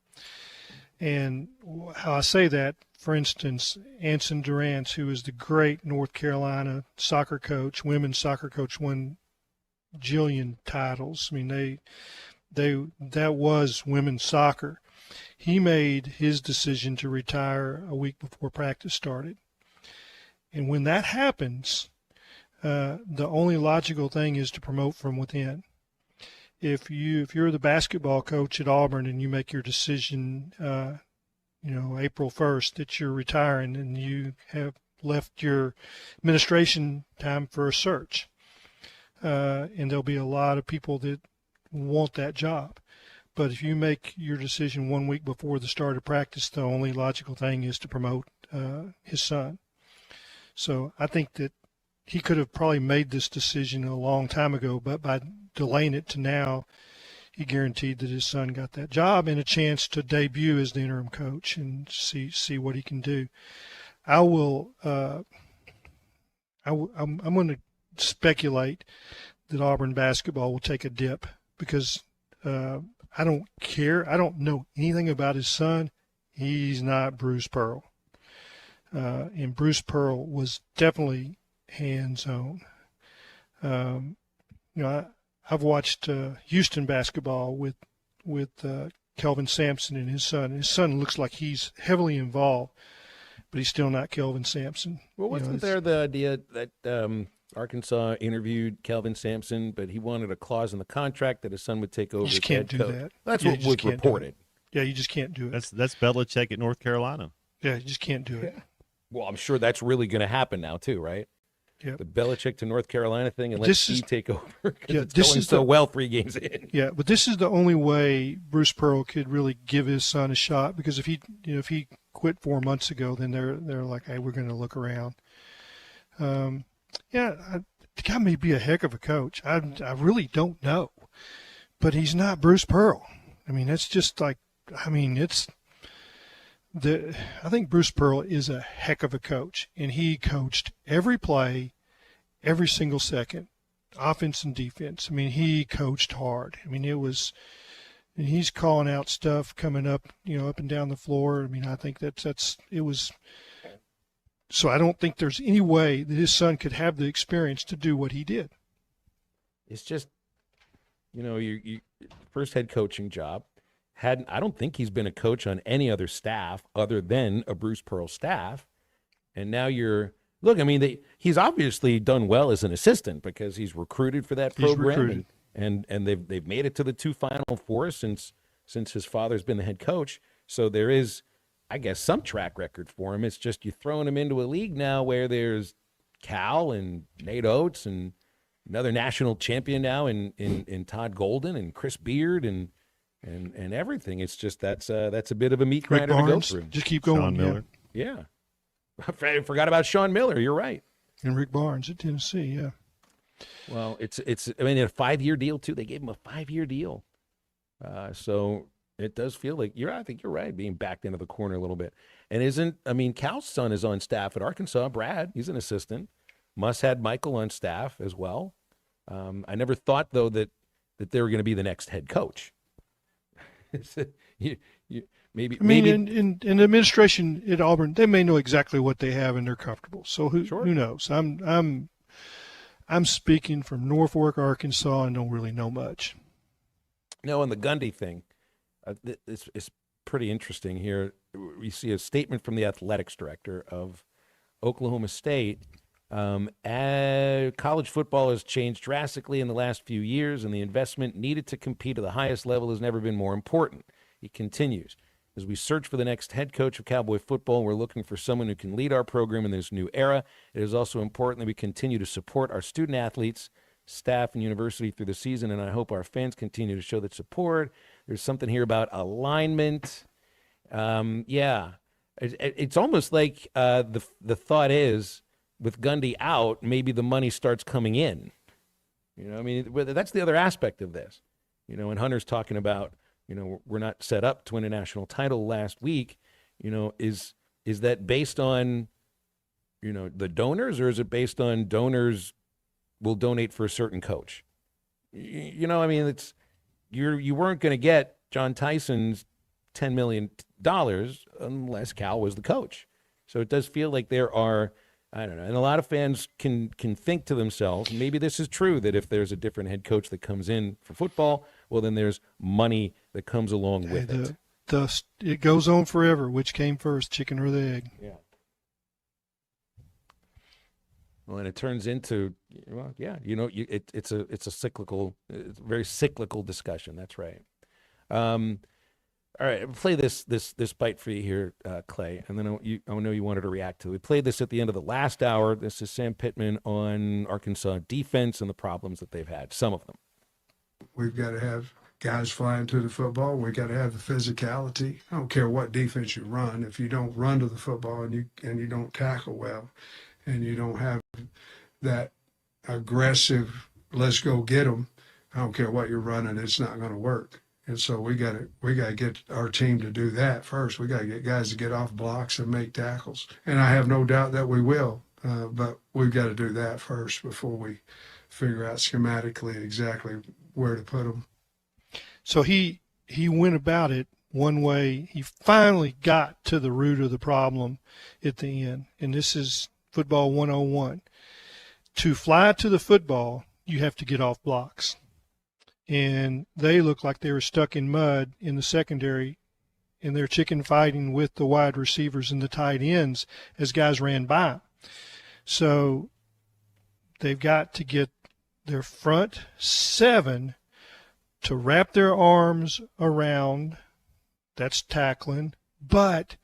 And how I say that, for instance, Anson Durant, who is the great North Carolina soccer coach, women's soccer coach, won jillion titles. I mean, that was women's soccer. He made his decision to retire a week before practice started. And when that happens, the only logical thing is to promote from within. If you're the basketball coach at Auburn and you make your decision, April 1st that you're retiring, and you have left your administration time for a search, and there'll be a lot of people that want that job. But if you make your decision 1 week before the start of practice, the only logical thing is to promote his son. So I think that he could have probably made this decision a long time ago, but by delaying it to now, he guaranteed that his son got that job and a chance to debut as the interim coach and see what he can do. I'm going to speculate that Auburn basketball will take a dip because I don't care. I don't know anything about his son. He's not Bruce Pearl. And Bruce Pearl was definitely hands-on. I've watched Houston basketball with Kelvin Sampson and his son. His son looks like he's heavily involved, but he's still not Kelvin Sampson. Well, wasn't there the idea that Arkansas interviewed Kelvin Sampson, but he wanted a clause in the contract that his son would take over? You just can't do that. That's what was reported. Yeah, you just can't do it. That's Belichick at North Carolina. Yeah, you just can't do it. Well, I'm sure that's really going to happen now too, right? Yep. The Belichick to North Carolina thing, and let he take over because it's this going is so well 3 games in. Yeah, but this is the only way Bruce Pearl could really give his son a shot, because if he quit 4 months ago, then they're like, hey, we're going to look around. The guy may be a heck of a coach. I really don't know, but he's not Bruce Pearl. I mean, it's just like, I think Bruce Pearl is a heck of a coach, and he coached every play, every single second, offense and defense. I mean, he coached hard. I mean, and he's calling out stuff coming up, up and down the floor. I mean, I think it was. So I don't think there's any way that his son could have the experience to do what he did. It's just, your first head coaching job. I don't think he's been a coach on any other staff other than a Bruce Pearl staff. And now he's obviously done well as an assistant because he's recruited for that program. And they've made it to the 2 Final Fours since his father's been the head coach. So there is I guess, some track record for him. It's just you're throwing him into a league now where there's Cal and Nate Oates and another national champion now in Todd Golden and Chris Beard and everything. It's just that's a bit of a meat grinder to go through. Just keep going. Sean Miller. Yeah. I forgot about Sean Miller. You're right. And Rick Barnes at Tennessee, yeah. Well, it's a 5-year deal too. They gave him a 5-year deal. So it does feel like I think you're right, being backed into the corner a little bit. And Cal's son is on staff at Arkansas, Brad. He's an assistant. Muss had Michael on staff as well. I never thought, though, that they were going to be the next head coach. Maybe. In the administration at Auburn, they may know exactly what they have and they're comfortable. So who knows? I'm speaking from Norfolk, Arkansas, and don't really know much. No, on the Gundy thing, it's pretty interesting here. We see a statement from the athletics director of Oklahoma State. College football has changed drastically in the last few years, and the investment needed to compete at the highest level has never been more important. He continues, as we search for the next head coach of Cowboy football, we're looking for someone who can lead our program in this new era. It is also important that we continue to support our student athletes, staff, and university through the season, and I hope our fans continue to show that support. There's something here about alignment. It's almost like the thought is, with Gundy out, maybe the money starts coming in. That's the other aspect of this. And Hunter's talking about, we're not set up to win a national title last week. Is that based on, the donors, or is it based on donors will donate for a certain coach? It's you weren't going to get John Tyson's $10 million unless Cal was the coach. So it does feel like there are, I don't know, and a lot of fans can think to themselves, maybe this is true, that if there's a different head coach that comes in for football, well, then there's money that comes along with it. It goes on forever. Which came first, chicken or the egg? Yeah. Well, and it turns into, it's a cyclical, it's a very cyclical discussion. That's right. All right, I'll play this bite for you here, Clay, and then I know you wanted to react to it. We played this at the end of the last hour. This is Sam Pittman on Arkansas defense and the problems that they've had, some of them. We've got to have guys flying to the football. We've got to have the physicality. I don't care what defense you run. If you don't run to the football and you don't tackle well and you don't have that aggressive, let's go get them, I don't care what you're running, it's not going to work. And so we got to get our team to do that first. We got to get guys to get off blocks and make tackles. And I have no doubt that we will, but we've got to do that first before we figure out schematically exactly where to put them. So he went about it one way. He finally got to the root of the problem at the end. And this is football 101. To fly to the football, you have to get off blocks. And they looked like they were stuck in mud in the secondary, and they're chicken fighting with the wide receivers and the tight ends as guys ran by. So they've got to get their front seven to wrap their arms around, that's tackling, but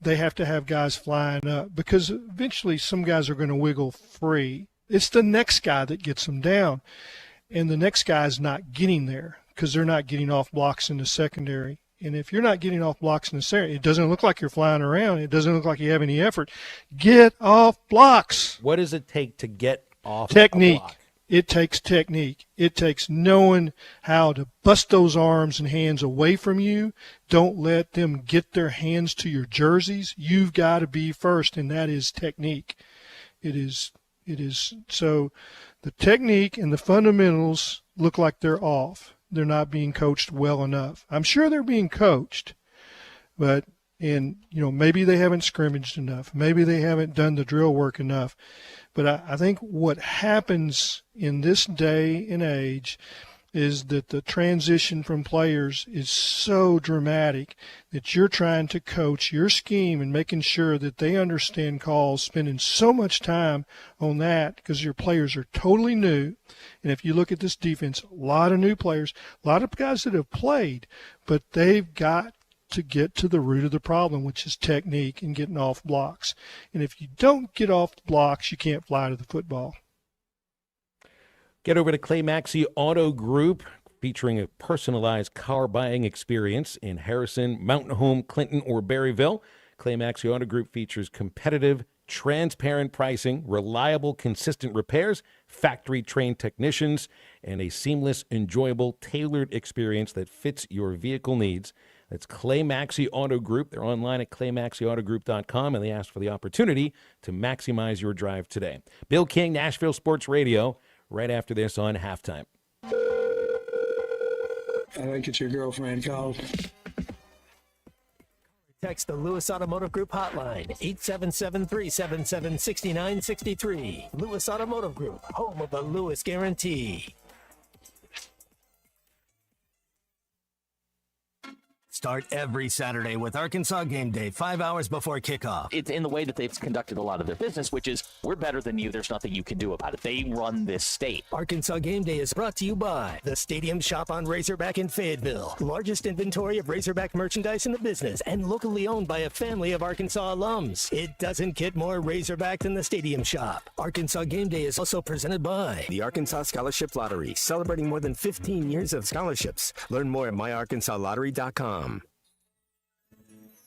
they have to have guys flying up because eventually some guys are going to wiggle free. It's the next guy that gets them down. And the next guy's not getting there because they're not getting off blocks in the secondary. And if you're not getting off blocks in the secondary, it doesn't look like you're flying around. It doesn't look like you have any effort. Get off blocks. What does it take to get off technique? A block? It takes technique. It takes knowing how to bust those arms and hands away from you. Don't let them get their hands to your jerseys. You've got to be first, and that is technique. It is so. The technique and the fundamentals look like they're off. They're not being coached well enough. I'm sure they're being coached, but maybe they haven't scrimmaged enough. Maybe they haven't done the drill work enough. But I think what happens in this day and age is that the transition from players is so dramatic that you're trying to coach your scheme and making sure that they understand calls, spending so much time on that because your players are totally new. And if you look at this defense, a lot of new players, a lot of guys that have played, but they've got to get to the root of the problem, which is technique and getting off blocks. And if you don't get off the blocks, you can't fly to the football. Get over to Clay Maxey Auto Group, featuring a personalized car buying experience in Harrison, Mountain Home, Clinton, or Berryville. Clay Maxey Auto Group features competitive, transparent pricing, reliable, consistent repairs, factory-trained technicians, and a seamless, enjoyable, tailored experience that fits your vehicle needs. That's Clay Maxey Auto Group. They're online at claymaxeyautogroup.com, and they ask for the opportunity to maximize your drive today. Bill King, Nashville Sports Radio, right after this on Halftime. I think it's your girlfriend called. Text the Lewis Automotive Group hotline, 877-377-6963. Lewis Automotive Group, home of the Lewis Guarantee. Start every Saturday with Arkansas Game Day, 5 hours before kickoff. It's in the way that they've conducted a lot of their business, which is, we're better than you, there's nothing you can do about it. They run this state. Arkansas Game Day is brought to you by the Stadium Shop on Razorback in Fayetteville. Largest inventory of Razorback merchandise in the business and locally owned by a family of Arkansas alums. It doesn't get more Razorback than the Stadium Shop. Arkansas Game Day is also presented by the Arkansas Scholarship Lottery, celebrating more than 15 years of scholarships. Learn more at myarkansaslottery.com.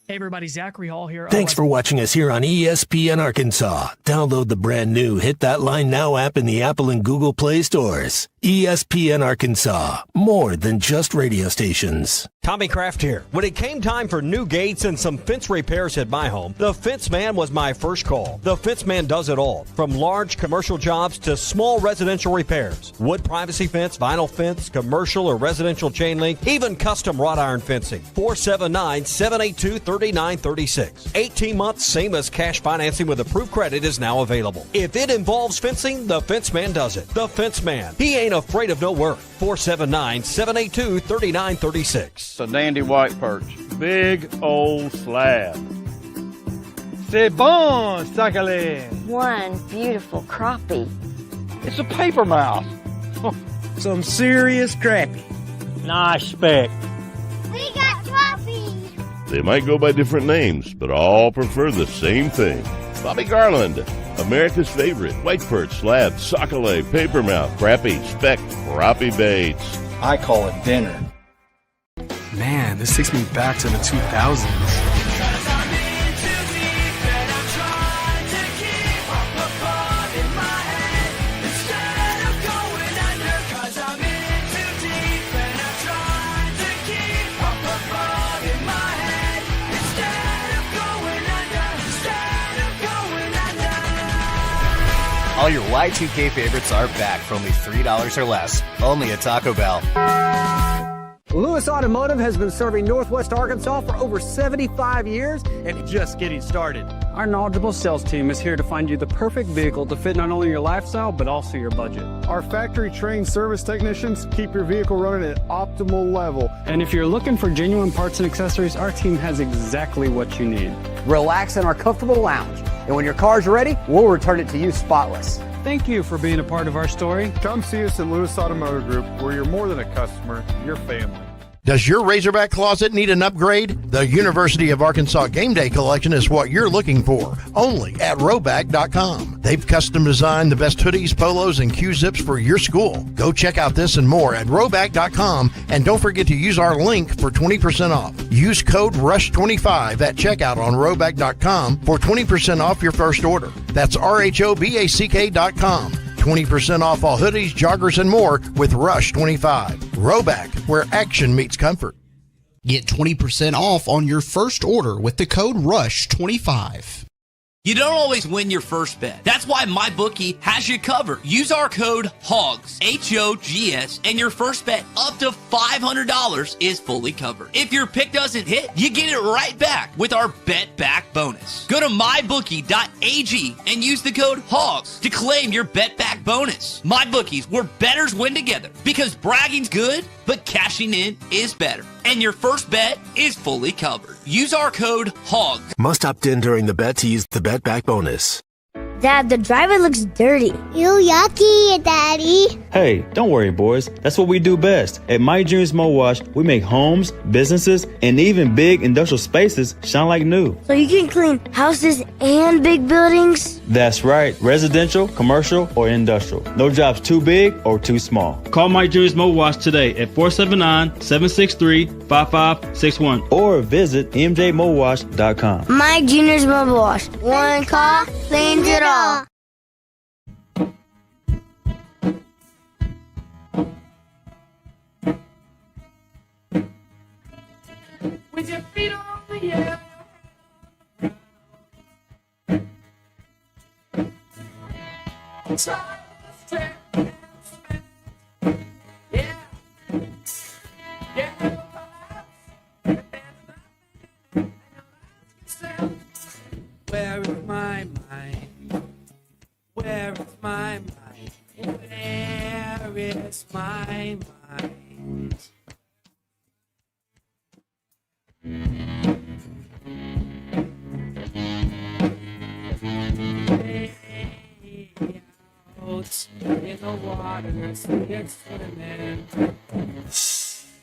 Hey everybody, Zachary Hall here. Thanks for watching us here on ESPN Arkansas. Download the brand new Hit That Line Now app in the Apple and Google Play stores. ESPN Arkansas, more than just radio stations. Tommy Kraft here. When it came time for new gates and some fence repairs at my home, the Fence Man was my first call. The Fence Man does it all, from large commercial jobs to small residential repairs. Wood privacy fence, vinyl fence, commercial or residential chain link, even custom wrought iron fencing. 479-782-3936. 18 months, same as cash financing with approved credit is now available. If it involves fencing, the Fence Man does it. The Fence Man. He ain't afraid of no work. 479-782-3936. It's a dandy white perch. Big old slab. C'est bon, sacale. One beautiful crappie. It's a paper mouth. Some serious crappie. Nice speck. We got crappies. They might go by different names, but all prefer the same thing. Bobby Garland, America's favorite white perch, slab, sockeye, papermouth, crappie, speck, crappie baits. I call it dinner. Man, this takes me back to the 2000s. All your Y2K favorites are back for only $3 or less. Only at Taco Bell. Lewis Automotive has been serving Northwest Arkansas for over 75 years and just getting started. Our knowledgeable sales team is here to find you the perfect vehicle to fit not only your lifestyle, but also your budget. Our factory-trained service technicians keep your vehicle running at optimal level. And if you're looking for genuine parts and accessories, our team has exactly what you need. Relax in our comfortable lounge. And when your car's ready, we'll return it to you spotless. Thank you for being a part of our story. Come see us at Lewis Automotive Group, where you're more than a customer, you're family. Does your Razorback closet need an upgrade? The University of Arkansas Game Day collection is what you're looking for, only at Roback.com. They've custom designed the best hoodies, polos, and Q-zips for your school. Go check out this and more at Roback.com, and don't forget to use our link for 20% off. Use code RUSH25 at checkout on Roback.com for 20% off your first order. That's RHOBACK.com. 20% off all hoodies, joggers, and more with Rush 25. Roback, where action meets comfort. Get 20% off on your first order with the code RUSH25. You don't always win your first bet. That's why MyBookie has you covered. Use our code HOGS, H-O-G-S, and your first bet up to $500 is fully covered. If your pick doesn't hit, you get it right back with our Bet Back bonus. Go to MyBookie.ag and use the code HOGS to claim your Bet Back bonus. MyBookie's, where bettors win together, because bragging's good, but cashing in is better. And your first bet is fully covered. Use our code HOGS. Must opt in during the bet to use the Bet Back bonus. Dad, the driver looks dirty. You yucky, Daddy. Hey, don't worry, boys. That's what we do best. At Mike Jr.'s Mo Wash, we make homes, businesses, and even big industrial spaces shine like new. So you can clean houses and big buildings? That's right. Residential, commercial, or industrial. No job's too big or too small. Call Mike Jr.'s Mo Wash today at 479-763-5561 or visit mjmowash.com. Mike Jr.'s Mobile Wash. One call cleans it all. With your feet on the air. Try to stay and spin. Yeah. Yeah. Where is my mind? Where is my mind? Where is my mind? Out in the water, swimming.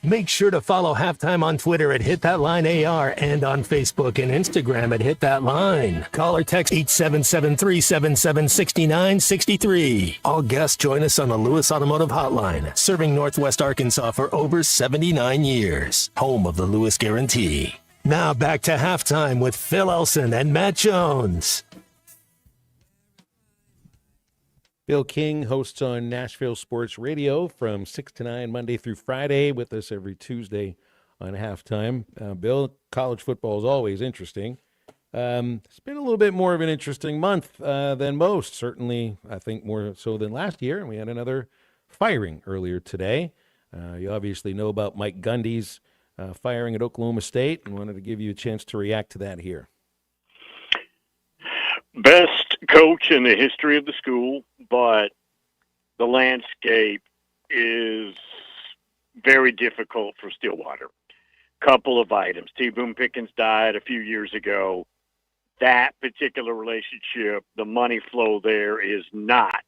Make sure to follow Halftime on Twitter at HitThatLineAR and on Facebook and Instagram at HitThatLine. Call or text 877-377-6963. All guests join us on the Lewis Automotive Hotline, serving Northwest Arkansas for over 79 years. Home of the Lewis Guarantee. Now back to Halftime with Phil Elson and Matt Jones. Bill King hosts on Nashville Sports Radio from 6 to 9 Monday through Friday, with us every Tuesday on Halftime. Bill, college football is always interesting. It's been a little bit more of an interesting month than most, certainly I think more so than last year, and we had another firing earlier today. You obviously know about Mike Gundy's firing at Oklahoma State, and wanted to give you a chance to react to that here. Best coach in the history of the school, but the landscape is very difficult for Stillwater. Couple of items. T. Boone Pickens died a few years ago. That particular relationship, the money flow there is not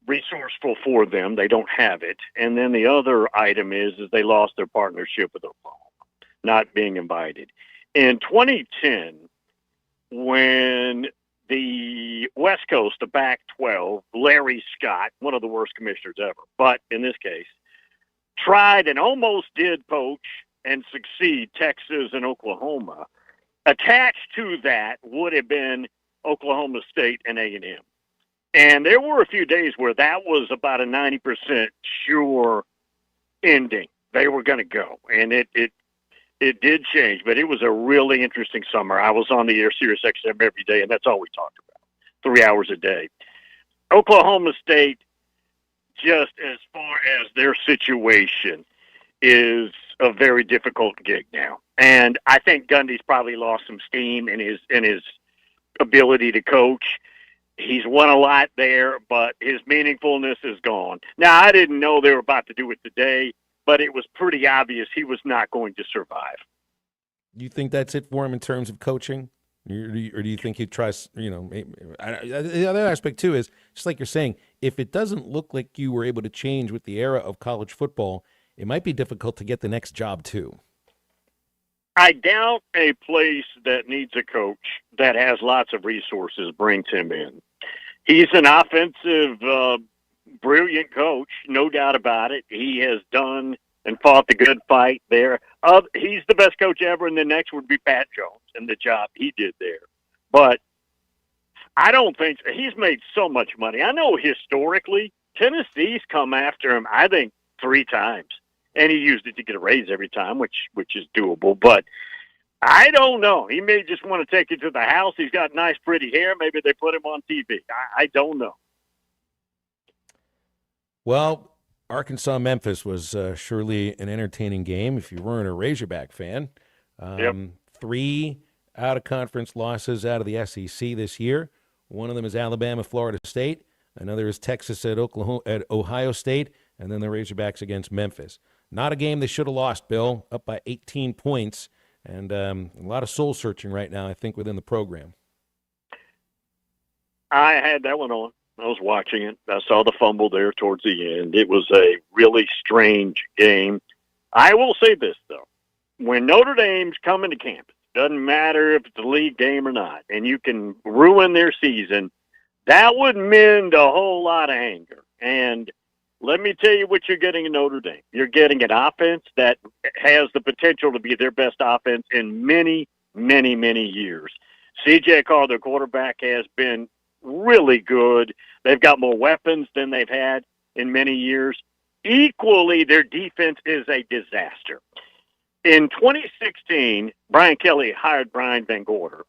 resourceful for them. They don't have it. And then the other item is they lost their partnership with Oklahoma, not being invited. In 2010, when the West Coast, the Pac-12, Larry Scott, one of the worst commissioners ever, but in this case, tried and almost did poach and succeed Texas and Oklahoma. Attached to that would have been Oklahoma State and A&M. And there were a few days where that was about a 90% sure ending. They were going to go, and it did change, but it was a really interesting summer. I was on the air, Sirius XM, every day, and that's all we talked about, 3 hours a day. Oklahoma State, just as far as their situation, is a very difficult gig now. And I think Gundy's probably lost some steam in his ability to coach. He's won a lot there, but his meaningfulness is gone. Now, I didn't know they were about to do it today, but it was pretty obvious he was not going to survive. You think that's it for him in terms of coaching? Or do you think he tries, the other aspect, too, is, just like you're saying, if it doesn't look like you were able to change with the era of college football, it might be difficult to get the next job, too. I doubt a place that needs a coach that has lots of resources brings him in. He's an offensive, brilliant coach, no doubt about it. He has done and fought the good fight there. He's the best coach ever, and the next would be Pat Jones and the job he did there. But I don't think he's made so much money. I know historically Tennessee's come after him, I think, 3 times. And he used it to get a raise every time, which is doable. But I don't know. He may just want to take it to the house. He's got nice, pretty hair. Maybe they put him on TV. I don't know. Well, Arkansas-Memphis was surely an entertaining game if you weren't a Razorback fan. 3 out-of-conference losses out of the SEC this year. One of them is Alabama, Florida State. Another is Texas at Ohio State. And then the Razorbacks against Memphis. Not a game they should have lost, Bill, up by 18 points. And a lot of soul-searching right now, I think, within the program. I had that one on. I was watching it. I saw the fumble there towards the end. It was a really strange game. I will say this, though. When Notre Dame's coming to campus, doesn't matter if it's a league game or not, and you can ruin their season, that would mend a whole lot of anger. And let me tell you what you're getting in Notre Dame. You're getting an offense that has the potential to be their best offense in many, many, many years. C.J. Carr, their quarterback, has been really good. They've got more weapons than they've had in many years. Equally, their defense is a disaster. In 2016, Brian Kelly hired Brian Van Gorder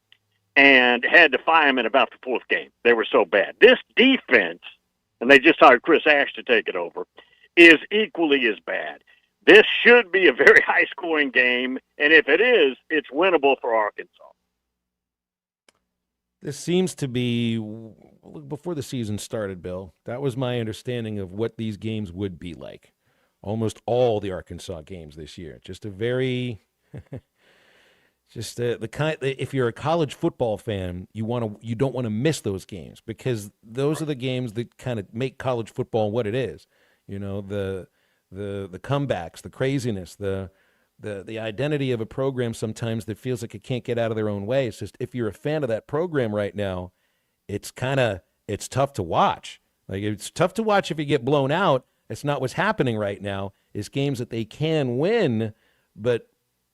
and had to fire him in about the fourth game. They were so bad. This defense, and they just hired Chris Ash to take it over, is equally as bad. This should be a very high-scoring game, and if it is, it's winnable for Arkansas. This seems to be, before the season started, Bill, that was my understanding of what these games would be like. Almost all the Arkansas games this year. Just a very, the kind. If you're a college football fan, you don't want to miss those games, because those are the games that kind of make college football what it is. You know, the comebacks, the craziness, the identity of a program sometimes that feels like it can't get out of their own way. It's just, if you're a fan of that program right now, it's tough to watch. Like, it's tough to watch if you get blown out. It's not what's happening right now. It's games that they can win, but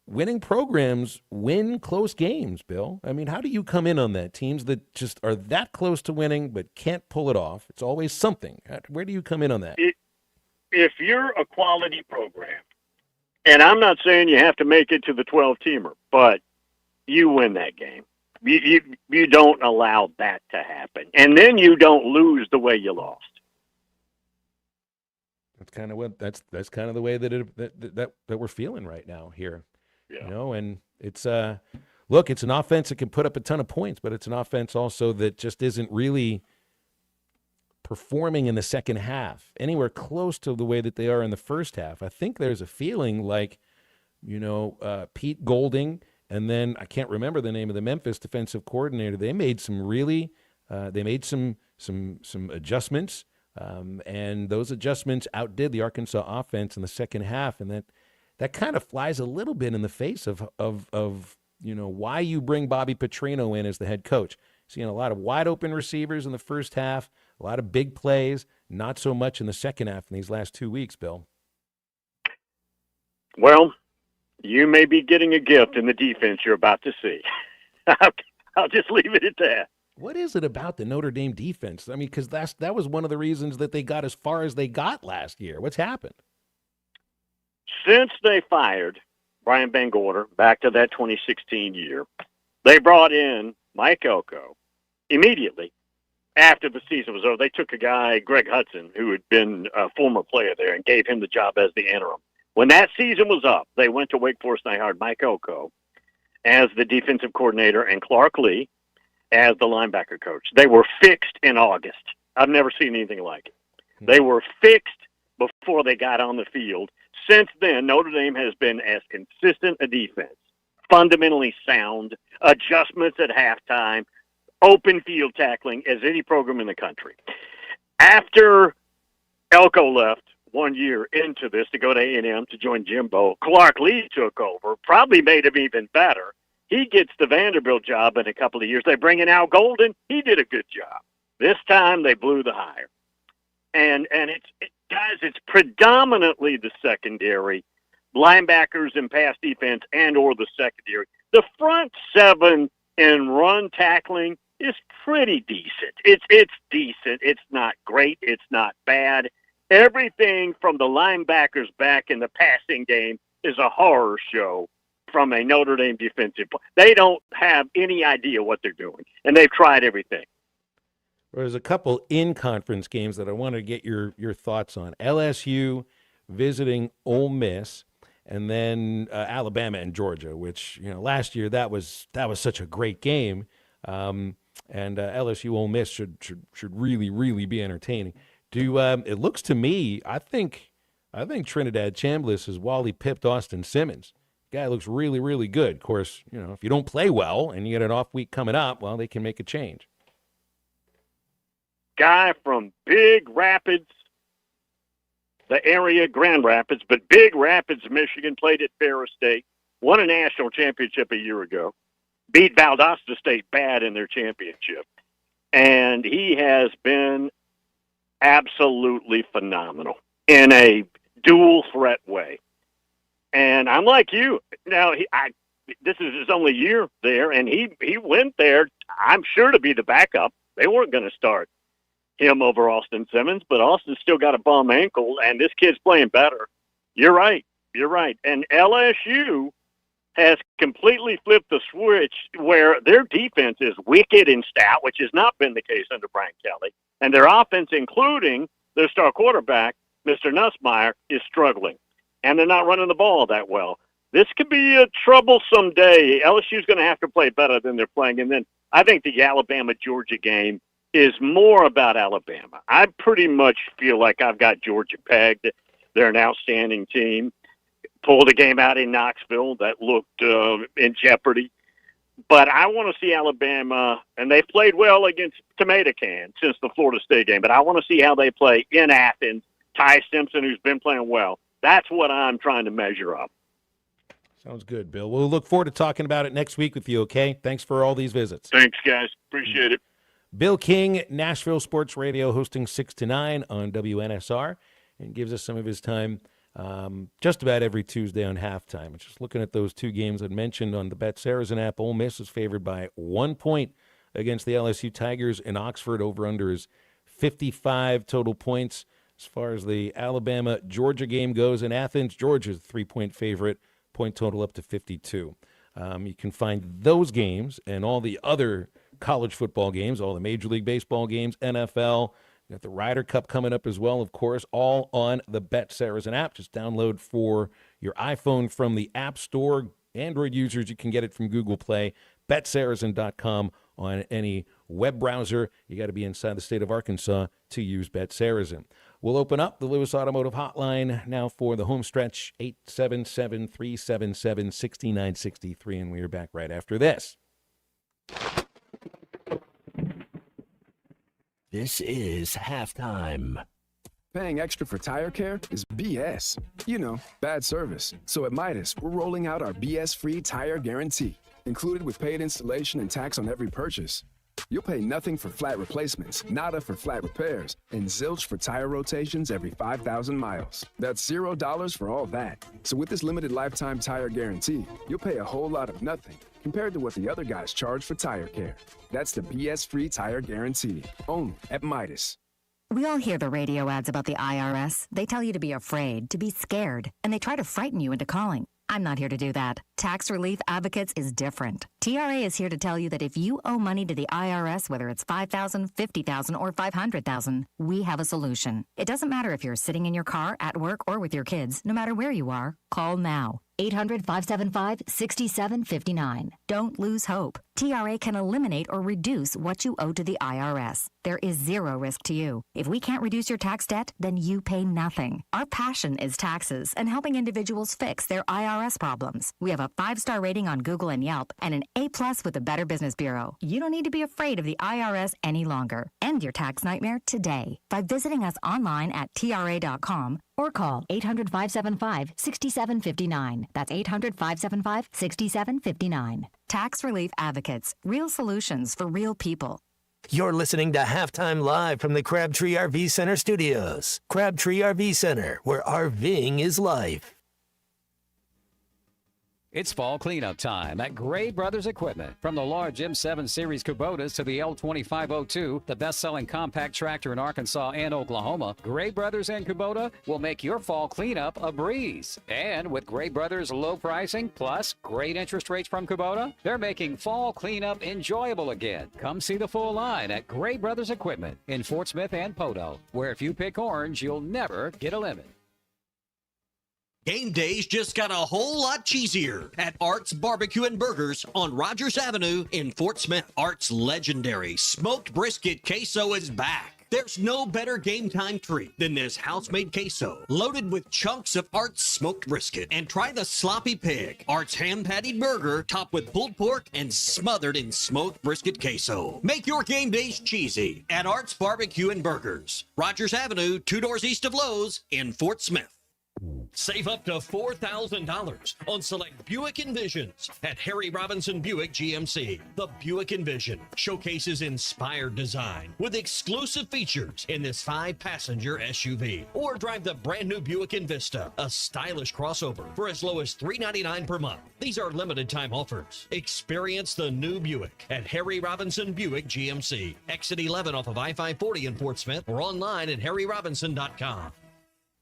winning programs win close games, Bill. I mean, how do you come in on that? Teams that just are that close to winning but can't pull it off. It's always something. Where do you come in on that? If you're a quality program, and I'm not saying you have to make it to the 12-teamer, but you win that game. You don't allow that to happen. And then you don't lose the way you lost. That's kind of what that's kind of the way that we're feeling right now here. Yeah. You know, and it's look, it's an offense that can put up a ton of points, but it's an offense also that just isn't really performing in the second half anywhere close to the way that they are in the first half. I think there's a feeling like, you know, Pete Golding, and then I can't remember the name of the Memphis defensive coordinator. They made some really, some adjustments, and those adjustments outdid the Arkansas offense in the second half, and that kind of flies a little bit in the face of you know, why you bring Bobby Petrino in as the head coach. Seeing a lot of wide open receivers in the first half, a lot of big plays, not so much in the second half in these last 2 weeks, Bill. Well, you may be getting a gift in the defense you're about to see. I'll just leave it at that. What is it about the Notre Dame defense? I mean, because that was one of the reasons that they got as far as they got last year. What's happened? Since they fired Brian Van Gorder back to that 2016 year, they brought in Mike Elko immediately after the season was over. They took a guy, Greg Hudson, who had been a former player there, and gave him the job as the interim. When that season was up, they went to Wake Forest and they hired Mike Elko as the defensive coordinator and Clark Lee as the linebacker coach. They were fixed in August. I've never seen anything like it. They were fixed before they got on the field. Since then, Notre Dame has been as consistent a defense, fundamentally sound, adjustments at halftime, open field tackling as any program in the country. After Elko left 1 year into this to go to A&M to join Jimbo, Clark Lee took over, probably made him even better. He gets the Vanderbilt job in a couple of years. They bring in Al Golden. He did a good job. This time they blew the hire. And it's predominantly the secondary, linebackers and pass defense, and or the secondary. The front seven in run tackling is pretty decent. It's decent. It's not great. It's not bad. Everything from the linebackers back in the passing game is a horror show from a Notre Dame defensive. They don't have any idea what they're doing, and they've tried everything. There's a couple in-conference games that I wanted to get your thoughts on. LSU visiting Ole Miss, and then Alabama and Georgia, which, you know, last year that was such a great game, and LSU Ole Miss should really, really be entertaining. It looks to me, I think Trinidad Chambliss has Wally pipped Austin Simmons. Guy looks really, really good. Of course, you know, if you don't play well and you get an off week coming up, well, they can make a change. guy from Big Rapids, the area, Grand Rapids, but Big Rapids, Michigan, played at Ferris State, won a national championship a year ago, beat Valdosta State bad in their championship. And he has been absolutely phenomenal in a dual threat way. And I'm like you. Now, this is his only year there, and he went there, I'm sure, to be the backup. They weren't going to start him over Austin Simmons, but Austin's still got a bum ankle, and this kid's playing better. You're right. And LSU has completely flipped the switch where their defense is wicked and stout, which has not been the case under Brian Kelly, and their offense, including their star quarterback, Mr. Nussmeier, is struggling, and they're not running the ball that well. This could be a troublesome day. LSU's going to have to play better than they're playing, and then I think the Alabama-Georgia game is more about Alabama. I pretty much feel like I've got Georgia pegged. They're an outstanding team. Pulled a game out in Knoxville that looked in jeopardy. But I want to see Alabama, and they played well against Tomato Can since the Florida State game, but I want to see how they play in Athens. Ty Simpson, who's been playing well. That's what I'm trying to measure up. Sounds good, Bill. We'll look forward to talking about it next week with you, okay? Thanks for all these visits. Thanks, guys. Appreciate it. Bill King, Nashville Sports Radio, hosting 6 to 9 on WNSR, and gives us some of his time just about every Tuesday on halftime. Just looking at those two games I mentioned on the Bet Saracen app, Ole Miss is favored by 1 point against the LSU Tigers in Oxford. Over-under is 55 total points. As far as the Alabama-Georgia game goes, in Athens, Georgia's a 3-point favorite, point total up to 52. You can find those games and all the other college football games, all the Major League Baseball games, NFL. You got the Ryder Cup coming up as well, of course, all on the Bet Saracen app. Just download for your iPhone from the App Store. Android users, you can get it from Google Play. BetSaracen.com on any web browser. You got to be inside the state of Arkansas to use Bet Saracen. We'll open up the Lewis Automotive Hotline now for the home stretch, 877-377-6963, and we are back right after this. This is halftime. Paying extra for tire care is BS. You know, bad service. So at Midas, we're rolling out our BS-free tire guarantee, included with paid installation and tax on every purchase. You'll pay nothing for flat replacements, nada for flat repairs, and zilch for tire rotations every 5,000 miles. That's $0 for all that. So with this limited lifetime tire guarantee, you'll pay a whole lot of nothing compared to what the other guys charge for tire care. That's the BS-free tire guarantee, only at Midas. We all hear the radio ads about the IRS. They tell you to be afraid, to be scared, and they try to frighten you into calling. I'm not here to do that. Tax Relief Advocates is different. TRA is here to tell you that if you owe money to the IRS, whether it's $5,000, $50,000, or $500,000, we have a solution. It doesn't matter if you're sitting in your car, at work, or with your kids. No matter where you are, call now. 800-575-6759. Don't lose hope. TRA can eliminate or reduce what you owe to the IRS. There is zero risk to you. If we can't reduce your tax debt, then you pay nothing. Our passion is taxes and helping individuals fix their IRS problems. We have a 5-star rating on Google and Yelp and an A+ with the Better Business Bureau. You don't need to be afraid of the IRS any longer. End your tax nightmare today by visiting us online at TRA.com or call 800-575-6759. That's 800-575-6759. Tax Relief Advocates. Real solutions for real people. You're listening to Halftime Live from the Crabtree RV Center studios. Crabtree RV Center, where RVing is life. It's fall cleanup time at Gray Brothers Equipment. From the large M7 Series Kubotas to the L2502, the best-selling compact tractor in Arkansas and Oklahoma, Gray Brothers and Kubota will make your fall cleanup a breeze. And with Gray Brothers' low pricing plus great interest rates from Kubota, they're making fall cleanup enjoyable again. Come see the full line at Gray Brothers Equipment in Fort Smith and Poto, where if you pick orange, you'll never get a lemon. Game days just got a whole lot cheesier at Art's Barbecue and Burgers on Rogers Avenue in Fort Smith. Art's legendary smoked brisket queso is back. There's no better game time treat than this house-made queso, loaded with chunks of Art's smoked brisket. And try the sloppy pig, Art's hand-patted burger, topped with pulled pork and smothered in smoked brisket queso. Make your game days cheesy at Art's Barbecue and Burgers, Rogers Avenue, 2 doors east of Lowe's in Fort Smith. Save up to $4,000 on select Buick Envisions at Harry Robinson Buick GMC. The Buick Envision showcases inspired design with exclusive features in this 5-passenger SUV. Or drive the brand new Buick Envista, a stylish crossover for as low as $399 per month. These are limited time offers. Experience the new Buick at Harry Robinson Buick GMC. Exit 11 off of I-540 in Fort Smith or online at harryrobinson.com.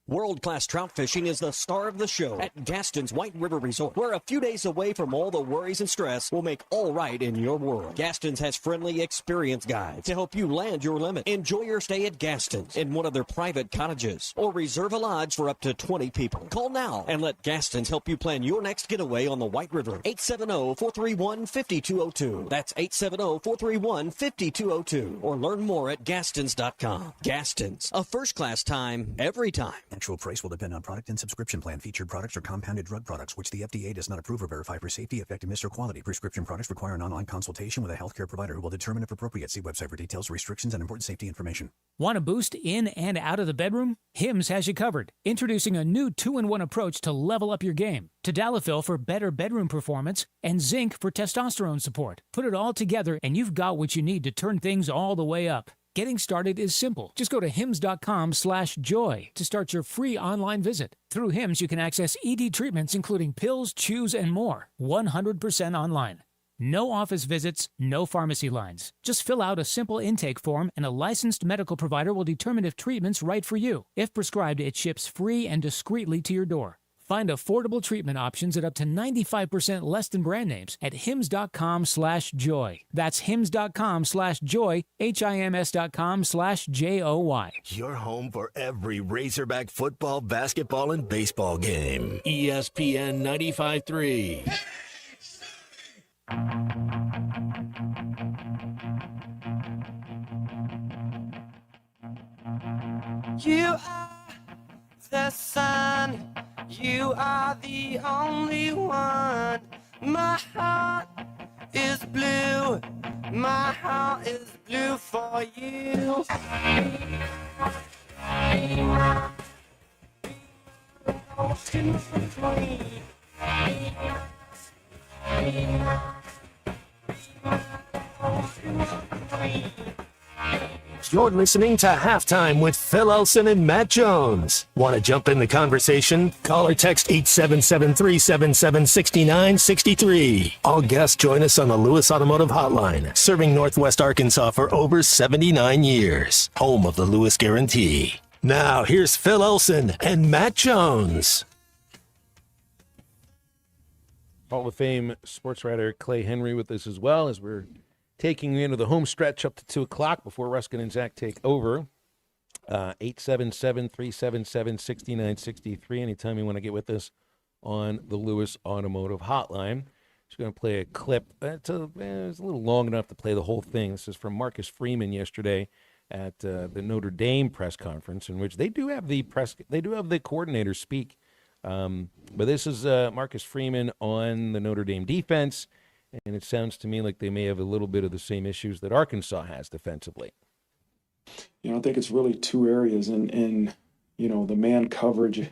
World-class trout fishing is the star of the show at Gaston's White River Resort, where a few days away from all the worries and stress will make all right in your world. Gaston's has friendly, experienced guides to help you land your limit. Enjoy your stay at Gaston's in one of their private cottages or reserve a lodge for up to 20 people. Call now and let Gaston's help you plan your next getaway on the White River. 870-431-5202. That's 870-431-5202. Or learn more at Gastons.com. Gaston's, a first-class time, every time. Actual price will depend on product and subscription plan. Featured products are compounded drug products, which the FDA does not approve or verify for safety, effectiveness, or quality. Prescription products require an online consultation with a healthcare provider who will determine if appropriate. See website for details, restrictions, and important safety information. Want a boost in and out of the bedroom? Hims has you covered. Introducing a new 2-in-1 approach to level up your game. Tadalafil for better bedroom performance and zinc for testosterone support. Put it all together and you've got what you need to turn things all the way up. Getting started is simple. Just go to hims.com/joy to start your free online visit. Through Hims, you can access ED treatments including pills, chews, and more. 100% online. No office visits, no pharmacy lines. Just fill out a simple intake form and a licensed medical provider will determine if treatment's right for you. If prescribed, it ships free and discreetly to your door. Find affordable treatment options at up to 95% less than brand names at hims.com/joy. That's hims.com/joy, HIMS.com/JOY. Your home for every Razorback football, basketball, and baseball game. ESPN 95.3. You are the sun. You are the only one. My heart is blue. My heart is blue for you. You're listening to Halftime with Phil Elson and Matt Jones. Want to jump in the conversation? Call or text 877-377-6963. All guests join us on the Lewis Automotive Hotline, serving Northwest Arkansas for over 79 years. Home of the Lewis Guarantee. Now, here's Phil Elson and Matt Jones. Hall of Fame sports writer Clay Henry with us as well as we're taking you into the home stretch up to 2 o'clock before Ruskin and Zach take over. 877-377-6963. Anytime you want to get with us on the Lewis Automotive Hotline. Just going to play a clip. It's a little long enough to play the whole thing. This is from Marcus Freeman yesterday at the Notre Dame press conference, in which they do have the coordinators speak. But this is Marcus Freeman on the Notre Dame defense. And it sounds to me like they may have a little bit of the same issues that Arkansas has defensively. I think it's really two areas. And the man coverage,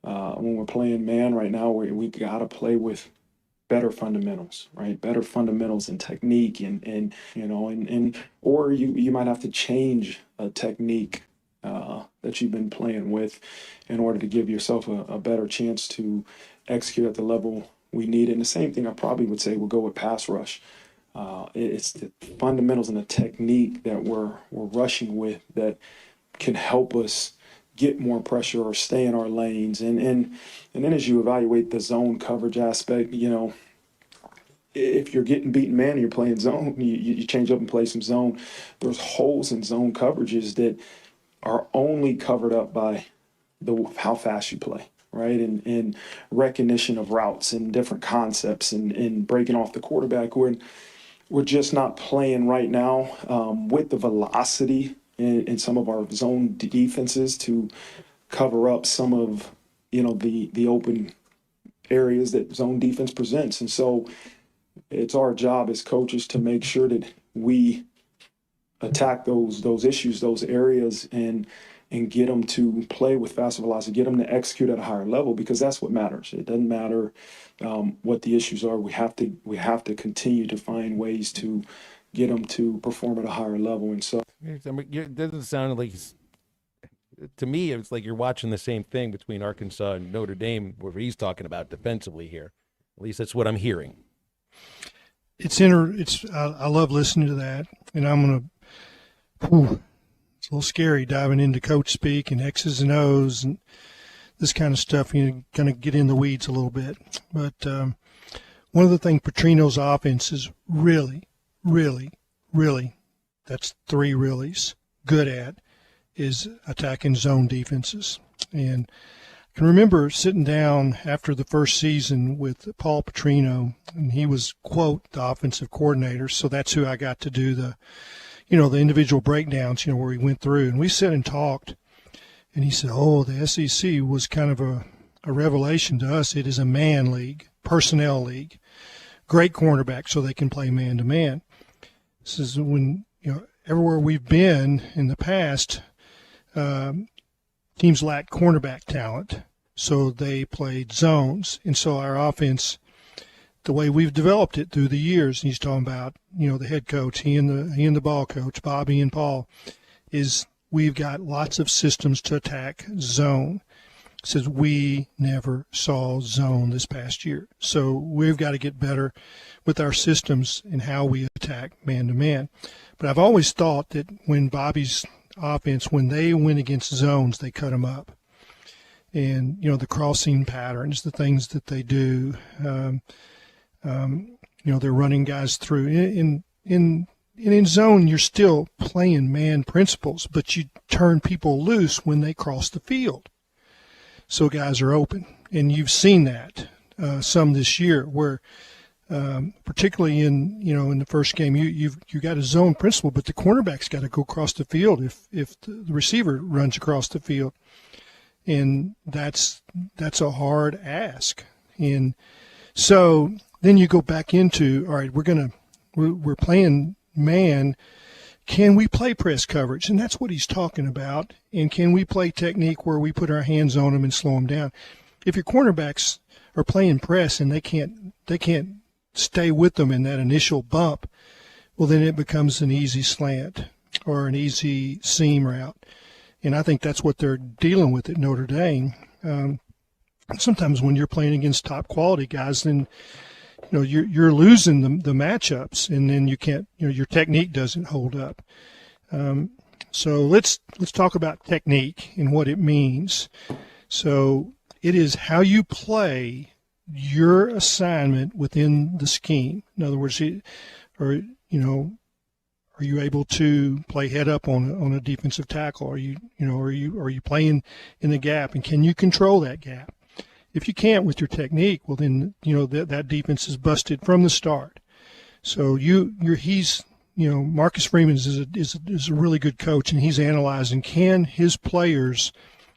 when we're playing man right now, we got to play with better fundamentals, right? Better fundamentals and technique or you might have to change a technique that you've been playing with in order to give yourself a better chance to execute at the level we need it. And the same thing I probably would say will go with pass rush. It's the fundamentals and the technique that we're rushing with that can help us get more pressure or stay in our lanes. And then as you evaluate the zone coverage aspect, if you're getting beaten man and you're playing zone, you change up and play some zone. There's holes in zone coverages that are only covered up by how fast you play. Right, and recognition of routes and different concepts and breaking off the quarterback. We're just not playing right now with the velocity in some of our zone defenses to cover up some of, the open areas that zone defense presents. And so it's our job as coaches to make sure that we attack those issues, those areas, and get them to play with faster velocity, get them to execute at a higher level, because that's what matters. It doesn't matter what the issues are. We have to continue to find ways to get them to perform at a higher level. And so it doesn't sound like, to me, it's like you're watching the same thing between Arkansas and Notre Dame, where he's talking about defensively here. At least that's what I'm hearing. I love listening to that, and I'm gonna. It's a little scary diving into coach speak and X's and O's and this kind of stuff. You're going to get in the weeds a little bit. But one of the things Petrino's offense is really, really, really, that's three reallys, good at, is attacking zone defenses. And I can remember sitting down after the first season with Paul Petrino, and he was, quote, the offensive coordinator. So that's who I got to do the individual breakdowns, where he went through. And we sat and talked, and he said, the SEC was kind of a revelation to us. It is a man league, personnel league, great cornerback so they can play man-to-man. This is when, everywhere we've been in the past, teams lacked cornerback talent, so they played zones. And so our offense, the way we've developed it through the years, and he's talking about, the head coach, he and the ball coach, Bobby and Paul, is we've got lots of systems to attack zone. Says we never saw zone this past year. So we've got to get better with our systems and how we attack man-to-man. But I've always thought that when Bobby's offense, when they went against zones, they cut them up. And, the crossing patterns, the things that they do, they're running guys through. In zone, you're still playing man principles, but you turn people loose when they cross the field. So guys are open. And you've seen that some this year where particularly in the first game, you got a zone principle, but the cornerback's got to go across the field if the receiver runs across the field. And that's a hard ask. And so then you go back into, all right, we're playing man. Can we play press coverage? And that's what he's talking about. And can we play technique where we put our hands on them and slow them down? If your cornerbacks are playing press and they can't stay with them in that initial bump, well, then it becomes an easy slant or an easy seam route. And I think that's what they're dealing with at Notre Dame. Sometimes when you're playing against top quality guys, then you're losing the matchups, and then you can't. Your technique doesn't hold up. So let's talk about technique and what it means. So it is how you play your assignment within the scheme. In other words, are you able to play head up on a defensive tackle? Are you playing in the gap, and can you control that gap? If you can't with your technique, well then that defense is busted from the start. So Marcus Freeman is a really good coach, and he's analyzing, can his players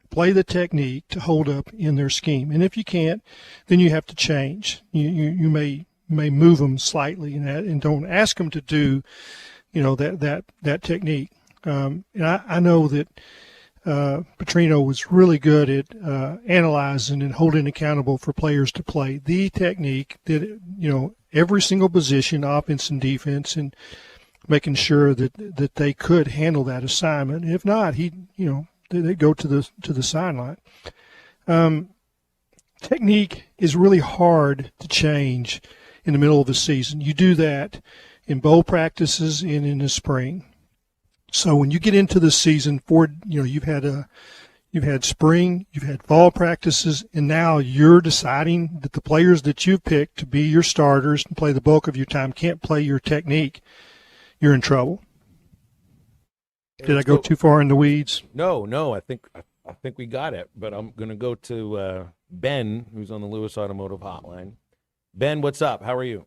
play the technique to hold up in their scheme? And if you can't, then you have to change. You may move them slightly and don't ask them to do that technique. And I know that Petrino was really good at analyzing and holding accountable for players to play the technique that every single position, offense and defense, and making sure that they could handle that assignment. And if not, they go to the sideline. Technique is really hard to change in the middle of a season. You do that in bowl practices and in the spring. So when you get into the season, you've had spring, you've had fall practices, and now you're deciding that the players that you've picked to be your starters and play the bulk of your time can't play your technique. You're in trouble. Did I go too far in the weeds? No. I think we got it. But I'm going to go to Ben, who's on the Lewis Automotive Hotline. Ben, what's up? How are you?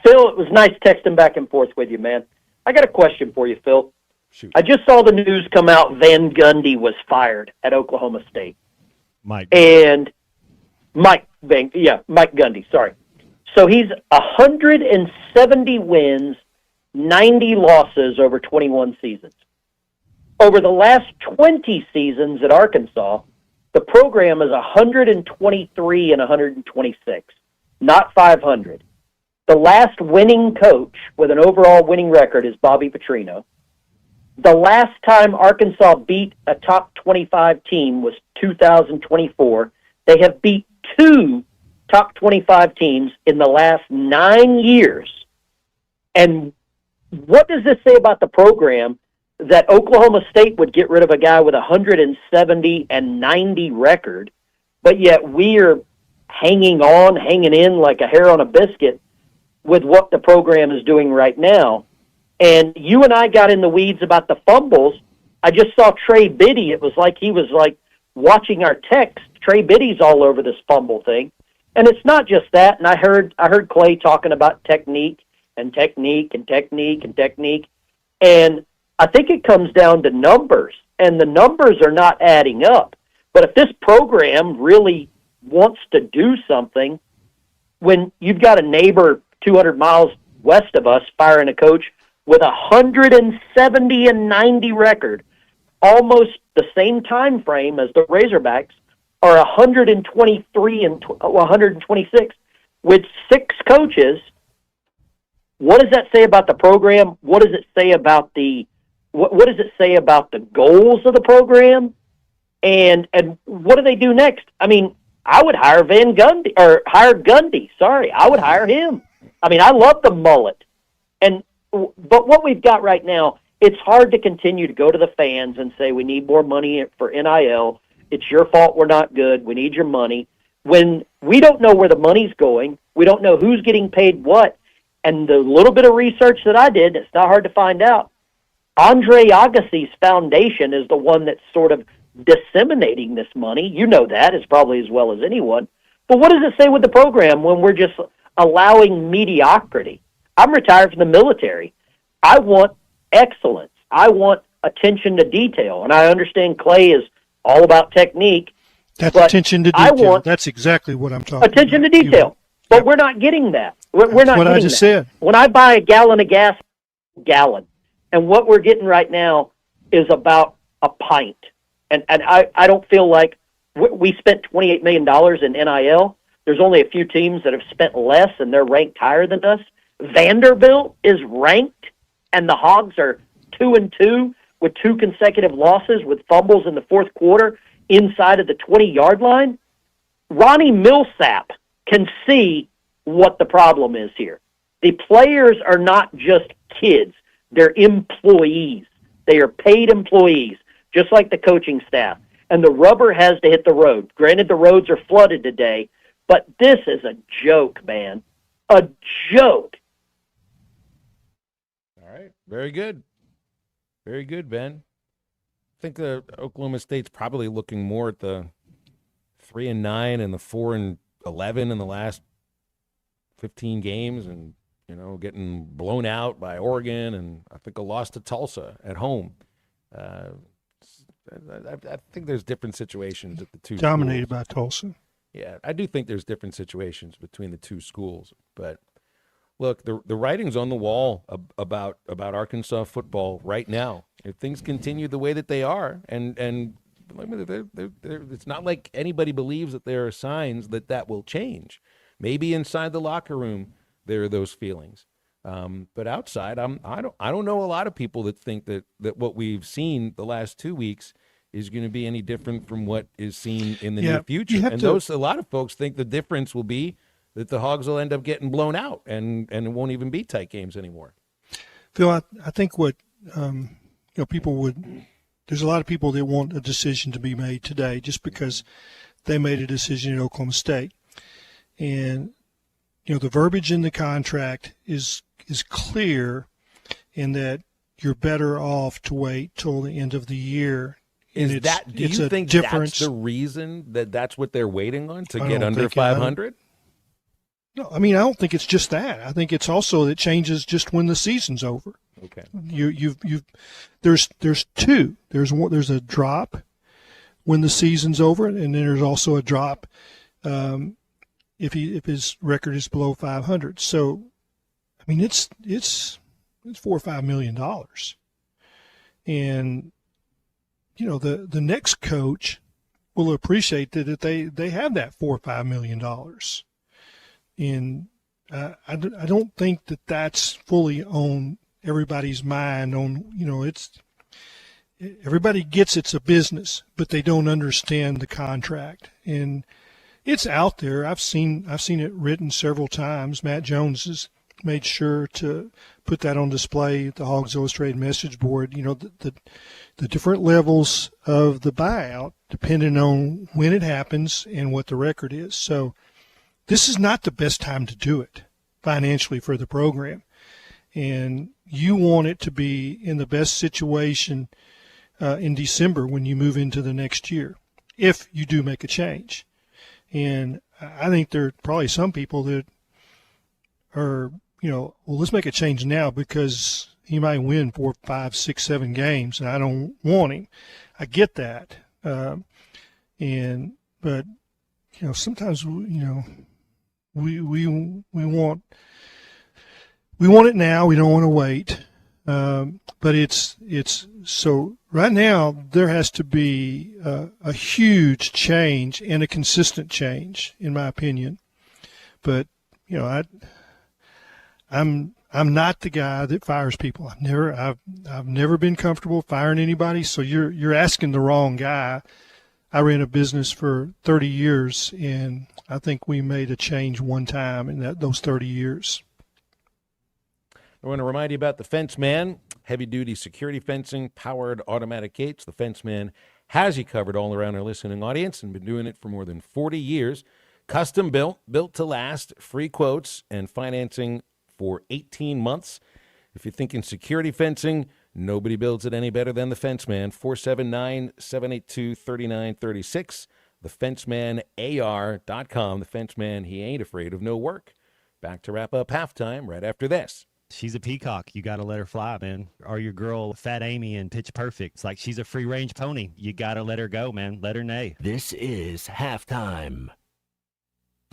Phil, it was nice texting back and forth with you, man. I got a question for you, Phil. Shoot. I just saw the news come out. Van Gundy was fired at Oklahoma State. Mike Gundy. Sorry. So he's 170 wins, 90 losses over 21 seasons. Over the last 20 seasons at Arkansas, the program is 123 and 126, not 500. The last winning coach with an overall winning record is Bobby Petrino. The last time Arkansas beat a top 25 team was 2024. They have beat 2 top 25 teams in the last 9 years. And what does this say about the program that Oklahoma State would get rid of a guy with a 170 and 90 record, but yet we're hanging in like a hair on a biscuit with what the program is doing right now? And you and I got in the weeds about the fumbles. I just saw Trey Biddy. It was like he was like watching our text. Trey Biddy's all over this fumble thing. And it's not just that. And I heard Clay talking about technique. And I think it comes down to numbers. And the numbers are not adding up. But if this program really wants to do something, when you've got a neighbor 200 miles west of us firing a coach with 170 and 90 record, almost the same time frame as the Razorbacks, are 123 and 126 with 6 coaches. What does that say about the program? What does it say about the what does it say about the goals of the program? And what do they do next? I mean, I would hire Gundy. Sorry, I would hire him. I mean, I love the mullet. But what we've got right now, it's hard to continue to go to the fans and say we need more money for NIL. It's your fault we're not good. We need your money. When we don't know where the money's going, we don't know who's getting paid what. And the little bit of research that I did, it's not hard to find out. Andre Agassi's foundation is the one that's sort of disseminating this money. You know that as probably as well as anyone. But what does it say with the program when we're just allowing mediocrity? I'm retired from the military. I want excellence. I want attention to detail. And I understand Clay is all about technique. That's attention to detail. That's exactly what I'm talking about. Attention to detail. But we're not getting that. We're not getting what I just said. When I buy a gallon of gas, and what we're getting right now is about a pint. And I don't feel like we spent $28 million in NIL. There's only a few teams that have spent less, and they're ranked higher than us. Vanderbilt is ranked, and the Hogs are 2-2 with 2 consecutive losses with fumbles in the fourth quarter inside of the 20-yard line. Ronnie Millsap can see what the problem is here. The players are not just kids. They're employees. They are paid employees, just like the coaching staff. And the rubber has to hit the road. Granted, the roads are flooded today, but this is a joke, man. A joke. All right. Very good. Very good, Ben. I think Oklahoma State's probably looking more at the 3-9 and the 4-11 in the last 15 games, and getting blown out by Oregon, and I think a loss to Tulsa at home. I think there's different situations at the two. Dominated schools. by Tulsa. Yeah, I do think there's different situations between the two schools. But look, the writing's on the wall about Arkansas football right now. If things continue the way that they are, and it's not like anybody believes that there are signs that will change. Maybe inside the locker room there are those feelings, but outside, I don't know a lot of people that think that what we've seen the last 2 weeks is going to be any different from what is seen in the near future. And a lot of folks think the difference will be that the Hogs will end up getting blown out, and it won't even be tight games anymore. Phil, I think what people would. There's a lot of people that want a decision to be made today just because they made a decision at Oklahoma State. And, the verbiage in the contract is clear in that you're better off to wait till the end of the year. Do you think that's the reason that's what they're waiting on, to get under 500? No, I don't think it's just that. I think it's also it changes just when the season's over. Okay. There's two. There's a drop when the season's over, and then there's also a drop if his record is below 500. So, I mean, it's $4 or $5 million, and the next coach will appreciate that they have that $4 or $5 million, and I don't think that that's fully on everybody's mind. Everybody gets it's a business, but they don't understand the contract, and it's out there. I've seen it written several times. Matt Jones has made sure to put that on display at the Hogs Illustrated message board. The different levels of the buyout depending on when it happens and what the record is. So this is not the best time to do it financially for the program, and you want it to be in the best situation in December when you move into the next year, if you do make a change. And I think there are probably some people that are, well, let's make a change now because he might win 4, 5, 6, 7 games, and I don't want him. I get that. But sometimes, we want it now. We don't want to wait. But it's so right now there has to be a huge change and a consistent change, in my opinion. But I'm not the guy that fires people. I've never been comfortable firing anybody. So you're asking the wrong guy. I ran a business for 30 years, and I think we made a change one time in those 30 years. I want to remind you about the Fence Man, heavy-duty security fencing, powered automatic gates. The Fence Man has you covered all around our listening audience and been doing it for more than 40 years. Custom built to last, free quotes, and financing for 18 months. If you're thinking security fencing, nobody builds it any better than the Fence Man. 479-782-3936. TheFencemanAR.com. The Fence Man, he ain't afraid of no work. Back to wrap up halftime right after this. She's a peacock. You got to let her fly, man. Or your girl, Fat Amy in Pitch Perfect. It's like she's a free-range pony. You got to let her go, man. Let her neigh. This is halftime.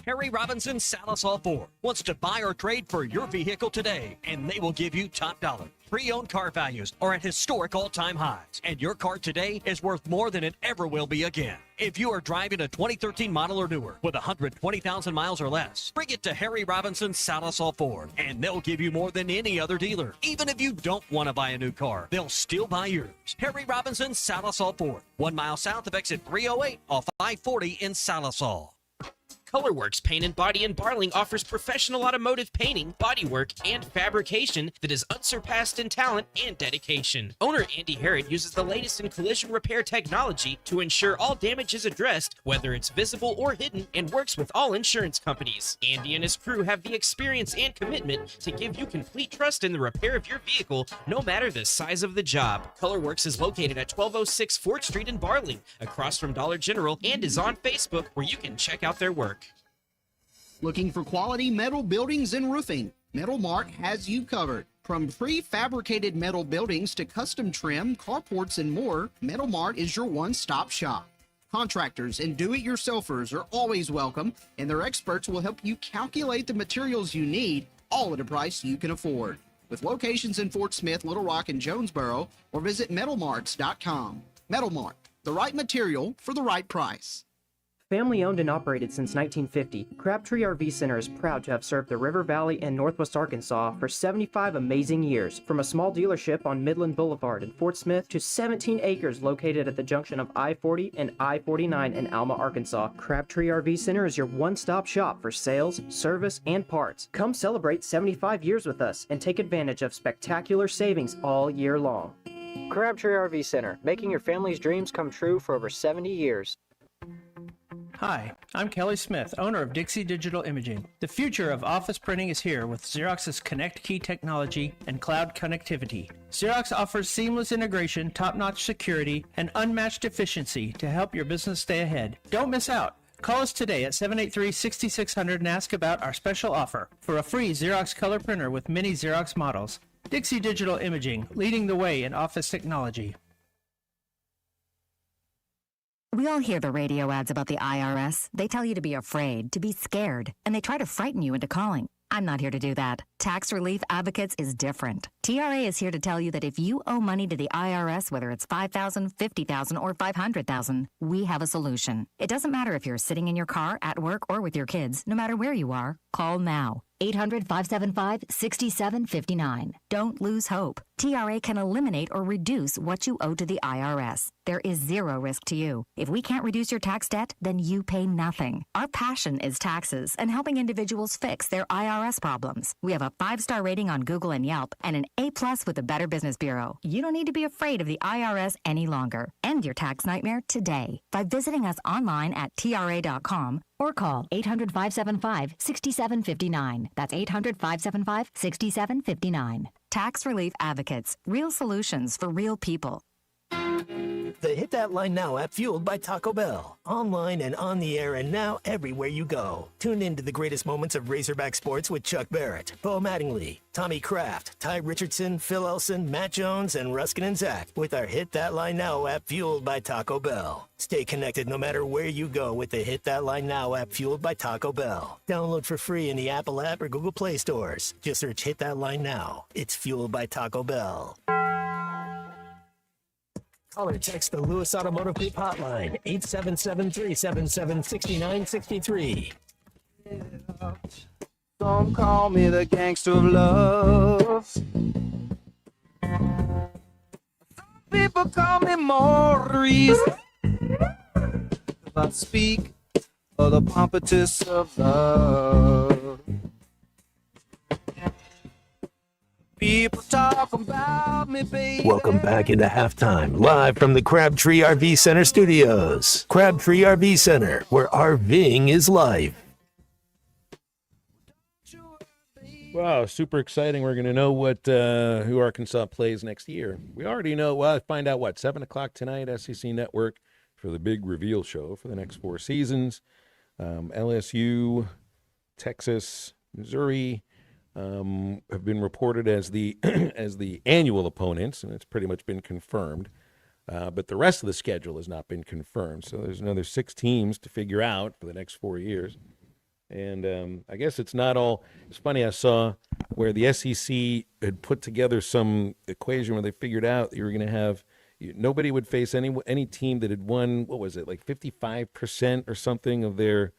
Harry Robinson Salisal Ford wants to buy or trade for your vehicle today, and they will give you top dollar. Pre-owned car values are at historic all-time highs, and your car today is worth more than it ever will be again. If you are driving a 2013 model or newer with 120,000 miles or less, bring it to Harry Robinson Salisal Ford, and they'll give you more than any other dealer. Even if you don't want to buy a new car, they'll still buy yours. Harry Robinson Salisal Ford, 1 mile south of exit 308 off I-40 in Salisal. Colorworks Paint and Body in Barling offers professional automotive painting, bodywork, and fabrication that is unsurpassed in talent and dedication. Owner Andy Harrod uses the latest in collision repair technology to ensure all damage is addressed, whether it's visible or hidden, and works with all insurance companies. Andy and his crew have the experience and commitment to give you complete trust in the repair of your vehicle, no matter the size of the job. Colorworks is located at 1206 4th Street in Barling, across from Dollar General, and is on Facebook, where you can check out their work. Looking for quality metal buildings and roofing? Metal Mart has you covered. From prefabricated metal buildings to custom trim, carports, and more, Metal Mart is your one-stop shop. Contractors and do-it-yourselfers are always welcome, and their experts will help you calculate the materials you need, all at a price you can afford. With locations in Fort Smith, Little Rock, and Jonesboro, or visit metalmarts.com. Metal Mart, the right material for the right price. Family owned and operated since 1950, Crabtree RV Center is proud to have served the River Valley and Northwest Arkansas for 75 amazing years. From a small dealership on Midland Boulevard in Fort Smith to 17 acres located at the junction of I-40 and I-49 in Alma, Arkansas, Crabtree RV Center is your one-stop shop for sales, service, and parts. Come celebrate 75 years with us and take advantage of spectacular savings all year long. Crabtree RV Center, making your family's dreams come true for over 70 years. Hi, I'm Kelly Smith, owner of Dixie Digital Imaging. The future of office printing is here with Xerox's Connect Key technology and cloud connectivity. Xerox offers seamless integration, top-notch security, and unmatched efficiency to help your business stay ahead. Don't miss out. Call us today at 783-6600 and ask about our special offer for a free Xerox color printer with many Xerox models. Dixie Digital Imaging, leading the way in office technology. We all hear the radio ads about the IRS. They tell you to be afraid, to be scared, and they try to frighten you into calling. I'm not here to do that. Tax Relief Advocates is different. TRA is here to tell you that if you owe money to the IRS, whether it's $5,000, $50,000, or $500,000, we have a solution. It doesn't matter if you're sitting in your car, at work, or with your kids. No matter where you are, call now. 800-575-6759. Don't lose hope. TRA can eliminate or reduce what you owe to the IRS. There is zero risk to you. If we can't reduce your tax debt, then you pay nothing. Our passion is taxes and helping individuals fix their IRS problems. We have a 5-star rating on Google and Yelp and an A+ with the Better Business Bureau. You don't need to be afraid of the IRS any longer. End your tax nightmare today by visiting us online at TRA.com or call 800-575-6759. That's 800-575-6759. Tax Relief Advocates. Real solutions for real people. The Hit That Line Now app, fueled by Taco Bell. Online and on the air and now everywhere you go. Tune in to the greatest moments of Razorback sports with Chuck Barrett, Bo Mattingly, Tommy Kraft, Ty Richardson, Phil Elson, Matt Jones, and Ruskin and Zach with our Hit That Line Now app, fueled by Taco Bell. Stay connected no matter where you go with the Hit That Line Now app, fueled by Taco Bell. Download for free in the Apple app or Google Play stores. Just search Hit That Line Now. It's fueled by Taco Bell. Call or text the Lewis Automotive Group hotline, 877-377-6963. Some call me the gangster of love. Some people call me Maurice. If I speak of the pompatus of love. People talk about me, baby. Welcome back into halftime, live from the Crabtree RV Center studios. Crabtree RV Center, where RVing is life. Wow, super exciting. We're going to know what who Arkansas plays next year. We already know. Well, I find out, 7 o'clock tonight, SEC Network, for the big reveal show for the next 4 seasons. LSU, Texas, Missouri have been reported as the as the annual opponents, and it's pretty much been confirmed. But the rest of the schedule has not been confirmed. So there's another 6 teams to figure out for the next 4 years. And I guess it's not all. It's funny, I saw where the SEC had put together some equation where they figured out that you were going to have nobody would face any team that had won, what was it, like 55% or something of their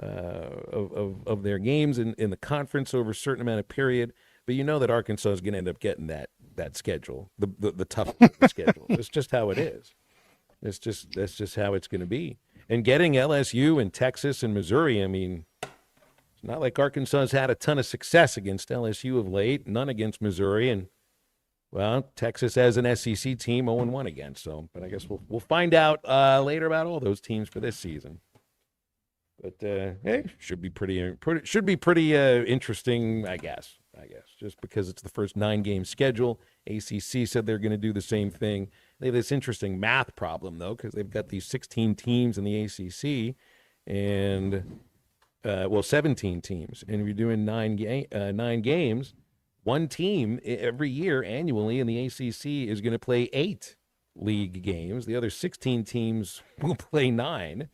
of their games in the conference over a certain amount of period. But you know that Arkansas is going to end up getting that schedule, the tough schedule. It's just how it is. That's just how it's going to be. And getting LSU and Texas and Missouri, I mean, it's not like Arkansas has had a ton of success against LSU of late, none against Missouri, and well, Texas as an SEC team 0-1 against. So, but I guess we'll find out later about all those teams for this season. But hey, should be pretty interesting, I guess, just because it's the first 9-game schedule. ACC said they're going to do the same thing. They have this interesting math problem, though, because they've got these 16 teams in the ACC and, 17 teams. And if you're doing 9 games, one team every year annually in the ACC is going to play 8 league games. The other 16 teams will play 9.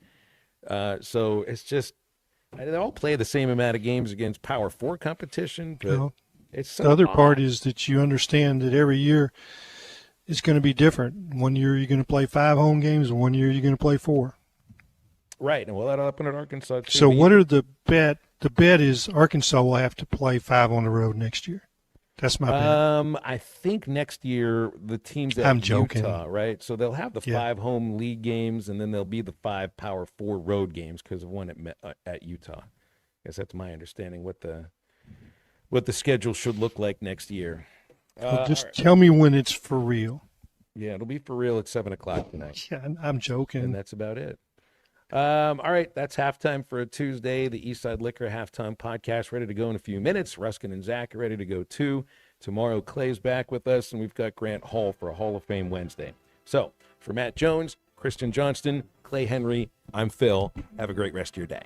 So it's just, they all play the same amount of games against Power 4 competition, but it's so the other odd. part is that you understand that every year it's going to be different. One year you're going to play 5 home games, and one year you're going to play 4. Right, and well, that'll happen at Arkansas too. So what are the bet? The bet is Arkansas will have to play 5 on the road next year. That's my bet. I think next year the teams at I'm joking. Utah, right? So they'll have the 5 home league games, and then there'll be the 5 Power 4 road games because of one at Utah. I guess that's my understanding what the schedule should look like next year. Well, just tell me when it's for real. Yeah, it'll be for real at 7 o'clock tonight. Yeah, I'm joking. And that's about it. All right, that's halftime for a Tuesday. The Eastside Liquor Halftime Podcast ready to go in a few minutes. Ruskin and Zach are ready to go too. Tomorrow, Clay's back with us, and we've got Grant Hall for a Hall of Fame Wednesday. So, for Matt Jones, Kristen Johnston, Clay Henry, I'm Phil. Have a great rest of your day.